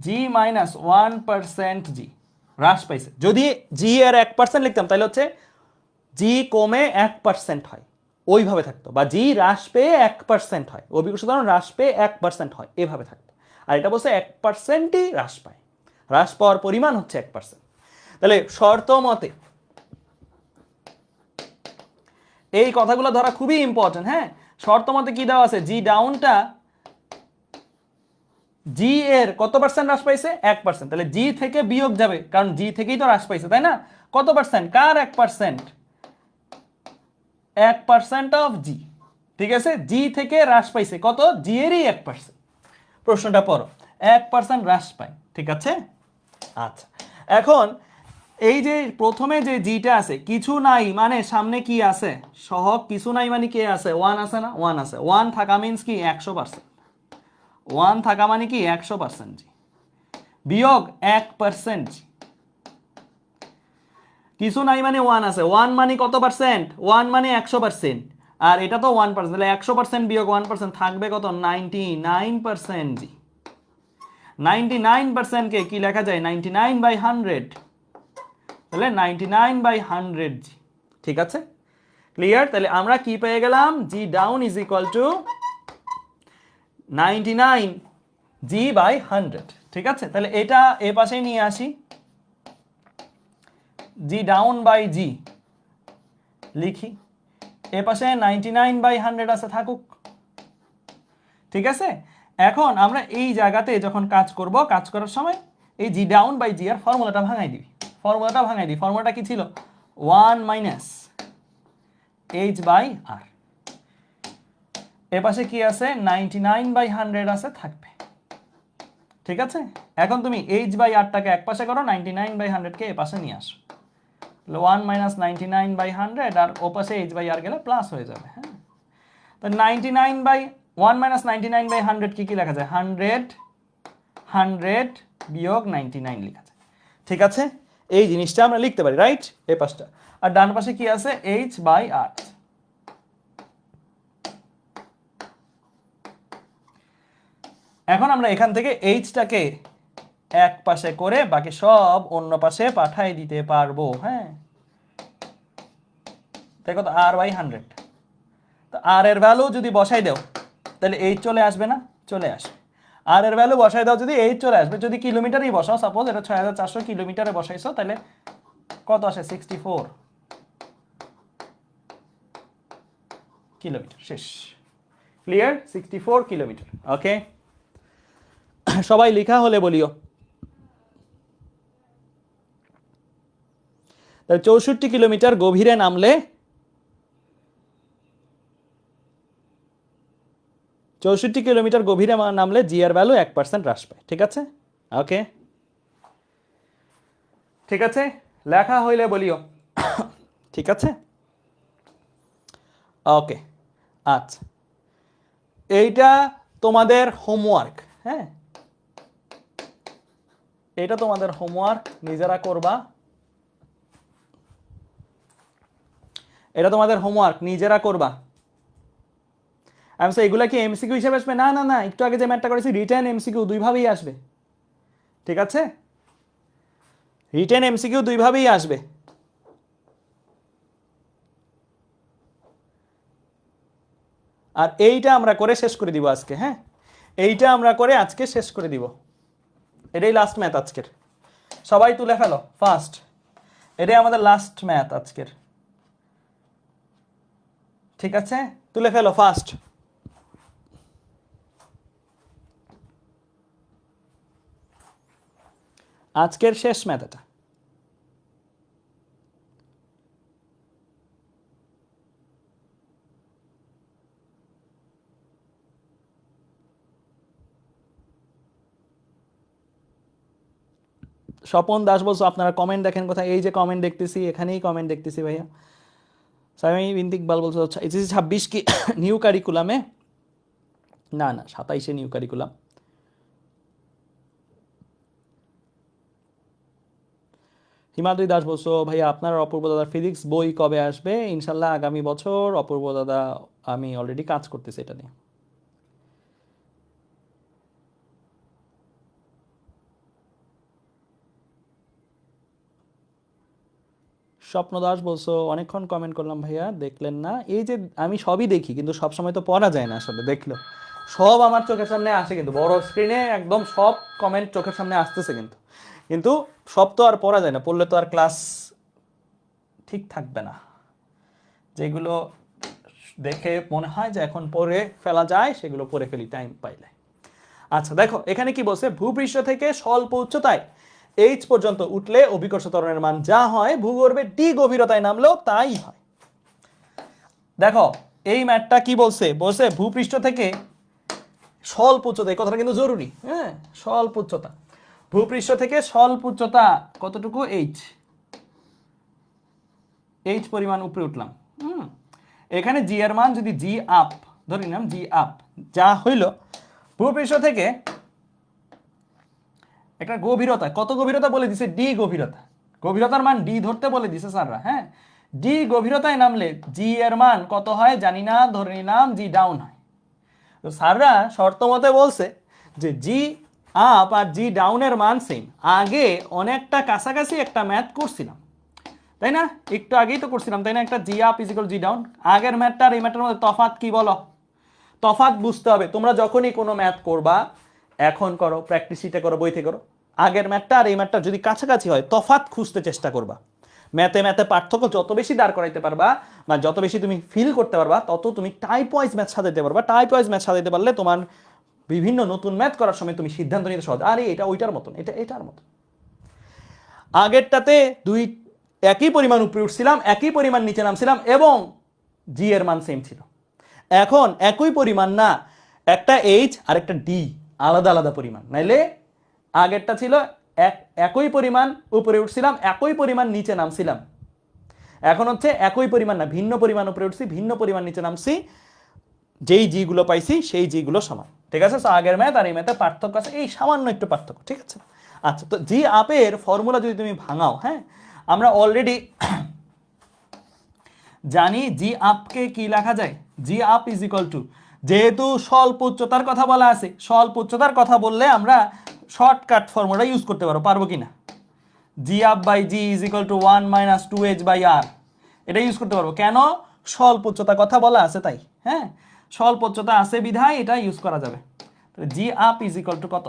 1% জি হ্রাস পাইছে। যদি জি এর 1% লিখতাম তাহলে হচ্ছে জি কমে 1% হয়, ওইভাবে থাকতো, বা জি হ্রাস পেয়ে 1% হয়, অভিকর্ষ ত্বরণ হ্রাস পেয়ে 1% হয়, এভাবে থাকতো। আর এটা বলছে 1%ই হ্রাস পায়, হ্রাস পাওয়ার পরিমাণ হচ্ছে 1%। তাহলে শর্ত মতে এই কথাগুলো ধরা খুবই ইম্পর্টেন্ট, হ্যাঁ। শর্ত মতে কি দেওয়া আছে, জি ডাউনটা জি এর কত পার্সেন্ট হ্রাস পাইছে, 1%, তাহলে জি থেকে বিয়োগ যাবে, কারণ জি থেকেই তো হ্রাস পাইছে তাই না? কত পার্সেন্ট, কার 1%, 1% অফ জি, ঠিক আছে? জি থেকে হ্রাস পাইছে কত, জি এরই 1%। প্রশ্নটা পড়ো, 1% হ্রাস পায়, ঠিক আছে? আচ্ছা এখন এই যে প্রথমে যে জিটা আছে কিছু নাই মানে সামনে কি আছে, সহগ কিছু নাই মানে কি আছে, 1 আছে না, 1 আছে, 1 থাকা মিন্স কি 100%, 1 থাকা মানে কি 100% জি, বিয়োগ 1% জি, কিছু নাই মানে 1 আছে, 1 মানে কত পার্সেন্ট, 1 মানে 100%, আর এটা তো 1%, তাহলে 100% বিয়োগ 1% থাকবে কত, 99% জি। 99% কে কি লেখা যায়, 99/100, তাহলে 99/100 জি। ঠিক আছে, ক্লিয়ার? তাহলে আমরা কি পেয়ে গেলাম, G down is equal to 99 g/100। ঠিক আছে, তাহলে এটা এ পাশে নিয়ে আসি, জি ডাউন বাই জি লিখি, এ পাশে 99/100 আছে, থাকুক। ঠিক আছে, এখন আমরা এই জায়গাতে যখন কাজ করব, কাজ করার সময় এই জি ডাউন বাই জি এর ফর্মুলাটা ভাঙাই দিই, ফর্মুলাটা কি ছিল, 1 মাইনাস h/r, এ পাশে কি আছে, 99/100 আছে, থাকবে। ঠিক আছে, এখন তুমি h/rটাকে এক পাশে করো, 99/100 কে এ পাশে নিয়ে আসো, 1 মাইনাস 99/100, আর ও পাশে h/r গেলে প্লাস হয়ে যাবে। হ্যাঁ, তো 1 মাইনাস 99/100 কি লেখা যায়, 100 বিয়োগ 99 লেখা যায়। ঠিক আছে, এই জিনিসটা আমরা লিখতে পারি, রাইট, এই পাশটা। আর ডান পাশে কি আছে, h/r। এখন আমরা এখান থেকে এইচটাকে এক পাশে করে বাকি সব অন্য পাশে পাঠাই দিতে পারবো। হ্যাঁ, দেখো তো r/100, তো আর এর ভ্যালু যদি বসাই দাও তাহলে এইচ চলে আসবে না, চলে আসবে। আর এর ভ্যালু বসাই দাও যদি এইচ চলে আসবে, যদি কিলোমিটারই বসাও, সাপোজ এটা 6400 কিলোমিটারে বসাইছো, তাহলে কত আসে, 64 কিলোমিটার, শেষ, ক্লিয়ার, 64 কিলোমিটার। ওকে, সবাই লেখা হলে বলিও। তাহলে 64 কিলোমিটার গভীরে নামলে 64 কিলোমিটার গভীরে নামলে জি এর ভ্যালু 1% হ্রাস পায়। ঠিক আছে, ওকে, ঠিক আছে, লেখা হইলে বলিও। ঠিক আছে, ওকে, আচ্ছা, এইটা তোমাদের হোমওয়ার্ক। হ্যাঁ, এটা তোমাদের হোমওয়ার্ক, নিজেরা করবা, এটা তোমাদের হোমওয়ার্ক, নিজেরা করবা। আমি এগুলা কি এমসিকিউ হিসেবে আসবে, না না না, একটু আগে যে ম্যাথটা করেছি রিটেন এমসিকিউ, দুইভাবেই আসবে। ঠিক আছে, রিটেন এমসিকিউ দুইভাবেই আসবে। আর এইটা আমরা করে শেষ করে দিব আজকে। হ্যাঁ, এইটা আমরা করে আজকে শেষ করে দিব, এটাই লাস্ট ম্যাথ আজকের। সবাই তুলে ফেলো ফার্স্ট, এটাই আমাদের লাস্ট ম্যাথ আজকের। ঠিক আছে, তুলে ফেলো ফার্স্ট। আজকের শেষ ম্যাথ এটা। স্বপন দাস বলছো আপনারা কমেন্ট দেখেন কোথায়, এই যে কমেন্ট দেখতেছি, এখানেই কমেন্ট দেখতেছি ভাইয়া। সামি বিনতে ইকবাল বলছো এইচএসসি 26 কি নিউ কারিকুলামে, না না 27-এ নিউ কারিকুলাম। হিমাদ্রি দাস বলছো ভাইয়া আপনার অপূর্ব দাদার ফিজিক্স বই কবে আসবে? ইনশাল্লাহ আগামী বছর। অপূর্ব দাদা আমি অলরেডি কাজ করতেছি এটা নিয়ে। স্বপ্ন দাস বলছো অনেকক্ষণ কমেন্ট করলাম ভাইয়া, দেখলেন না? এই যে আমি সবই দেখি, কিন্তু সব সময় তো পড়া যায় না আসলে, দেখলো সব আমার চোখের সামনে আসে, কিন্তু বড় স্ক্রিনে একদম সব কমেন্ট চোখের সামনে আসতেছে, কিন্তু কিন্তু সব তো আর পড়া যায় না, পড়লে তো আর ক্লাস ঠিক থাকবে না। যেগুলো দেখে মনে হয় যে এখন পড়ে ফেলা যায়, সেগুলো পড়ে ফেলি টাইম পাইলে। আচ্ছা দেখো এখানে কি বলছে, ভূপৃষ্ঠ থেকে স্বল্প উচ্চতায় এইচ পর্যন্ত উঠলে অভিকর্ষ ত্বরণের মান যা হয়, ভূগর্ভে ডি গভীরতায় নামলেও তাই হয়। দেখো এই ম্যাথটা কি বলছে, বলছে ভূপৃষ্ঠ থেকে স্বল্প উচ্চতা, এই কথাটা কিন্তু জরুরি। হ্যাঁ, স্বল্প উচ্চতা, ভূপৃষ্ঠ থেকে স্বল্প উচ্চতা কতটুকু, এইচ। এইচ পরিমাণ উপরে উঠলাম। এখানে জি এর মান যদি জি আপ ধরে নিলাম, জি আপ যা হইল ভূপৃষ্ঠ থেকে একটা গভীরতা, কত গভীরতা বলে দিছে, ডি গভীরতা, গভীরতার মান ডি ধরতে বলে দিছে স্যাররা। হ্যাঁ, ডি গভীরতায় নামলে জি এর মান কত হয় জানি না, ধরে নিলাম জি ডাউন হয়। তো স্যাররা শর্ত মতে বলছে যে জি আপ আর জি ডাউনের মান সেম। আগে অনেকটা কাছাকাছি একটা ম্যাথ করছিলাম, তাই না? একটু আগেই তো করছিলাম, তাই না? একটা জি আপ ইজিক্যাল জি ডাউন। আগের ম্যাথটা আর এই ম্যাথটার মধ্যে তফাৎ কি বলো? তফাৎ বুঝতে হবে। তোমরা যখনই কোনো ম্যাথ করবা, এখন করো, প্র্যাকটিস শিটে করো, বইতে করো, আগের ম্যাথটা আর এই ম্যাথটা যদি কাছাকাছি হয় তফাৎ খুঁজতে চেষ্টা করবা। ম্যাথে ম্যাথে পার্থক্য যত বেশি দাঁড় করাইতে পারবা বা যত বেশি তুমি ফিল করতে পারবা, তত তুমি টাইপ ওয়াইজ ম্যাথ সাজাইতে পারবা। টাইপ ওয়াইজ ম্যাথ সাজাইতে পারলে তোমার বিভিন্ন নতুন ম্যাথ করার সময় তুমি সিদ্ধান্ত নিতে সহজ। আরে এটা ওইটার মতন, এটা এটার মতন। আগেরটাতে দুই একই পরিমাণ উপরে উঠছিলাম, একই পরিমাণ নিচে নামছিলাম এবং জি এর মান সেম ছিল। এখন একই পরিমাণ না, একটা এইচ আর একটা ডি আলাদা আলাদা পরিমাণ। নাইলে আগেরটা ছিল একই পরিমাণ উপরে উঠছিলাম, একই পরিমাণ নিচে নামছিলাম। এখন হচ্ছে একই পরিমাণ না, ভিন্ন পরিমাণ উপরে উঠছি, ভিন্ন পরিমাণ নিচে নামছি, যেই জি গুলো পাইছি সেই জি গুলো সমান। ঠিক আছে? আগের ম্যাথ আর এই ম্যাথে পার্থক্য আছে, এই সামান্য একটু পার্থক্য। ঠিক আছে? আচ্ছা, তো জি আপের ফর্মুলা যদি তুমি ভাঙাও, হ্যাঁ, আমরা অলরেডি জানি জি আপকে কি লেখা যায়। জি আপ ইজ ইকুয়াল টু, যেহেতু স্বল্প উচ্চতার কথা বলা আছে, স্বল্প উচ্চতার কথা বললে আমরা শর্টকাট ফর্মুলা ইউজ করতে পারবো কিনা, G up by G is equal to 1 minus 2h by R, এটা ইউজ করতে পারবো। কেন? স্বল্প উচ্চতার কথা বলা আছে তাই। হ্যাঁ, স্বল্প উচ্চতা আছে বিধায় এটা ইউজ করা যাবে। জি আপ ইজ ইকুয়াল টু কত,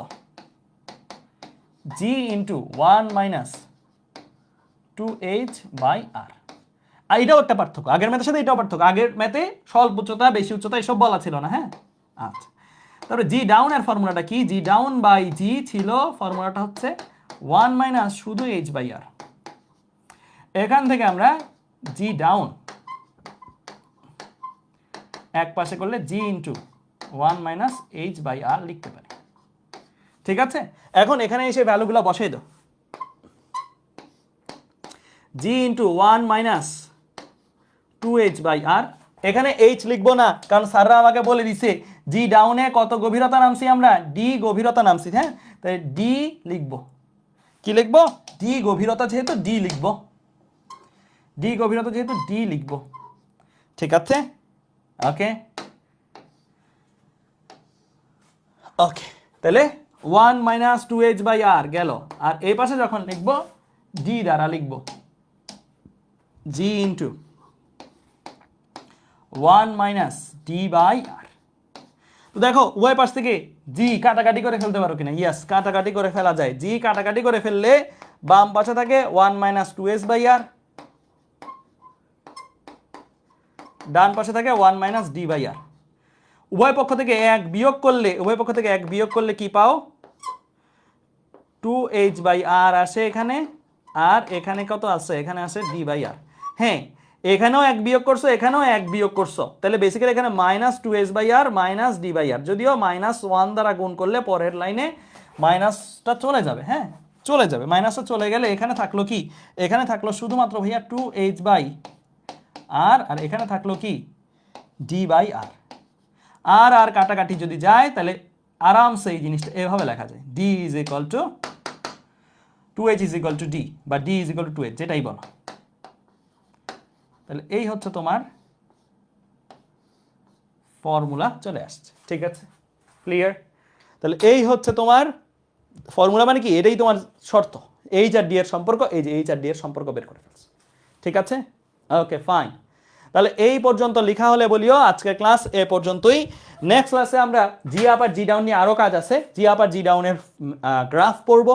জি into 1 minus 2h by R. আর এটাও একটা পার্থক্য, আগের ম্যাথের সাথে এটাও পার্থক্য। আগের ম্যাথে স্বল্প উচ্চতা, বেশি উচ্চতা এসব বলা ছিল না। হ্যাঁ, আচ্ছা, তারপরে জি ডাউনের ফর্মুলাটা কি? জি ডাউন বাই জি ছিল, ফর্মুলাটা হচ্ছে 1 মাইনাস শুধু h বাই আর। এখান থেকে আমরা জি ডাউন এক পাশে করলে জি ইন্টু 1 মাইনাস h বাই আর লিখতে পারি। ঠিক আছে? এখন এখানে এসে ভ্যালুগুলো বসাই দাও। জি ইন্টু 1 মাইনাস 2h বাই আর। এখানে h লিখবো না, কারণ স্যাররা আমাকে বলে দিছে জি ডাউনে কত গভীরতা নামছি আমরা, ডি গভীরতা নামছি। হ্যাঁ, তাই ডি লিখবো। কি লিখবো? ডি গভীরতা যেহেতু ডি লিখবো, ডি গভীরতা যেহেতু ডি লিখবো। ঠিক আছে? ওকে ওকে, তাহলে 1 মাইনাস 2h বাই আর গেল, আর এই পাশে যখন লিখবো ডি দ্বারা লিখবো জি ইন্টু 1 মাইনাস ডি বাই আর। তো দেখো উভয় পাশ থেকে জি কাটাকাটি করে ফেলতে পারো কিনা? ইয়েস, কাটাকাটি করে ফেলা যায়। জি কাটাকাটি করে ফেললে বাম পাশে থাকে 1 মাইনাস 2h বাই আর, ডান পাশে থাকে 1 মাইনাস ডি বাই আর। উভয় পক্ষ থেকে এক বিয়োগ করলে, উভয় পক্ষ থেকে এক বিয়োগ করলে কি পাও? 2h বাই আর আসে এখানে, আর এখানে কত আছে? এখানে আছে ডি বাই আর। হ্যাঁ, এখানেও এক বিয়োগ করছো, এখানেও এক বিয়োগ করছো, তাহলে বেসিক্যালি এখানে minus 2h by R minus D by R. যদিও মাইনাস 1 দ্বারা গুণ করলে পরের লাইনে মাইনাসটা চলে যাবে। হ্যাঁ, চলে যাবে। মাইনাসটা চলে গেলে এখানে থাকলো কি? এখানে থাকলো শুধুমাত্র ভাইয়া 2h বাই আর, আর এখানে থাকলো কি? D by R. আর আর কাটাকাটি যদি যায় তাহলে আরামসে এই জিনিসটা এভাবে লেখা যায়, D is equal to 2h is equal to D, বা D is equal to 2h, যেটাই বলো। তাহলে এই হচ্ছে তোমার ফর্মুলা চলে আসছে। ঠিক আছে? ক্লিয়ার? তাহলে এই হচ্ছে তোমার ফর্মুলা, মানে কি? এটাই তোমার শর্ত। এইচ আর ডি এর সম্পর্ক, এই যে এইচ আর ডি এর সম্পর্ক বের করে ফেলছে। ঠিক আছে? Okay fine. তাহলে এই পর্যন্ত লেখা হলে বলিও আজকের ক্লাস এ পর্যন্তই। নেক্সট ক্লাসে আমরা জি আপ আর জি ডাউন নিয়ে আরো কাজ আছে। জি আপ আর জি ডাউনের গ্রাফ পড়ব,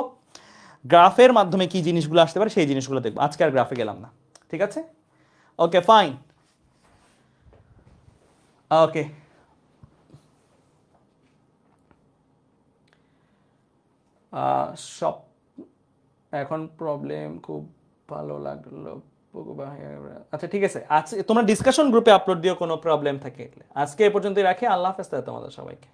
গ্রাফের মাধ্যমে কি জিনিসগুলো আসতে পারে সেই জিনিসগুলো দেখবো। আজকে আর গ্রাফে গেলাম না। ঠিক আছে? Okay fine. ওকে, সব এখন প্রবলেম খুব ভালো লাগলো। আচ্ছা ঠিক আছে, আজকে তোমরা ডিসকাশন গ্রুপে আপলোড দিও কোনো প্রবলেম থাকে। আজকে এ পর্যন্তই রাখি। আল্লাহ হাফেজ তোমাদের সবাইকে।